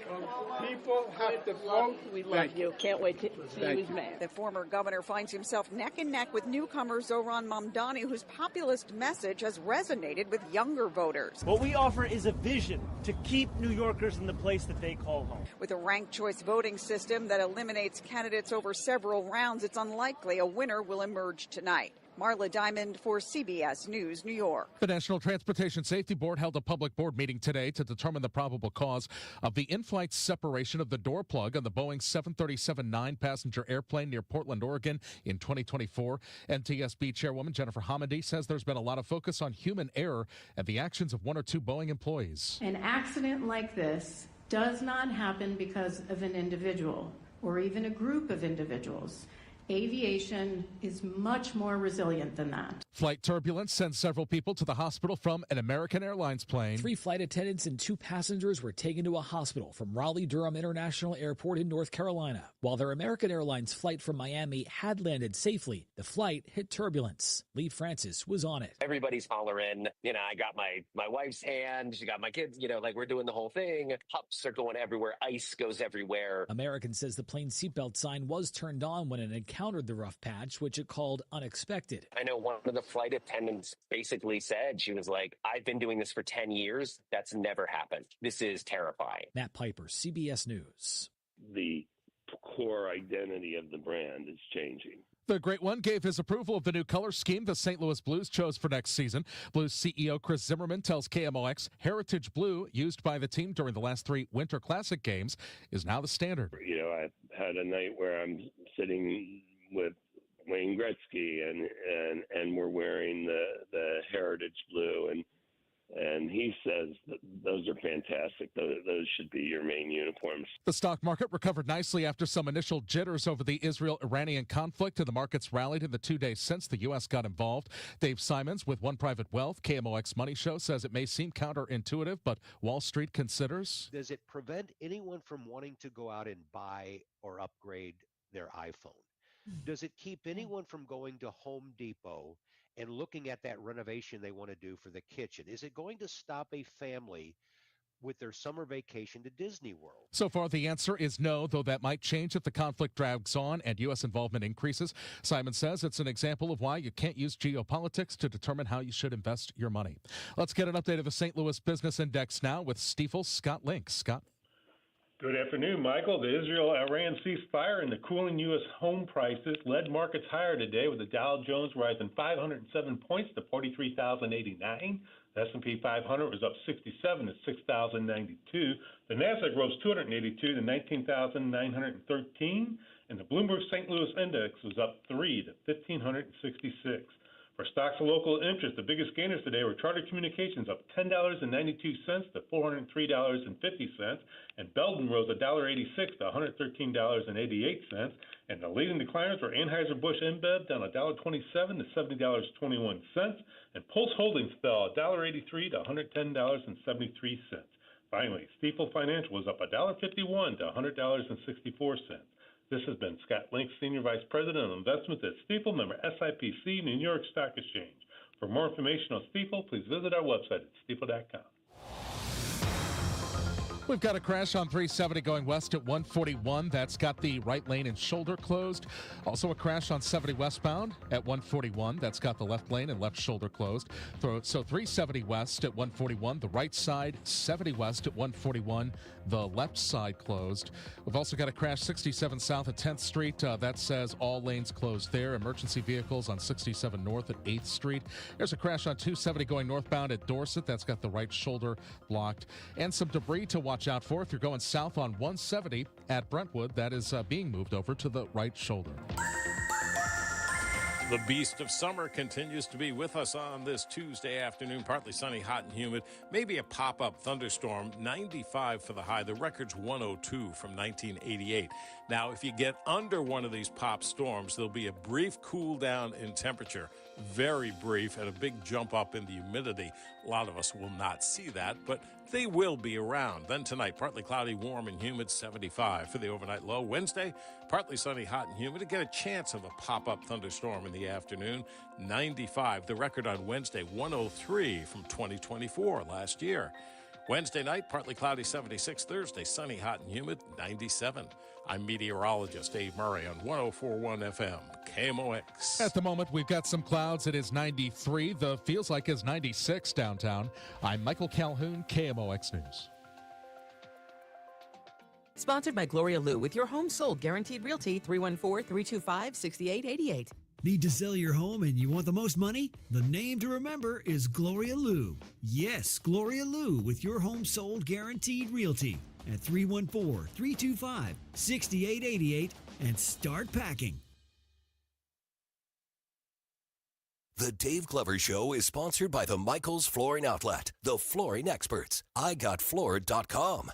People have to vote. We love you. Can't wait to see you as mayor. The former governor finds himself neck and neck with newcomer Zohran Mamdani, whose populist message has resonated with younger voters. What we offer is a vision to keep New Yorkers in the place that they call home. With a ranked choice voting system that eliminates candidates over several rounds, it's unlikely a winner will emerge tonight. Marla Diamond for CBS News, New York. The National Transportation Safety Board held a public board meeting today to determine the probable cause of the in-flight separation of the door plug on the Boeing 737-9 passenger airplane near Portland, Oregon in 2024. NTSB Chairwoman Jennifer Hamady says there's been a lot of focus on human error and the actions of 1 or 2 Boeing employees. An accident like this does not happen because of an individual or even a group of individuals. Aviation is much more resilient than that. Flight turbulence sent several people to the hospital from an American Airlines plane. 3 flight attendants and 2 passengers were taken to a hospital from Raleigh-Durham International Airport in North Carolina. While their American Airlines flight from Miami had landed safely, the flight hit turbulence. Lee Francis was on it. Everybody's hollering. I got my wife's hand. She got my kids. We're doing the whole thing. Pups are going everywhere. Ice goes everywhere. American says the plane's seatbelt sign was turned on when it encountered the rough patch, which it called unexpected. I know one of the flight attendants basically said, she was like, I've been doing this for 10 years. That's never happened. This is terrifying. Matt Piper, CBS News. The core identity of the brand is changing. The Great One gave his approval of the new color scheme the St. Louis Blues chose for next season. Blues CEO Chris Zimmerman tells KMOX Heritage Blue, used by the team during the last 3 Winter Classic games, is now the standard. You know, I've had a night where I'm sitting with Wayne Gretzky and we're wearing the Heritage Blue, and he says that those are fantastic. Those should be your main uniforms. The stock market recovered nicely after some initial jitters over the Israel-Iranian conflict, and the markets rallied in the 2 days since the U.S. got involved. Dave Simons with One Private Wealth, KMOX Money Show, says it may seem counterintuitive, but Wall Street considers. Does it prevent anyone from wanting to go out and buy or upgrade their iPhone? Does it keep anyone from going to Home Depot and looking at that renovation they want to do for the kitchen? Is it going to stop a family with their summer vacation to Disney World? So far, the answer is no, though that might change if the conflict drags on and U.S. involvement increases. Simon says it's an example of why you can't use geopolitics to determine how you should invest your money. Let's get an update of the St. Louis Business Index now with Stifel's Scott Link. Scott. Good afternoon, Michael. The Israel-Iran ceasefire and the cooling U.S. home prices led markets higher today, with the Dow Jones rising 507 points to 43,089. The S&P 500 was up 67 to 6,092. The Nasdaq rose 282 to 19,913. And the Bloomberg St. Louis Index was up 3 to 1,566. For stocks of local interest, the biggest gainers today were Charter Communications up $10.92 to $403.50, and Belden rose $1.86 to $113.88. And the leading decliners were Anheuser-Busch InBev down $1.27 to $70.21, and Pulse Holdings fell $1.83 to $110.73. Finally, Stifel Financial was up $1.51 to $100.64. This has been Scott Link, Senior Vice President of Investments at Stifel, member SIPC, New York Stock Exchange. For more information on Stifel, please visit our website at stifel.com. We've got a crash on 370 going west at 141. That's got the right lane and shoulder closed. Also a crash on 70 westbound at 141. That's got the left lane and left shoulder closed. So 370 west at 141. The right side, 70 west at 141. The left side closed. We've also got a crash 67 south at 10th Street. That says all lanes closed there. Emergency vehicles on 67 north at 8th Street. There's a crash on 270 going northbound at Dorset. That's got the right shoulder blocked. And some debris to watch out for if you're going south on 170 at Brentwood. That is being moved over to the right shoulder. The beast of summer continues to be with us on this Tuesday afternoon. Partly sunny, hot and humid. Maybe a pop-up thunderstorm. 95 for the high. The record's 102 from 1988. Now, if you get under one of these pop storms, there'll be a brief cool down in temperature. Very brief, and a big jump up in the humidity. A lot of us will not see that, but they will be around. Then tonight, partly cloudy, warm and humid, 75 for the overnight low. Wednesday, partly sunny, hot and humid. Again, a chance of a pop-up thunderstorm in the afternoon, 95. The record on Wednesday, 103 from 2024 last year. Wednesday night, partly cloudy, 76. Thursday, sunny, hot and humid, 97. I'm meteorologist Dave Murray on 104.1 FM, KMOX. At the moment, we've got some clouds. It is 93. The feels like is 96 downtown. I'm Michael Calhoun, KMOX News. Sponsored by Gloria Lou with your home sold guaranteed realty 314-325-6888. Need to sell your home and you want the most money? The name to remember is Gloria Lou. Yes, Gloria Lou with your home sold guaranteed realty at 314-325-6888 and start packing. The Dave Glover Show is sponsored by the Michaels Flooring Outlet, the flooring experts. IGotFloored.com.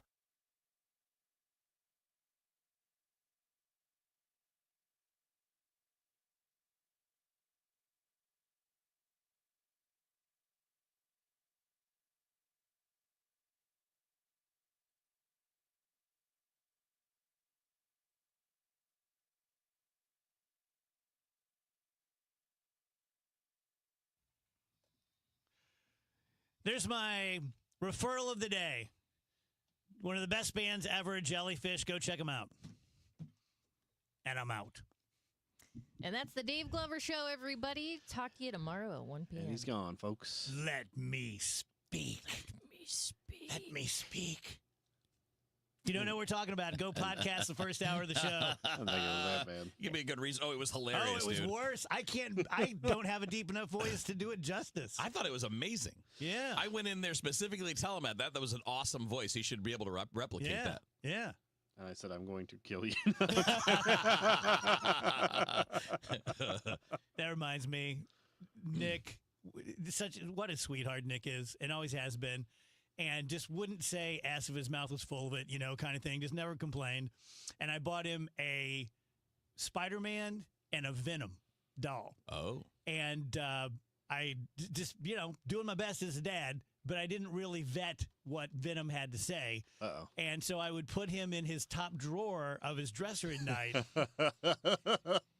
There's my referral of the day. One of the best bands ever, Jellyfish. Go check them out. And I'm out. And that's the Dave Glover Show, everybody. Talk to you tomorrow at 1 p.m. And he's gone, folks. Let me speak. Let me speak. If you don't know what we're talking about, go podcast the first hour of the show. I think it was that bad. Give me a good reason. Oh, it was hilarious, Oh, it was dude. worse. I don't have a deep enough voice to do it justice. I thought it was amazing. Yeah. I went in there specifically to tell him that was an awesome voice. He should be able to replicate Yeah. that. Yeah. And I said, I'm going to kill you. That reminds me, Nick, what a sweetheart Nick is and always has been. And just wouldn't say ass if his mouth was full of it, kind of thing. Just never complained. And I bought him a Spider-Man and a Venom doll. Oh. And I just, doing my best as a dad, but I didn't really vet what Venom had to say. Uh-oh. And so I would put him in his top drawer of his dresser at night,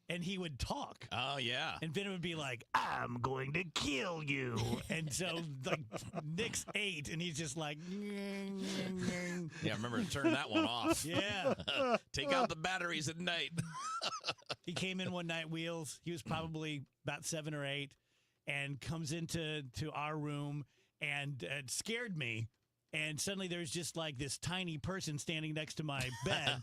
and he would talk. Oh, yeah. And Venom would be like, I'm going to kill you. And so, Nick's 8, and he's just like, Yeah, remember to turn that one off. Yeah. Take out the batteries at night. He came in one night, Wheels. He was probably about 7 or 8, and comes into our room and it scared me. And suddenly there's just like this tiny person standing next to my bed.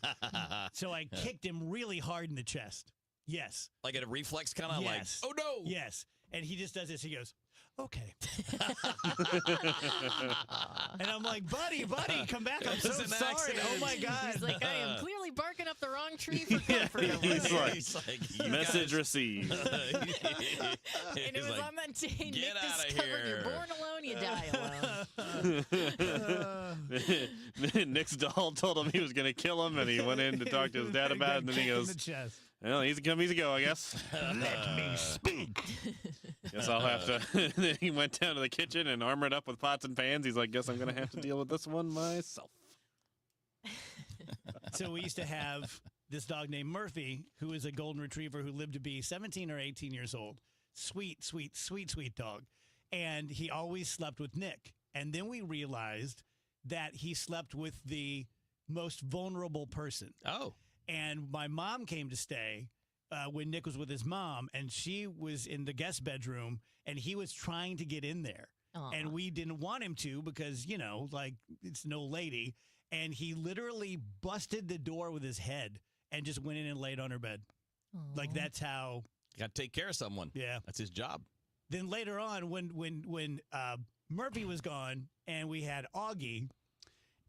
So I kicked him really hard in the chest. Yes. Like a reflex kind of Yes. like, oh no. Yes. And he just does this. He goes, okay. And I'm like, buddy, come back. I'm so It was an sorry. accident. Oh, my God. He's like, I am clearly barking up the wrong tree for comfort. He's like, you message guys- received. And it was on that day Nick "Get outta discovered here." you're born alone, you die alone. Nick's doll told him he was going to kill him, and he went in to talk to his dad about it, and then he Kicked in goes, the chest. well, easy come, easy go, I guess. Let me speak. Guess I'll have to. Then he went down to the kitchen and armored up with pots and pans. He's like, guess I'm going to have to deal with this one myself. So we used to have this dog named Murphy, who is a golden retriever who lived to be 17 or 18 years old. Sweet, sweet, sweet, sweet dog. And he always slept with Nick. And then we realized that he slept with the most vulnerable person. Oh. And my mom came to stay when Nick was with his mom, and she was in the guest bedroom, and he was trying to get in there. Aw. And we didn't want him to because, it's an old lady. And he literally busted the door with his head and just went in and laid on her bed. Like, that's how. Got to take care of someone. Yeah. That's his job. Then later on, when Murphy was gone and we had Augie,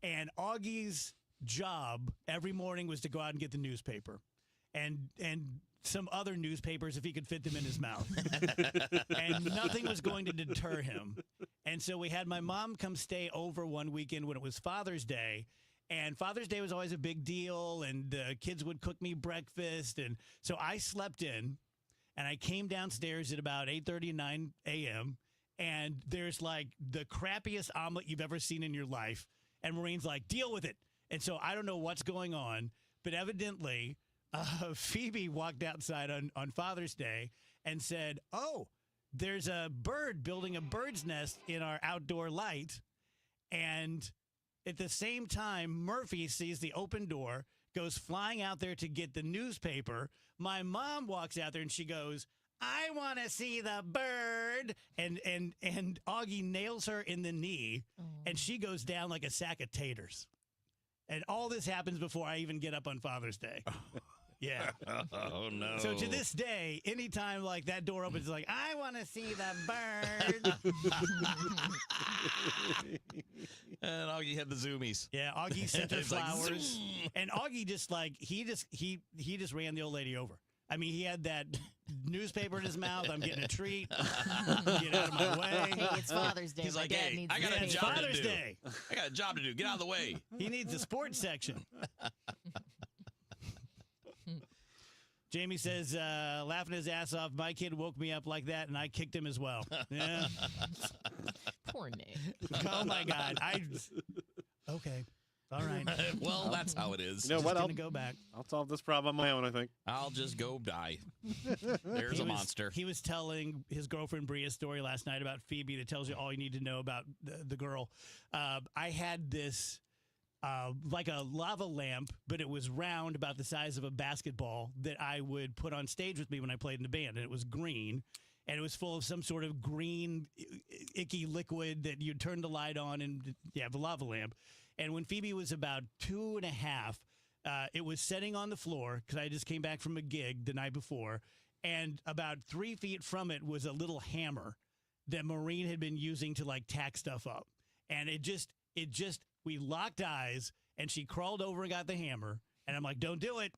and Augie's job every morning was to go out and get the newspaper and some other newspapers if he could fit them in his mouth. And nothing was going to deter him. And so we had my mom come stay over one weekend when it was Father's Day. And Father's Day was always a big deal, and the kids would cook me breakfast. And so I slept in, and I came downstairs at about 8:30, 9 a.m., and there's like the crappiest omelet you've ever seen in your life. And Maureen's like, deal with it. And so I don't know what's going on, but evidently Phoebe walked outside on Father's Day and said, oh, there's a bird building a bird's nest in our outdoor light. And at the same time, Murphy sees the open door, goes flying out there to get the newspaper. My mom walks out there and she goes, I want to see the bird. And Augie nails her in the knee, and she goes down like a sack of taters. And all this happens before I even get up on Father's Day. Yeah. Oh, no. So to this day, anytime like that door opens, it's like, I want to see the bird. And Augie had the zoomies. Yeah, Augie sent her It's like, flowers. zoom. And Augie just like, he just ran the old lady over. I mean, he had that newspaper in his mouth. I'm getting a treat. Get out of my way. Hey, it's Father's Day. He's My like, dad hey, needs I got a this job paper. to do. Father's Day. I got a job to do. Get out of the way. He needs the sports section. Jamie says, laughing his ass off, my kid woke me up like that, and I kicked him as well. Yeah. Poor Nick. Oh, my God. Okay. All right. Well, that's how it is. You know what? Just gonna go back. I'll solve this problem on my own, I think. I'll just go die. There's He a was- monster. He was telling his girlfriend Bria's story last night about Phoebe that tells you all you need to know about the girl. I had this like a lava lamp, but it was round, about the size of a basketball, that I would put on stage with me when I played in the band. And it was green, and it was full of some sort of green, icky liquid that you'd turn the light on, and you have a lava lamp. And when Phoebe was about 2.5, it was sitting on the floor, because I just came back from a gig the night before, and about 3 feet from it was a little hammer that Maureen had been using to, like, tack stuff up. And we locked eyes, and she crawled over and got the hammer, and I'm like, don't do it.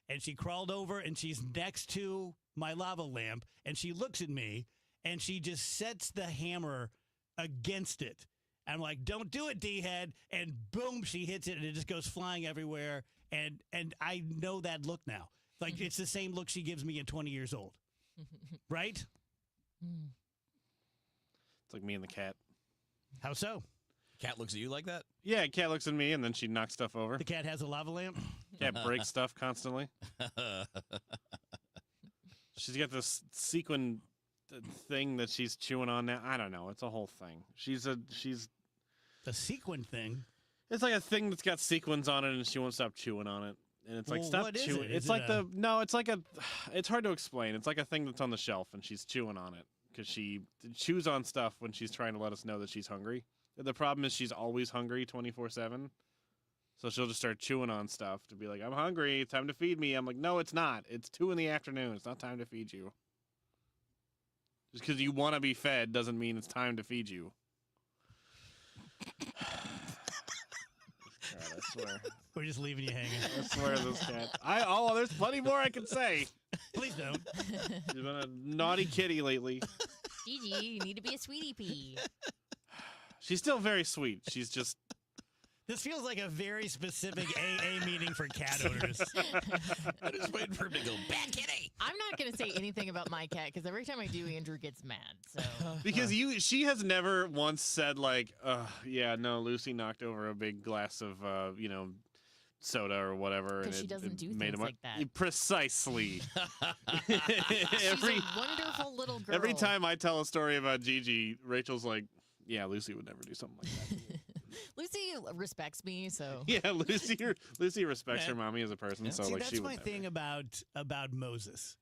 And she crawled over, and she's next to my lava lamp, and she looks at me, and she just sets the hammer against it. And I'm like, don't do it, D-head. And boom, she hits it, and it just goes flying everywhere. And I know that look now. Like, it's the same look she gives me at 20 years old. Right? It's like me and the cat. How so? Cat looks at you like that? Yeah, cat looks at me, and then she knocks stuff over. The cat has a lava lamp? Cat breaks stuff constantly. She's got this sequin thing that she's chewing on now. I don't know. It's a whole thing. She's a sequin thing? It's like a thing that's got sequins on it, and she won't stop chewing on it. And it's like, stop chewing. It's like it's hard to explain. It's like a thing that's on the shelf, and she's chewing on it because she chews on stuff when she's trying to let us know that she's hungry. The problem is she's always hungry 24/7. So she'll just start chewing on stuff to be like, I'm hungry. It's time to feed me. I'm like, no, it's not. It's 2 PM. It's not time to feed you. Just because you want to be fed doesn't mean it's time to feed you. God, I swear. We're just leaving you hanging. I swear this cat. There's plenty more I can say. Please don't. She's been a naughty kitty lately. Gigi, you need to be a sweetie pea. She's still very sweet. She's just... This feels like a very specific AA meeting for cat owners. I'm just waiting for him to go, bad kitty. I'm not going to say anything about my cat, because every time I do, Andrew gets mad. So Because she has never once said, like, yeah, no, Lucy knocked over a big glass of, soda or whatever. Because she doesn't do made things like that. Precisely. She's a wonderful little girl. Every time I tell a story about Gigi, Rachel's like, yeah, Lucy would never do something like that. Lucy respects me, so yeah, Lucy respects her mommy as a person. Yeah. So See, like, that's she would my never. thing about Moses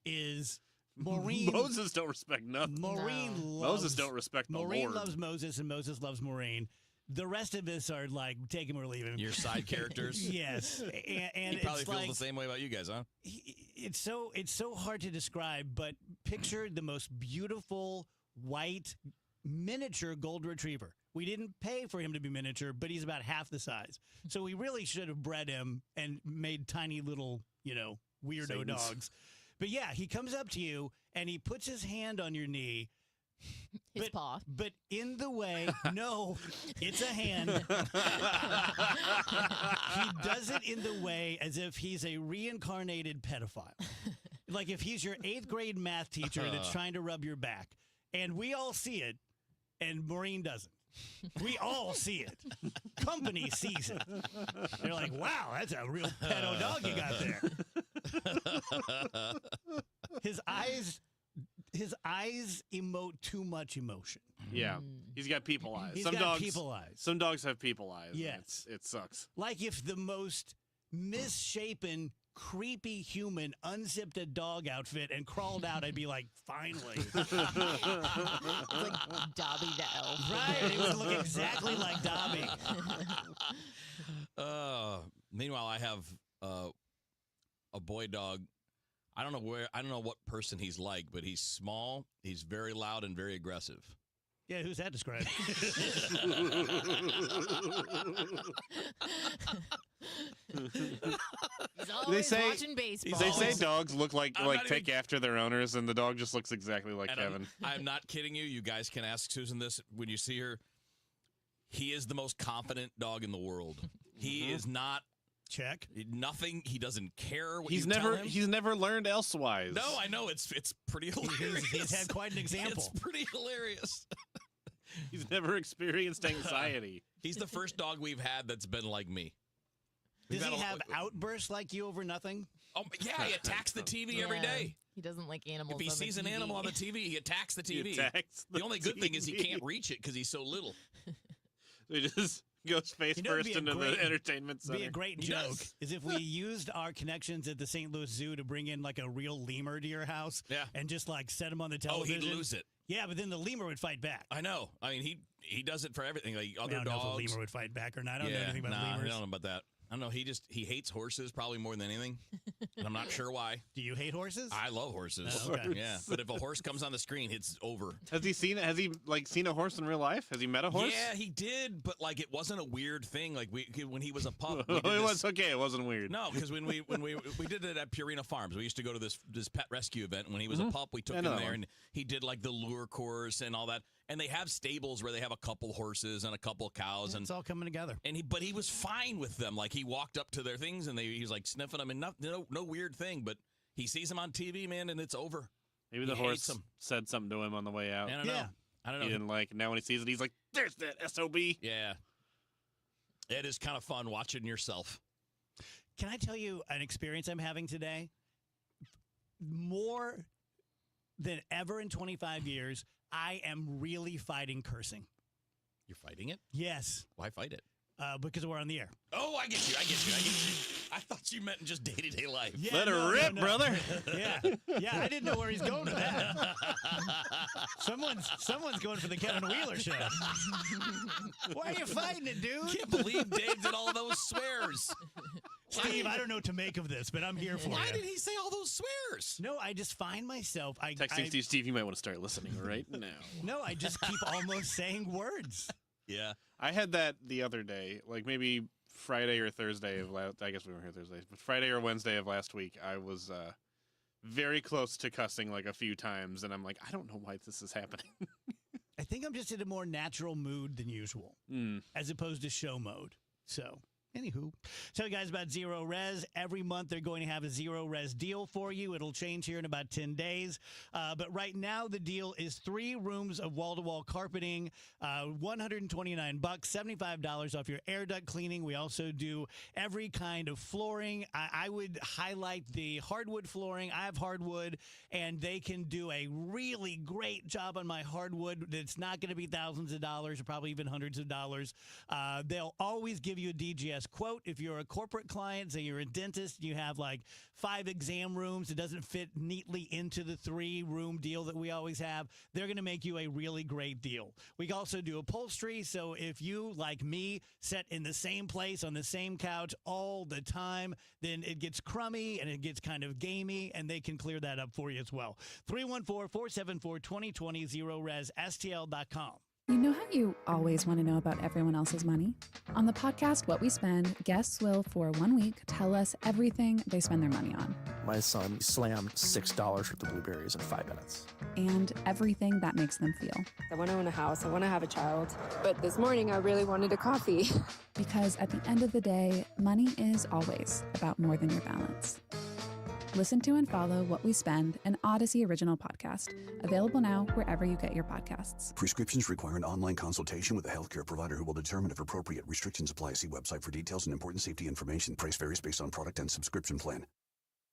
is Maureen. Moses don't respect nothing. Maureen loves Moses don't respect the Maureen Lord. loves Moses, and Moses loves Maureen. The rest of us are like, take him or leave him. Your side characters. Yes, and he probably it's feels like, the same way about you guys, huh? It's so hard to describe, but picture the most beautiful white miniature gold retriever. We didn't pay for him to be miniature, but he's about half the size. So we really should have bred him and made tiny little, weirdo Satans. dogs. But yeah, he comes up to you and he puts his hand on your knee. His paw. But in the way, no, it's a hand. He does it in the way as if he's a reincarnated pedophile. Like if he's your 8th grade math teacher that's trying to rub your back. And we all see it, and Maureen doesn't. We all see it. Company sees it. They're like, wow, that's a real pedo dog you got there. His eyes emote too much emotion. Yeah, he's got people eyes. He's Some got dogs, people eyes. Some dogs have people eyes. Yes. It sucks. Like if the most misshapen, creepy human unzipped a dog outfit and crawled out, I'd be like, finally. It's like Dobby the elf. Right, it would look exactly like Dobby. Meanwhile, I have a boy dog. I don't know what person he's like, but he's small, he's very loud and very aggressive. Yeah, who's that described? He's always watching baseball. They say dogs look like take after their owners, and the dog just looks exactly like Kevin. I'm not kidding you. You guys can ask Susan this when you see her. He is the most confident dog in the world. He is not. Check. Nothing. He doesn't care what He's you tell him. He's never learned elsewise. No, I know. It's pretty hilarious. He's had quite an example. It's pretty hilarious. He's never experienced anxiety. He's the first dog we've had that's been like me. Does he have outbursts like you over nothing? Oh, yeah, he attacks the TV every day. He doesn't like animals. If he sees an animal on the TV, he attacks the TV. He attacks the only good thing is he TV. can't reach it because he's so little. So he just Goes face first into the entertainment center. Be a great joke is if we used our connections at the St. Louis Zoo to bring in like a real lemur to your house, and just like set him on the television. Oh, he'd lose it. Yeah, but then the lemur would fight back. I know. I mean, he does it for everything. Like other I don't dogs. know if a lemur would fight back or not. I don't know anything about lemurs. I don't know about that. I don't know. He hates horses probably more than anything. And I'm not sure why. Do you hate horses? I love horses. Oh, okay. Yeah, but if a horse comes on the screen, it's over. Has he seen a horse in real life? Has he met a horse? Yeah, he did, but like it wasn't a weird thing. Like when he was a pup. It was okay. It wasn't weird. No, because when we did it at Purina Farms, we used to go to this pet rescue event. And when he was a pup, we took him there, and he did like the lure course and all that. And they have stables where they have a couple horses and a couple cows, and it's all coming together. But he was fine with them. Like he walked up to their things and he was like sniffing them, and no weird thing. But he sees them on TV, man, and it's over. Maybe the horse said something to him on the way out. I don't know. I don't know. He didn't like. Now when he sees it, he's like, "There's that SOB." Yeah, it is kind of fun watching yourself. Can I tell you an experience I'm having today? More than ever in 25 years, I am really fighting cursing. You're fighting it? Yes. Why fight it? Because we're on the air. Oh, I get you. I thought you meant in just day-to-day life. Yeah, Let her rip, brother. Yeah, I didn't know where he's going with that. Someone's going for the Kevin Wheeler show. Why are you fighting it, dude? Can't believe Dave did all those swears. Steve, I don't know what to make of this, but I'm here for Why you. did he say all those swears? No, I just find myself... Texting Steve, you might want to start listening right now. No, I just keep almost saying words. Yeah. I had that the other day, like maybe Friday or Thursday of I guess we weren't here Thursday, but Friday or Wednesday of last week, I was very close to cussing like a few times, and I'm like, I don't know why this is happening. I think I'm just in a more natural mood than usual, as opposed to show mode. So... Anywho, tell you guys about Zero Res. Every month they're going to have a Zero Res deal for you. It'll change here in about 10 days. But right now the deal is 3 rooms of wall-to-wall carpeting, $129, $75 off your air duct cleaning. We also do every kind of flooring. I would highlight the hardwood flooring. I have hardwood, and they can do a really great job on my hardwood. It's not going to be thousands of dollars or probably even hundreds of dollars. They'll always give you a DGS quote. If you're a corporate client, say you're a dentist, you have like 5 exam rooms, it doesn't fit neatly into the 3-room deal that we always have, they're going to make you a really great deal. We also do upholstery, so if you, like me, sit in the same place on the same couch all the time, then it gets crummy and it gets kind of gamey, and they can clear that up for you as well. 314-474-2020, ZeroResSTL.com. You know how you always want to know about everyone else's money? On the podcast, What We Spend, guests will, for 1 week, tell us everything they spend their money on. My son slammed $6 worth of blueberries in 5 minutes. And everything that makes them feel. I want to own a house. I want to have a child. But this morning, I really wanted a coffee. Because at the end of the day, money is always about more than your balance. Listen to and follow What We Spend, an Odyssey original podcast. Available now wherever you get your podcasts. Prescriptions require an online consultation with a healthcare provider who will determine if appropriate. Restrictions apply. See website for details and important safety information. Price varies based on product and subscription plan.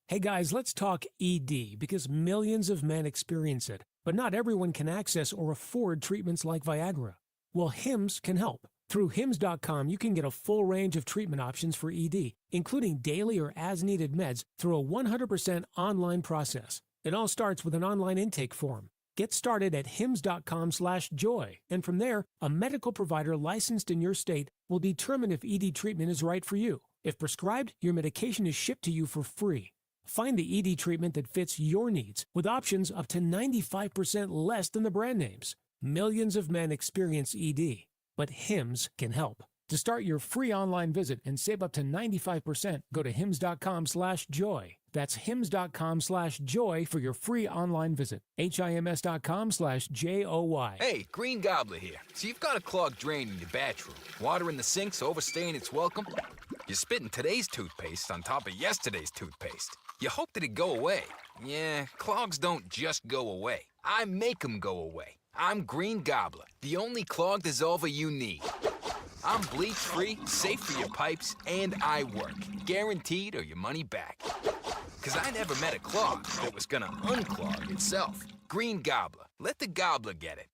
Hey guys, let's talk ED, because millions of men experience it, but not everyone can access or afford treatments like Viagra. Well, Hims can help. Through Hims.com, you can get a full range of treatment options for ED, including daily or as-needed meds through a 100% online process. It all starts with an online intake form. Get started at Hims.com/joy, and from there, a medical provider licensed in your state will determine if ED treatment is right for you. If prescribed, your medication is shipped to you for free. Find the ED treatment that fits your needs, with options up to 95% less than the brand names. Millions of men experience ED. But Hims can help. To start your free online visit and save up to 95%, go to Hims.com/joy. That's Hims.com/joy for your free online visit. HIMS.com/JOY. Hey, Green Gobbler here. So you've got a clogged drain in your bathroom. Water in the sink's overstaying its welcome. You're spitting today's toothpaste on top of yesterday's toothpaste. You hope that it go away. Yeah, clogs don't just go away. I make them go away. I'm Green Gobbler, the only clog dissolver you need. I'm bleach-free, safe for your pipes, and I work. Guaranteed or your money back. Because I never met a clog that was gonna unclog itself. Green Gobbler. Let the gobbler get it.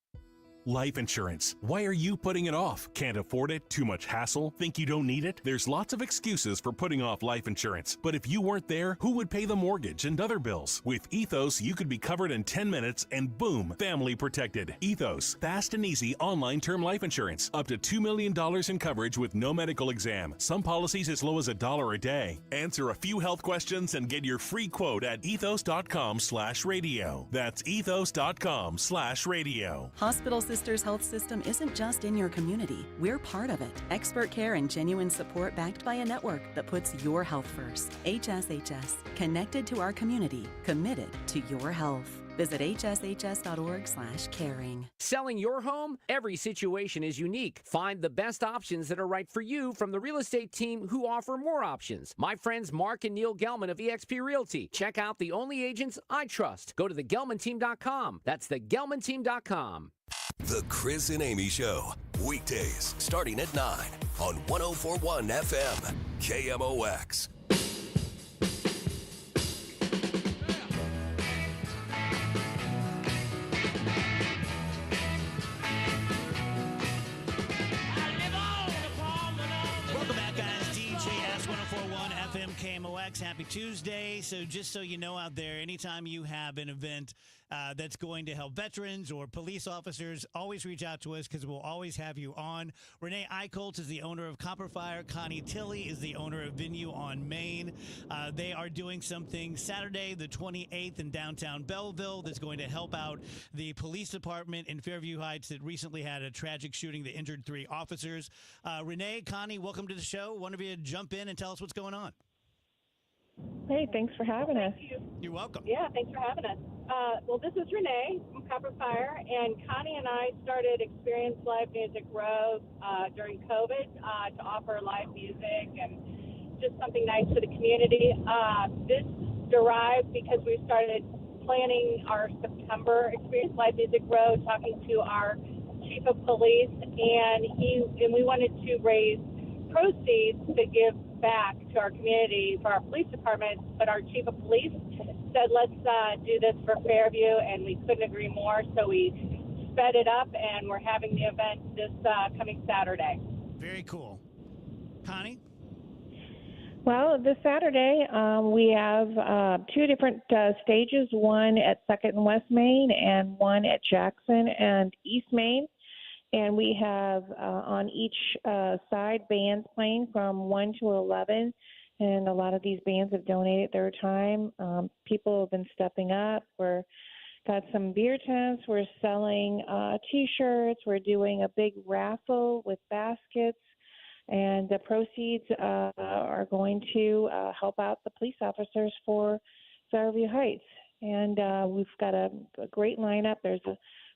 Life insurance. Why are you putting it off? Can't afford it? Too much hassle? Think you don't need it? There's lots of excuses for putting off life insurance. But if you weren't there, who would pay the mortgage and other bills? With Ethos, you could be covered in 10 minutes and boom, family protected. Ethos, fast and easy online term life insurance. Up to $2 million in coverage with no medical exam. Some policies as low as $1 a day. Answer a few health questions and get your free quote at ethos.com/radio. That's ethos.com/radio. Hospital Sisters Health System isn't just in your community. We're part of it. Expert care and genuine support backed by a network that puts your health first. HSHS, connected to our community, committed to your health. Visit hshs.org/caring. Selling your home? Every situation is unique. Find the best options that are right for you from the real estate team who offer more options. My friends Mark and Neil Gelman of eXp Realty. Check out the only agents I trust. Go to thegelmanteam.com. That's thegelmanteam.com. The Chris and Amy Show, weekdays starting at 9 on 104.1 FM, KMOX. Welcome back, guys. DJS 104.1 FM, KMOX. Happy Tuesday. So just so you know out there, anytime you have an event that's going to help veterans or police officers, always reach out to us because we'll always have you on. Renee Eichholz is the owner of Copper Fire. Connie Tilley is the owner of Venue on Main. They are doing something Saturday, the 28th in downtown Belleville that's going to help out the police department in Fairview Heights that recently had a tragic shooting that injured 3 officers. Renee, Connie, welcome to the show. One of you jump in and tell us what's going on. Hey, thanks for having us. You're welcome. Yeah, thanks for having us. Well, this is Renee from Copper Fire, and Connie and I started Experience Live Music Row during COVID to offer live music and just something nice for the community. This derived because we started planning our September Experience Live Music Row, talking to our chief of police, and we wanted to raise proceeds to give back to our community for our police department, but our chief of police said, let's do this for Fairview, and we couldn't agree more, so we sped it up, and we're having the event this coming Saturday. Very cool. Connie? Well, this Saturday, we have 2 different stages, one at 2nd and West Main and one at Jackson and East Main. And we have on each side bands playing from 1 to 11. And a lot of these bands have donated their time. People have been stepping up. We're got some beer tents. We're selling T-shirts. We're doing a big raffle with baskets. And the proceeds are going to help out the police officers for Fairview Heights. And we've got a great lineup. There's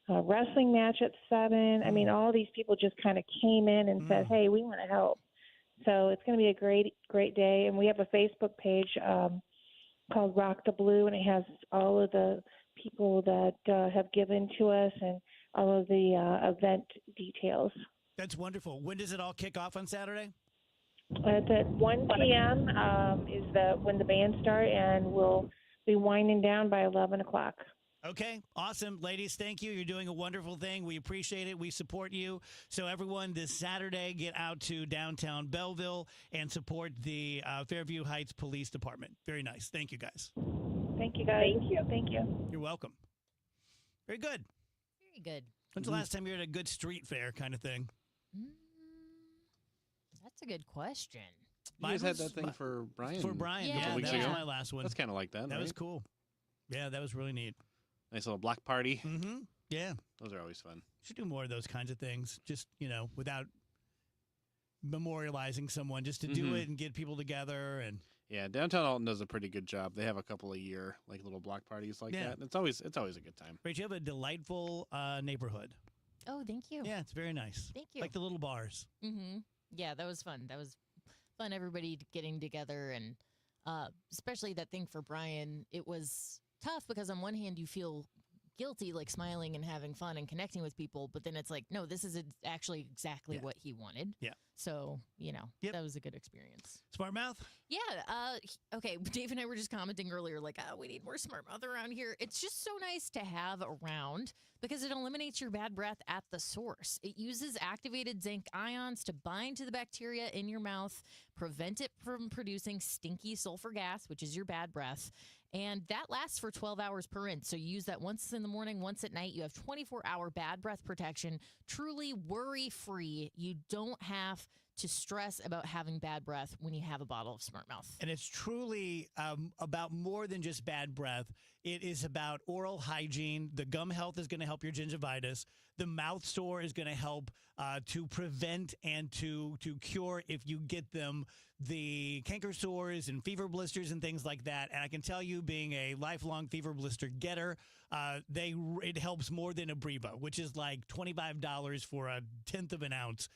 a wrestling match at 7. I mean, all these people just kind of came in and said, hey, we want to help. So it's going to be a great day. And we have a Facebook page called Rock the Blue, and it has all of the people that have given to us and all of the event details. That's wonderful. When does it all kick off on Saturday? It's at 1 p.m. Is when the bands start, and we'll be winding down by 11 o'clock. Okay, awesome. Ladies, thank you. You're doing a wonderful thing. We appreciate it. We support you. So everyone, this Saturday, get out to downtown Belleville and support the Fairview Heights Police Department. Very nice. Thank you, guys. Thank you, guys. Thank you. You're welcome. Very good. Very good. When's the last time you were at a good street fair kind of thing? That's a good question. You guys had that thing for Brian. For Brian, Yeah, yeah, weeks that was ago. my last one. That's kind of like that. That right? was cool. Yeah, that was really neat. Nice little block party. Mm-hmm. Yeah. Those are always fun. Should do more of those kinds of things, just, without memorializing someone, just to do it and get people together. And Yeah, downtown Alton does a pretty good job. They have a couple a year, like little block parties like that. And it's always a good time. Rach, you have a delightful neighborhood. Oh, thank you. Yeah, it's very nice. Thank you. Like the little bars. Mm-hmm. Yeah, that was fun. That was fun, everybody getting together. And especially that thing for Brian, it was tough because on one hand you feel guilty, like smiling and having fun and connecting with people, but then it's like, no, this is actually exactly what he wanted. Yeah. So, that was a good experience. Smart Mouth? Yeah. Okay. Dave and I were just commenting earlier, like, we need more Smart Mouth around here. It's just so nice to have around because it eliminates your bad breath at the source. It uses activated zinc ions to bind to the bacteria in your mouth, prevent it from producing stinky sulfur gas, which is your bad breath. And that lasts for 12 hours per rinse. So you use that once in the morning, once at night. You have 24-hour bad breath protection, truly worry-free. You don't have to stress about having bad breath when you have a bottle of Smart Mouth. And it's truly about more than just bad breath. It is about oral hygiene. The gum health is going to help your gingivitis. The mouth sore is going to help to prevent and to cure, if you get them, the canker sores and fever blisters and things like that. And I can tell you, being a lifelong fever blister getter, it helps more than Abreva, which is like $25 for a tenth of an ounce.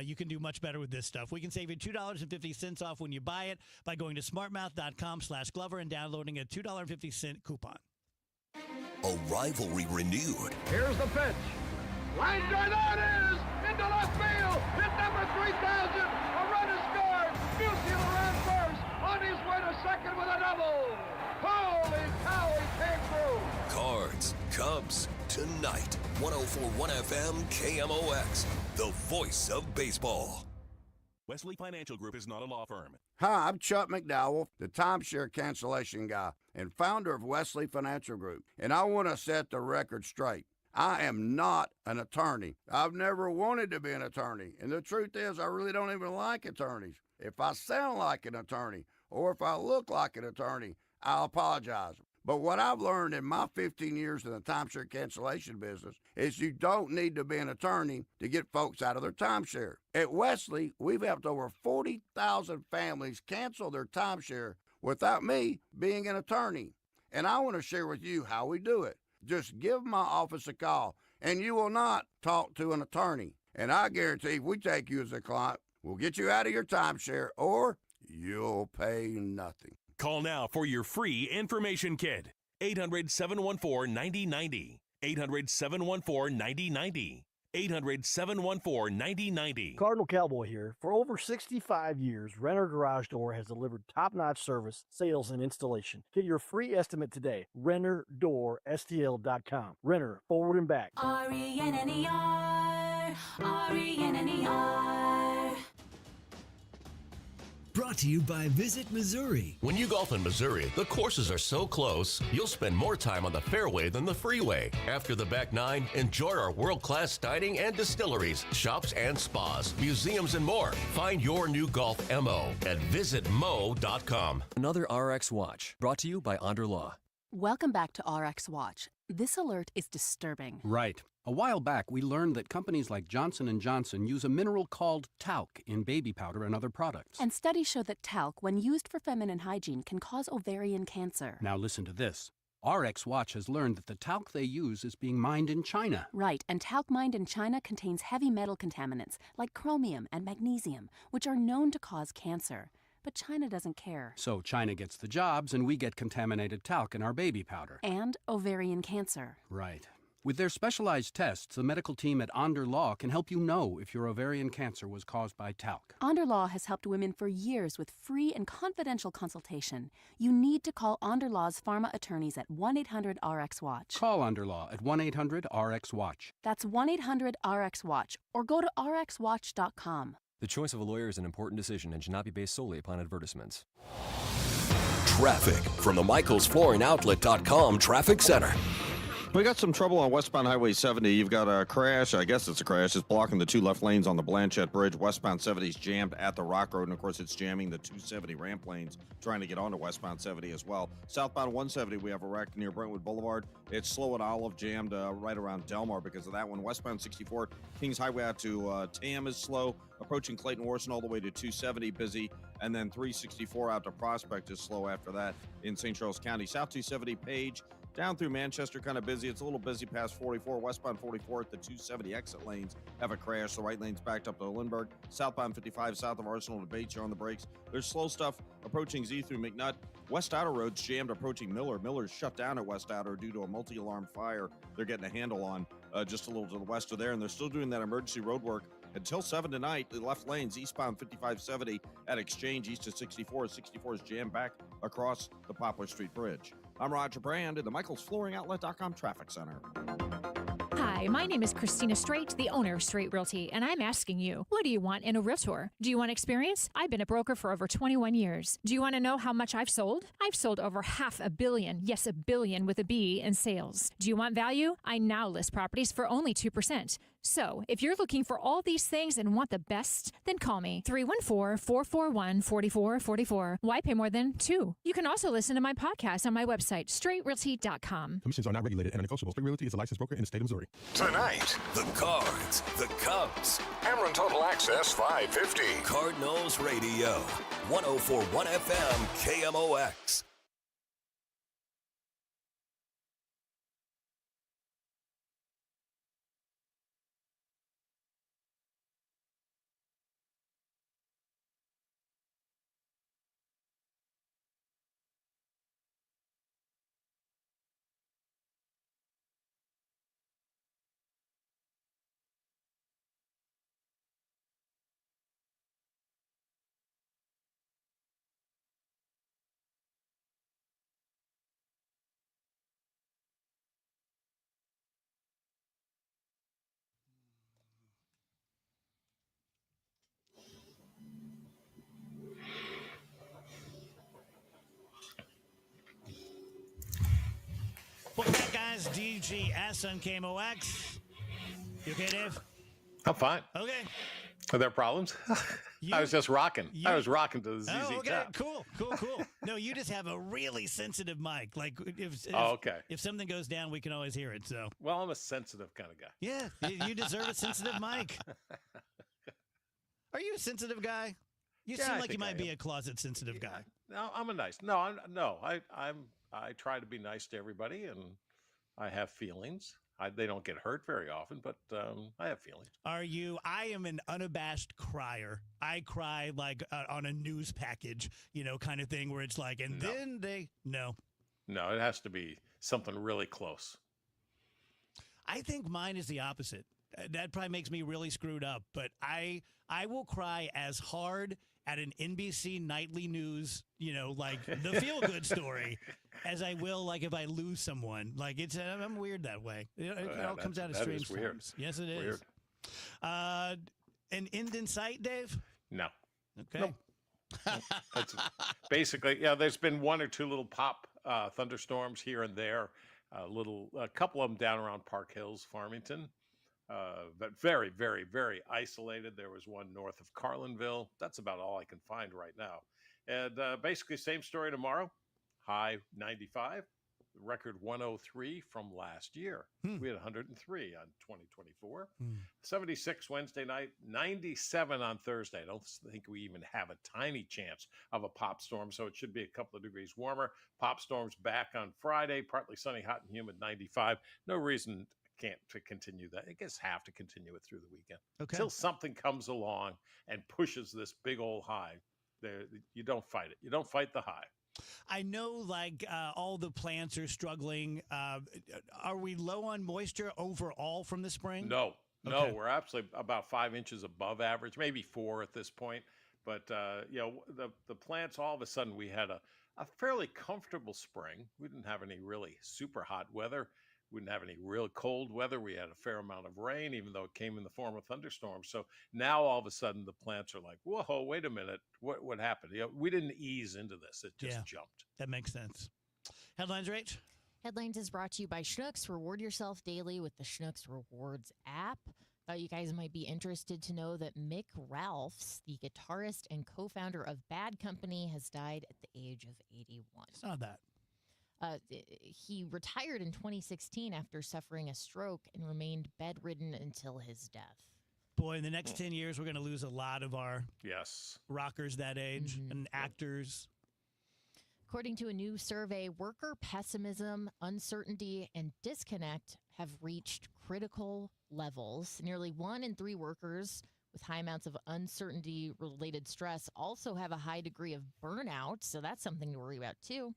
You can do much better with this stuff. We can save you $2.50 off when you buy it by going to smartmouth.com/Glover and downloading a $2.50 coupon. A rivalry renewed. Here's the pitch. Line drive, there it is! Into left field! Hit number 3,000! A run is scored! Musial around first! On his way to second with a double! Holy cow, he came through! Cards, Cubs, tonight. 104.1 FM KMOX, the voice of baseball. Wesley Financial Group is not a law firm. Hi, I'm Chuck McDowell, the timeshare cancellation guy and founder of Wesley Financial Group, and I want to set the record straight. I am not an attorney. I've never wanted to be an attorney, and the truth is I really don't even like attorneys. If I sound like an attorney or if I look like an attorney, I'll apologize. But what I've learned in my 15 years in the timeshare cancellation business is you don't need to be an attorney to get folks out of their timeshare. At Wesley, we've helped over 40,000 families cancel their timeshare without me being an attorney. And I want to share with you how we do it. Just give my office a call, and you will not talk to an attorney. And I guarantee if we take you as a client, we'll get you out of your timeshare, or you'll pay nothing. Call now for your free information kit. 800-714-9090. 800-714-9090. 800-714-9090. Cardinal Cowboy here. For over 65 years, Renner Garage Door has delivered top-notch service, sales, and installation. Get your free estimate today. RennerDoorSTL.com. Renner, forward and back. RENNER, RENNER. Brought to you by Visit Missouri. When you golf in Missouri, the courses are so close, you'll spend more time on the fairway than the freeway. After the back nine, enjoy our world-class dining and distilleries, shops and spas, museums, and more. Find your new golf MO at visitmo.com. Another RX Watch, brought to you by Onder Law. Welcome back to RX Watch. This alert is disturbing. Right. A while back, we learned that companies like Johnson & Johnson use a mineral called talc in baby powder and other products. And studies show that talc, when used for feminine hygiene, can cause ovarian cancer. Now listen to this. RX Watch has learned that the talc they use is being mined in China. Right, and talc mined in China contains heavy metal contaminants like chromium and magnesium, which are known to cause cancer. But China doesn't care. So China gets the jobs and we get contaminated talc in our baby powder. And ovarian cancer. Right. With their specialized tests, the medical team at Onder Law can help you know if your ovarian cancer was caused by talc. Onder Law has helped women for years with free and confidential consultation. You need to call Onder Law's pharma attorneys at 1-800-RX-WATCH. Call Onder Law at 1-800-RX-WATCH. That's 1-800-RX-WATCH, or go to rxwatch.com. The choice of a lawyer is an important decision and should not be based solely upon advertisements. Traffic from the MichaelsFlooringOutlet.com Traffic Center. We got some trouble on westbound Highway 70. You've got a crash. I guess it's a crash. It's blocking the two left lanes on the Blanchette Bridge. Westbound 70 is jammed at the Rock Road, and of course, it's jamming the 270 ramp lanes trying to get onto westbound 70 as well. Southbound 170, we have a wreck near Brentwood Boulevard. It's slow and olive, jammed right around Delmar because of that one. Westbound 64, Kings Highway out to Tam is slow. Approaching Clayton Warson all the way to 270, busy. And then 364 out to Prospect is slow after that in St. Charles County. South 270, Page. Down through Manchester, kind of busy. It's a little busy past 44. Westbound 44 at the 270 exit lanes have a crash. The right lane's backed up to Lindbergh. Southbound 55 south of Arsenal to Bates, you're on the brakes. There's slow stuff approaching Z through McNutt. West Outer Road's jammed approaching Miller. Miller's shut down at West Outer due to a multi-alarm fire they're getting a handle on just a little to the west of there. And they're still doing that emergency road work Until 7 tonight, the left lanes eastbound 5570 at Exchange east of 64. 64 is jammed back across the Poplar Street Bridge. I'm Roger Brand in the MichaelsFlooringOutlet.com Traffic Center. Hi, my name is Christina Straight, the owner of Straight Realty, and I'm asking you, what do you want in a realtor? Do you want experience? I've been a broker for over 21 years. Do you want to know how much I've sold? I've sold over $500 million, yes, $1 billion with a B, in sales. Do you want value? I now list properties for only 2%. So, if you're looking for all these things and want the best, then call me 314-441-4444. Why pay more than 2? You can also listen to my podcast on my website, straightrealty.com. Commissions are not regulated and are negotiable. Straight Realty is a licensed broker in the state of Missouri. Tonight, the Cards, the Cubs. Ameren Total Access 550. Cardinals Radio, 104.1 FM, KMOX. Welcome back, guys. DGS on KMOX. You okay, Dave? I'm fine. Okay. Are there problems? I was just rocking. I was rocking to the ZZ okay. Top. Cool. No, you just have a really sensitive mic. Like, if okay. If something goes down, we can always hear it. So. Well, I'm a sensitive kind of guy. Yeah, you deserve a sensitive mic. Are you a sensitive guy? You seem like you might be a closet sensitive guy. No, I'm a nice. I try to be nice to everybody, and I have feelings. They don't get hurt very often, but I have feelings. Are you? I am an unabashed crier. I cry like on a news package, kind of thing, where it's like, and then they no. No, it has to be something really close. I think mine is the opposite. That probably makes me really screwed up, but I will cry as hard at an NBC nightly news, like the feel-good story, as I will, like, if I lose someone. Like, I'm weird that way. It all comes out of strange forms. Yes, it is. Weird. An end in sight, Dave? No. Okay. Nope. That's basically, there's been one or two little pop thunderstorms here and there, a couple of them down around Park Hills, Farmington. But very, very, very isolated. There was one north of Carlinville. That's about all I can find right now. And basically, same story tomorrow. High 95, record 103 from last year. We had 103 on 2024. 76 Wednesday night, 97 on Thursday. I don't think we even have a tiny chance of a pop storm, so it should be a couple of degrees warmer. Pop storms back on Friday, partly sunny, hot and humid, 95. No reason to continue that. I guess have to continue it through the weekend until something comes along and pushes this big old high. There, you don't fight it. You don't fight the high. I know, like, all the plants are struggling. Are we low on moisture overall from the spring? No, we're actually about 5 inches above average, maybe 4 at this point. But the plants, all of a sudden, we had a fairly comfortable spring. We didn't have any really super hot weather. We didn't have any real cold weather. We had a fair amount of rain, even though it came in the form of thunderstorms. So now all of a sudden the plants are like, whoa, wait a minute. What happened? We didn't ease into this. It just jumped. That makes sense. Headlines, Rach? Headlines is brought to you by Schnucks. Reward yourself daily with the Schnucks Rewards app. Thought you guys might be interested to know that Mick Ralphs, the guitarist and co-founder of Bad Company, has died at the age of 81. Saw that. He retired in 2016 after suffering a stroke and remained bedridden until his death. Boy, in the next 10 years, we're going to lose a lot of our rockers that age and actors. According to a new survey, worker pessimism, uncertainty, and disconnect have reached critical levels. Nearly 1 in 3 workers with high amounts of uncertainty-related stress also have a high degree of burnout, so that's something to worry about, too.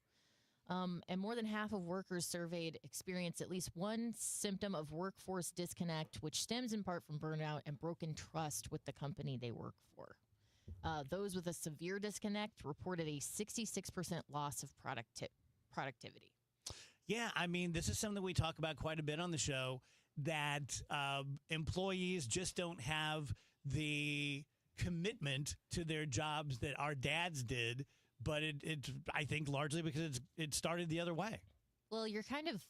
And more than half of workers surveyed experience at least one symptom of workforce disconnect, which stems in part from burnout and broken trust with the company they work for. Those with a severe disconnect reported a 66% loss of productivity. Yeah, I mean, this is something we talk about quite a bit on the show, that employees just don't have the commitment to their jobs that our dads did. But it's, I think, largely because it started the other way. Well, you're kind of,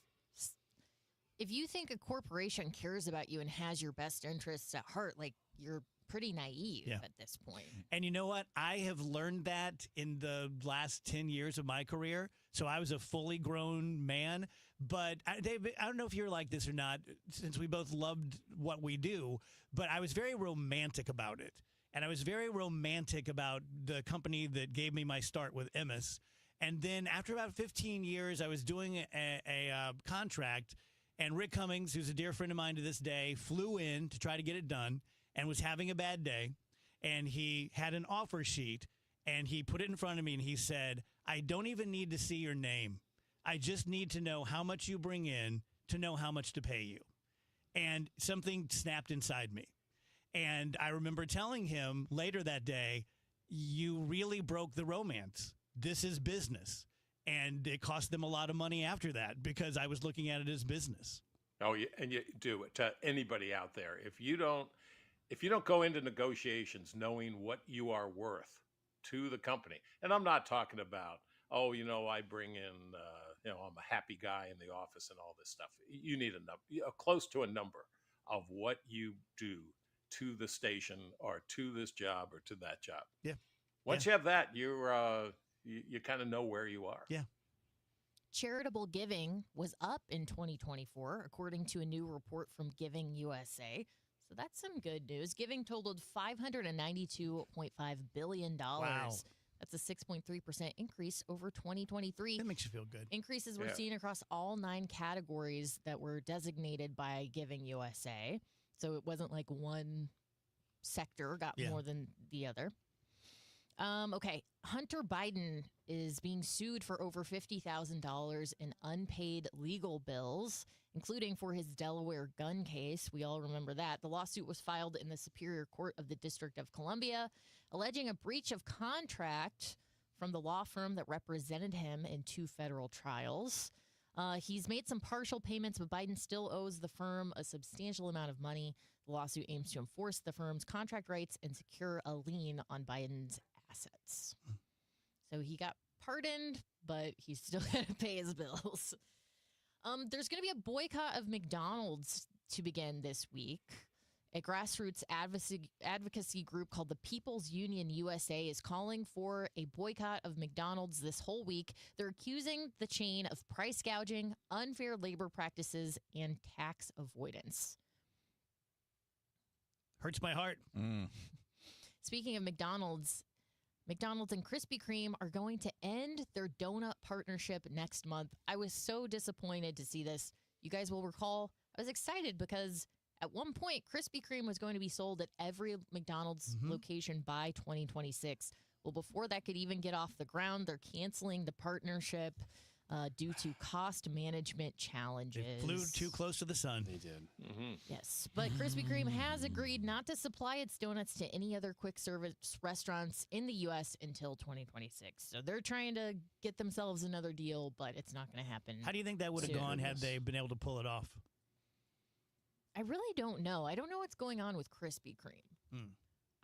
if you think a corporation cares about you and has your best interests at heart, like, you're pretty naive at this point. And you know what? I have learned that in the last 10 years of my career. So I was a fully grown man. But Dave, I don't know if you're like this or not, since we both loved what we do, but I was very romantic about it. And I was very romantic about the company that gave me my start with Emmis. And then after about 15 years, I was doing a contract, and Rick Cummings, who's a dear friend of mine to this day, flew in to try to get it done and was having a bad day. And he had an offer sheet, and he put it in front of me, and he said, I don't even need to see your name. I just need to know how much you bring in to know how much to pay you. And something snapped inside me. And I remember telling him later that day, you really broke the romance. This is business. And it cost them a lot of money after that because I was looking at it as business. Oh, yeah, and you do it to anybody out there. If you don't go into negotiations knowing what you are worth to the company, and I'm not talking about, I bring in, I'm a happy guy in the office and all this stuff. You need close to a number of what you do to the station or to this job or to that job. Yeah. Once you have that, you kind of know where you are. Yeah. Charitable giving was up in 2024, according to a new report from Giving USA. So that's some good news. Giving totaled $592.5 billion. Wow. That's a 6.3% increase over 2023. That makes you feel good. Increases were seen across all 9 categories that were designated by Giving USA. So it wasn't like one sector got more than the other. Okay. Hunter Biden is being sued for over $50,000 in unpaid legal bills, including for his Delaware gun case. We all remember that. The lawsuit was filed in the Superior Court of the District of Columbia, alleging a breach of contract from the law firm that represented him in 2 federal trials. He's made some partial payments, but Biden still owes the firm a substantial amount of money. The lawsuit aims to enforce the firm's contract rights and secure a lien on Biden's assets. So he got pardoned, but he's still got to pay his bills. There's going to be a boycott of McDonald's to begin this week. A grassroots advocacy group called the People's Union USA is calling for a boycott of McDonald's this whole week. They're accusing the chain of price gouging, unfair labor practices, and tax avoidance. Hurts my heart. Speaking of McDonald's and Krispy Kreme are going to end their donut partnership next month. I was so disappointed to see this. You guys will recall, I was excited because at one point, Krispy Kreme was going to be sold at every McDonald's location by 2026. Well, before that could even get off the ground, they're canceling the partnership due to cost management challenges. They flew too close to the sun. They did. Yes, but Krispy Kreme has agreed not to supply its donuts to any other quick service restaurants in the U.S. until 2026. So they're trying to get themselves another deal, but it's not going to happen. How do you think that would have gone had they been able to pull it off? I really don't know. I don't know what's going on with Krispy Kreme.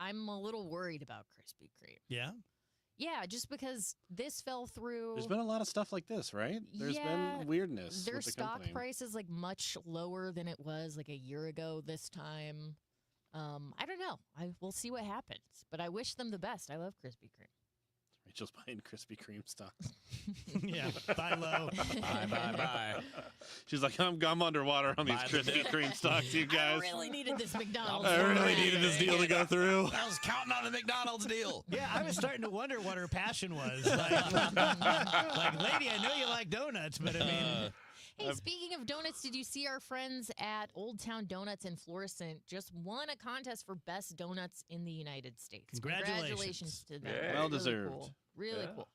I'm a little worried about Krispy Kreme. Yeah? Yeah, just because this fell through. There's been a lot of stuff like this, right? There's been weirdness. Their with the stock company. price is like much lower than it was like a year ago this time. I don't know. We'll see what happens. But I wish them the best. I love Krispy Kreme. Rachel's buying Krispy Kreme stock. Yeah, buy low. Bye. She's like, I'm underwater on these Krispy Kreme stocks, you guys. I really needed this McDonald's. I really needed this deal to go through. I was counting on the McDonald's deal. Yeah, I was starting to wonder what her passion was. Like, lady, I know you like donuts, but I mean... Hey, speaking of donuts, did you see our friends at Old Town Donuts in Florissant just won a contest for best donuts in the United States? Congratulations To them. Yeah. Well Really deserved. Cool. Really cool.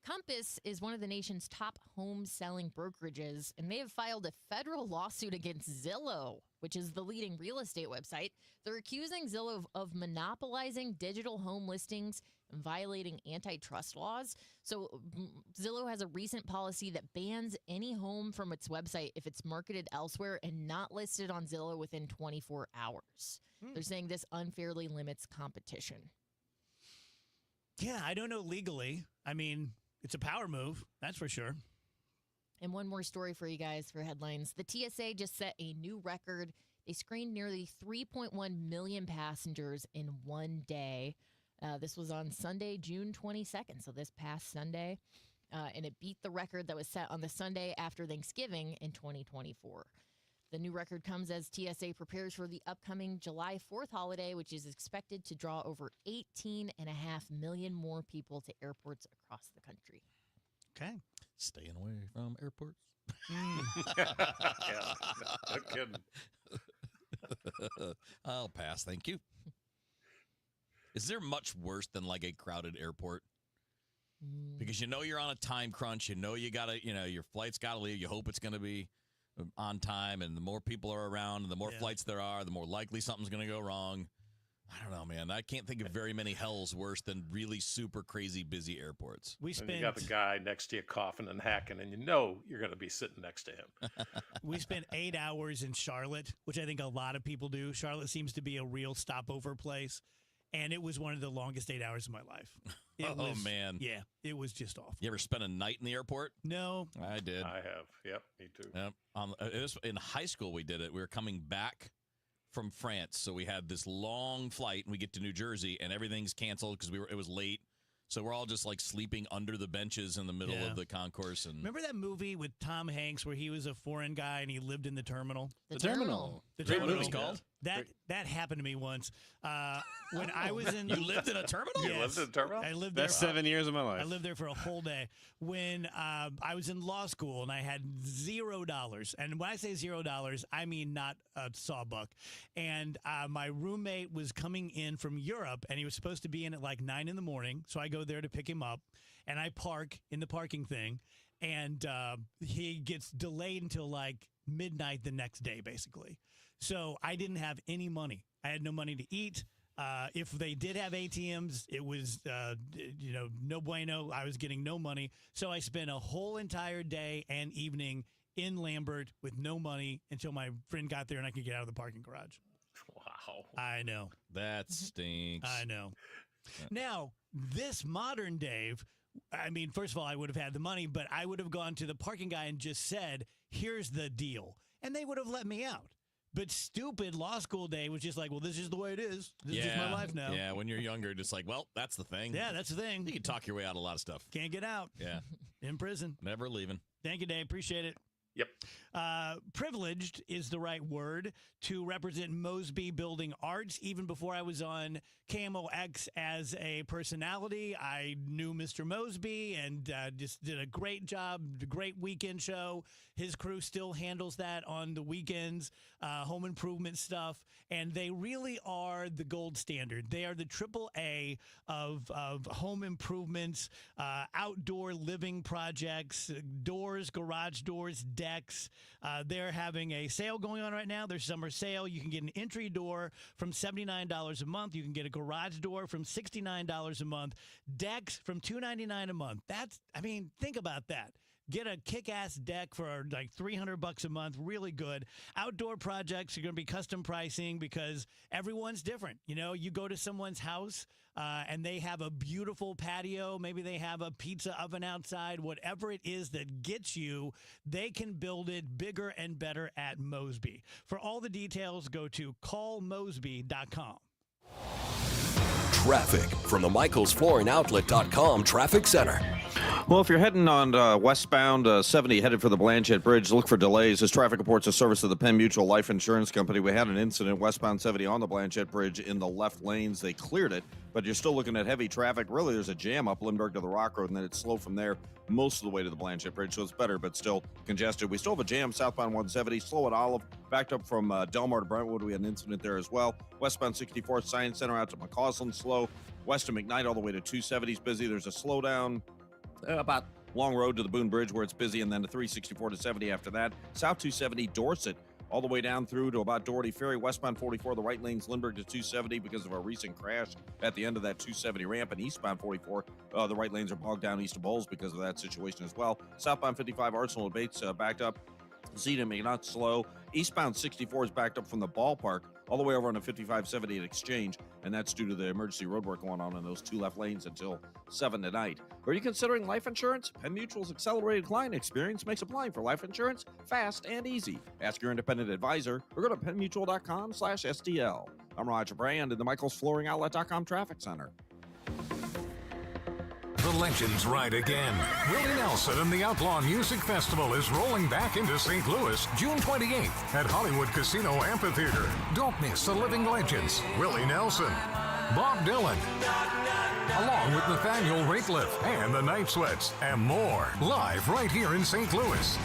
Compass is one of the nation's top home selling brokerages, and they have filed a federal lawsuit against Zillow, which is the leading real estate website. They're accusing Zillow of monopolizing digital home listings and violating antitrust laws. So Zillow has a recent policy that bans any home from its website if it's marketed elsewhere and not listed on Zillow within 24 hours. They're saying this unfairly limits competition. Yeah, I don't know legally. I mean, it's a power move, that's for sure. And one more story for you guys for headlines. The TSA just set a new record. They screened nearly 3.1 million passengers in one day. This was on Sunday, June 22nd, so this past Sunday. And it beat the record that was set on the Sunday after Thanksgiving in 2024. The new record comes as TSA prepares for the upcoming July 4th holiday, which is expected to draw over 18.5 million more people to airports across the country. Okay. Staying away from airports. Yeah, no kidding. I'll pass, thank you. Is there much worse than like a crowded airport? Because you know you're on a time crunch. You know you gotta, your flight's gotta leave. You hope it's gonna be on time, and the more people are around, and the more flights there are, the more likely something's gonna go wrong. I don't know, man. I can't think of very many hells worse than really super crazy busy airports. And you got the guy next to you coughing and hacking, and you know you're going to be sitting next to him. We spent 8 hours in Charlotte, which I think a lot of people do. Charlotte seems to be a real stopover place, and it was one of the longest 8 hours of my life. Man. Yeah, it was just awful. You ever spent a night in the airport? No. I did. I have. Yep, me too. Yep. It was in high school we did it. We were coming back from France, so we had this long flight, and we get to New Jersey, and everything's canceled because it was late. So we're all just like sleeping under the benches in the middle of the concourse. And remember that movie with Tom Hanks where he was a foreign guy and he lived in the terminal? The Terminal. The Great Terminal. movie called? That happened to me once. When I was in... You lived in a terminal? Yes. You lived in a terminal? I lived there. That's 7 years of my life. I lived there for a whole day. When I was in law school and I had $0. And when I say $0, I mean not a sawbuck. And my roommate was coming in from Europe, and he was supposed to be in at like 9 in the morning. So I go there to pick him up, and I park in the parking thing. And he gets delayed until like midnight the next day, basically. So I didn't have any money. I had no money to eat. If they did have ATMs, it was, no bueno. I was getting no money. So I spent a whole entire day and evening in Lambert with no money until my friend got there and I could get out of the parking garage. Wow. I know. That stinks. I know. Now, this modern Dave, I mean, first of all, I would have had the money, but I would have gone to the parking guy and just said, here's the deal. And they would have let me out. But stupid law school Dave was just like, well, this is the way it is. This is just my life now. Yeah, when you're younger, just like, well, that's the thing. Yeah, that's the thing. You can talk your way out of a lot of stuff. Can't get out. Yeah. In prison. Never leaving. Thank you, Dave. Appreciate it. Yep. Privileged is the right word to represent Mosby Building Arts. Even before I was on KMOX as a personality, I knew Mr. Mosby and just did a great job, great weekend show. His crew still handles that on the weekends, home improvement stuff, and they really are the gold standard. They are the AAA of home improvements, outdoor living projects, doors, garage doors, decks. They're having a sale going on right now. Their summer sale. You can get an entry door from $79 a month. You can get a garage door from $69 a month. Decks from $299 a month. Think about that. Get a kick-ass deck for like $300 a month. Really good. Outdoor projects are going to be custom pricing because everyone's different. You know, you go to someone's house and they have a beautiful patio. Maybe they have a pizza oven outside. Whatever it is that gets you, they can build it bigger and better at Mosby. For all the details, go to callmosby.com. Traffic from the MichaelsFlooringOutlet.com Traffic Center. Well, if you're heading on westbound 70, headed for the Blanchette Bridge, look for delays. As traffic reports a service of the Penn Mutual Life Insurance Company. We had an incident westbound 70 on the Blanchette Bridge in the left lanes. They cleared it, but you're still looking at heavy traffic. Really, there's a jam up Lindbergh to the Rock Road, and then it's slow from there most of the way to the Blanchette Bridge, so it's better, but still congested. We still have a jam southbound 170, slow at Olive, backed up from Delmar to Brentwood. We had an incident there as well. Westbound 64th Science Center out to McCausland, slow. West of McKnight all the way to 270 is busy. There's a slowdown about Long Road to the Boone Bridge where it's busy, and then the 364 to 70 after that. South 270, Dorset, all the way down through to about Doherty Ferry. Westbound 44, the right lane's Lindbergh to 270 because of a recent crash at the end of that 270 ramp. And eastbound 44, the right lanes are bogged down east of Bowles because of that situation as well. Southbound 55, Arsenal and Bates backed up. Zeta may not slow. Eastbound 64 is backed up from the ballpark all the way over on the 5570 at Exchange, and that's due to the emergency roadwork going on in those two left lanes until 7 tonight. Are you considering life insurance? Penn Mutual's accelerated client experience makes applying for life insurance fast and easy. Ask your independent advisor or go to pennmutual.com/SDL. I'm Roger Brand in the michaelsflooringoutlet.com traffic center. The legends ride again. Willie Nelson and the Outlaw Music Festival is rolling back into St. Louis June 28th at Hollywood Casino Amphitheater. Don't miss the living legends, Willie Nelson, Bob Dylan, along with Nathaniel Rateliff and the Night Sweats, and more, live right here in St. Louis.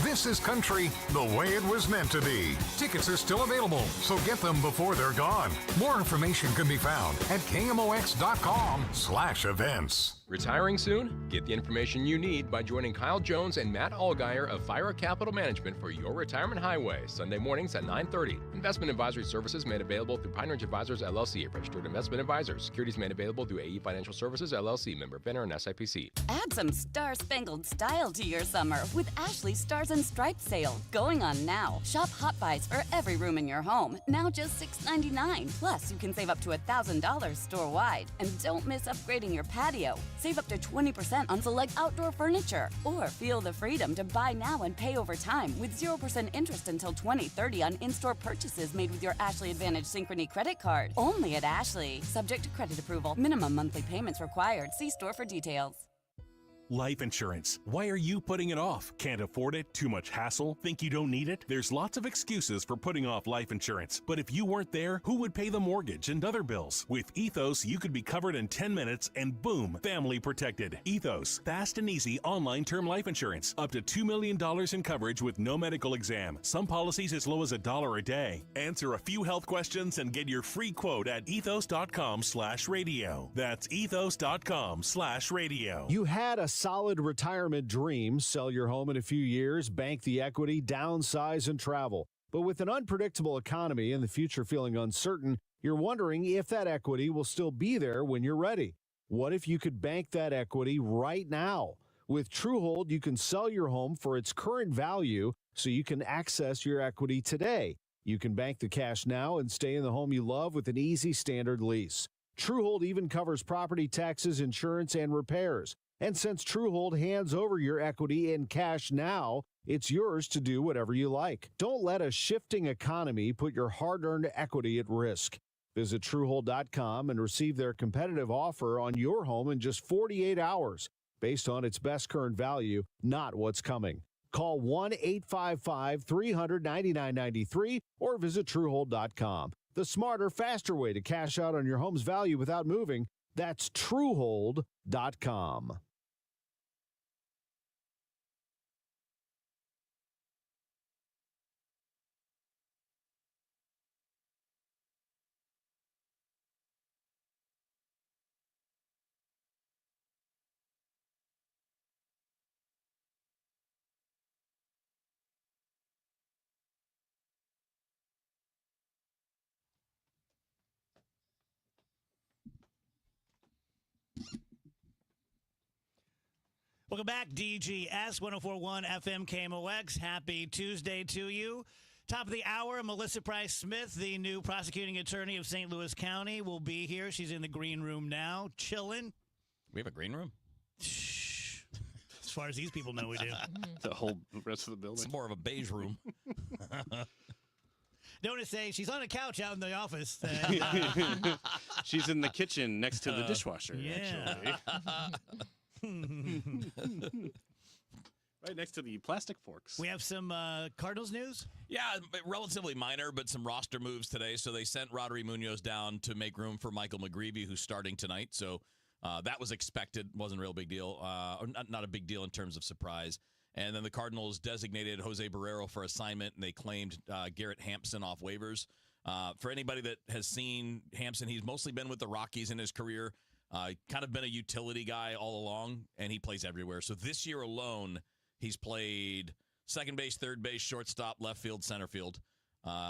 This is country the way it was meant to be. Tickets are still available, so get them before they're gone. More information can be found at KMOX.com/events. Retiring soon? Get the information you need by joining Kyle Jones and Matt Allgeier of Fira Capital Management for your retirement highway, Sunday mornings at 9:30. Investment advisory services made available through Pine Ridge Advisors, LLC, a registered investment advisor. Securities made available through AE Financial Services, LLC, member FINRA and SIPC. Add some star-spangled style to your summer with Ashley Stars and Stripes sale going on now. Shop Hot Buys for every room in your home, now just $6.99. Plus, you can save up to $1,000 store-wide. And don't miss upgrading your patio. Save up to 20% on select outdoor furniture. Or feel the freedom to buy now and pay over time with 0% interest until 2030 on in-store purchases made with your Ashley Advantage Synchrony credit card. Only at Ashley. Subject to credit approval. Minimum monthly payments required. See store for details. Life insurance. Why are you putting it off? Can't afford it? Too much hassle? Think you don't need it? There's lots of excuses for putting off life insurance. But if you weren't there, who would pay the mortgage and other bills? With Ethos, you could be covered in 10 minutes and boom, family protected. Ethos, fast and easy online term life insurance. Up to $2 million in coverage with no medical exam. Some policies as low as $1 a day. Answer a few health questions and get your free quote at ethos.com/radio. That's ethos.com/radio. You had a solid retirement dream. Sell your home in a few years, bank the equity, downsize, and travel. But with an unpredictable economy and the future feeling uncertain, you're wondering if that equity will still be there when you're ready. What if you could bank that equity right now? With Truehold, you can sell your home for its current value so you can access your equity today. You can bank the cash now and stay in the home you love with an easy standard lease. Truehold even covers property taxes, insurance, and repairs. And since Truehold hands over your equity in cash now, it's yours to do whatever you like. Don't let a shifting economy put your hard-earned equity at risk. Visit Truehold.com and receive their competitive offer on your home in just 48 hours, based on its best current value, not what's coming. Call 1-855-300-9993 or visit Truehold.com. The smarter, faster way to cash out on your home's value without moving. That's Truehold.com. Welcome back, DGS 1041 FM KMOX. Happy Tuesday to you. Top of the hour, Melissa Price Smith, the new prosecuting attorney of St. Louis County, will be here. She's in the green room now, chilling. We have a green room? Shh. As far as these people know, we do. The whole rest of the building. It's more of a beige room. Don't it say she's on a couch out in the office? She's in the kitchen next to the dishwasher, yeah. actually. Right next to the plastic forks. We have some Cardinals news? Yeah, relatively minor, but some roster moves today. So they sent Rodri Munoz down to make room for Michael McGreevy, who's starting tonight. So that was expected. Wasn't a real big deal. Not a big deal in terms of surprise. And then the Cardinals designated Jose Barrero for assignment, and they claimed Garrett Hampson off waivers. For anybody that has seen Hampson, he's mostly been with the Rockies in his career. Kind of been a utility guy all along, and he plays everywhere. So this year alone, he's played second base, third base, shortstop, left field, center field.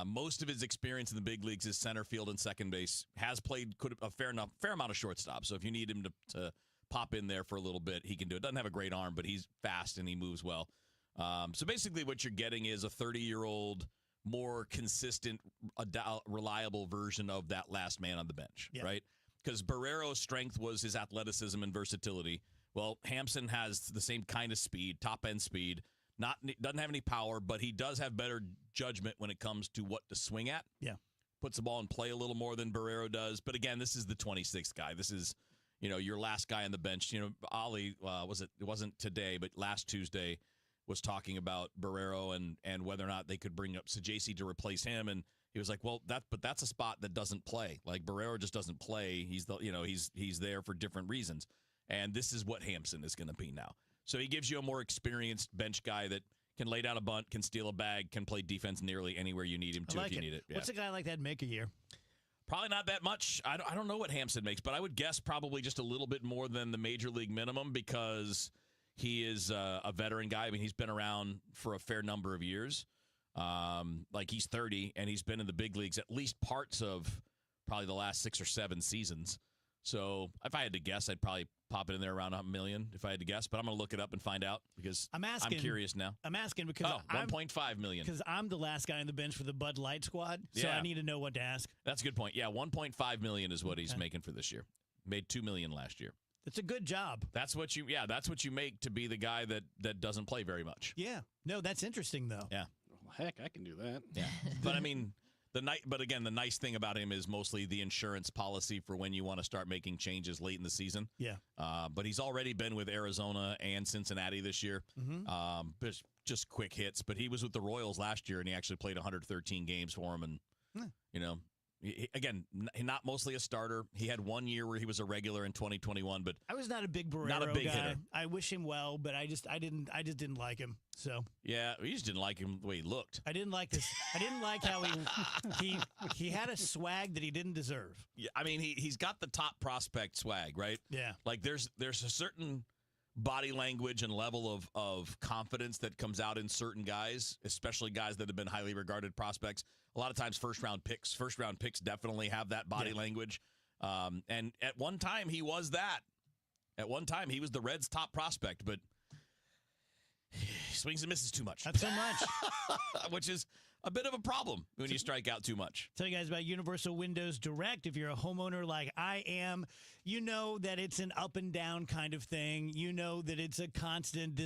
Most of his experience in the big leagues is center field and second base. Has played a fair amount of shortstop. So if you need him to pop in there for a little bit, he can do it. Doesn't have a great arm, but he's fast and he moves well. So basically what you're getting is a 30-year-old, more consistent, reliable version of that last man on the bench, right? Because Barrero's strength was his athleticism and versatility. Well, Hampson has the same kind of speed, top-end speed. Doesn't have any power, but he does have better judgment when it comes to what to swing at. Yeah. Puts the ball in play a little more than Barrero does. But again, this is the 26th guy. This is, your last guy on the bench. Ollie, it wasn't today, but last Tuesday was talking about Barrero and whether or not they could bring up Sajaci to replace him. And he was like, well, that's a spot that doesn't play. Like Barrero just doesn't play. He's he's there for different reasons. And this is what Hampson is going to be now. So he gives you a more experienced bench guy that can lay down a bunt, can steal a bag, can play defense nearly anywhere you need him to if you need it. Yeah. What's a guy like that make a year? Probably not that much. I don't know what Hampson makes, but I would guess probably just a little bit more than the major league minimum because he is a veteran guy. I mean, he's been around for a fair number of years. He's 30, and he's been in the big leagues at least parts of probably the last 6 or 7 seasons. So if I had to guess, I'd probably pop it in there around $1 million if I had to guess. But I'm going to look it up and find out because I'm curious now. I'm asking because $1.5 million. Because I'm the last guy on the bench for the Bud Light squad, so I need to know what to ask. That's a good point. Yeah, $1.5 million is what he's making for this year. Made $2 million last year. It's a good job. That's what you make to be the guy that doesn't play very much. Yeah. No, that's interesting though. Yeah. Well, heck, I can do that. Yeah. But I mean, the nice thing about him is mostly the insurance policy for when you want to start making changes late in the season. Yeah. But he's already been with Arizona and Cincinnati this year. Mm-hmm. Just quick hits. But he was with the Royals last year, and he actually played 113 games for him. And, again, not mostly a starter. He had 1 year where he was a regular in 2021, but I was not a big Barrero not a big guy. hitter. I wish him well, but I just didn't like him. So yeah, you just didn't like him the way he looked. I didn't like this. I didn't like how he had a swag that he didn't deserve. Yeah, I mean he's got the top prospect swag, right? Yeah. Like there's a certain body language and level of confidence that comes out in certain guys, especially guys that have been highly regarded prospects. A lot of times first round picks definitely have that body language. And at one time he was that. At one time he was the Reds' top prospect, but he swings and misses too much. Not so much. Which is a bit of a problem when you strike out too much. Tell you guys about Universal Windows Direct. If you're a homeowner like I am, you know that it's an up and down kind of thing. You know that it's a constant, this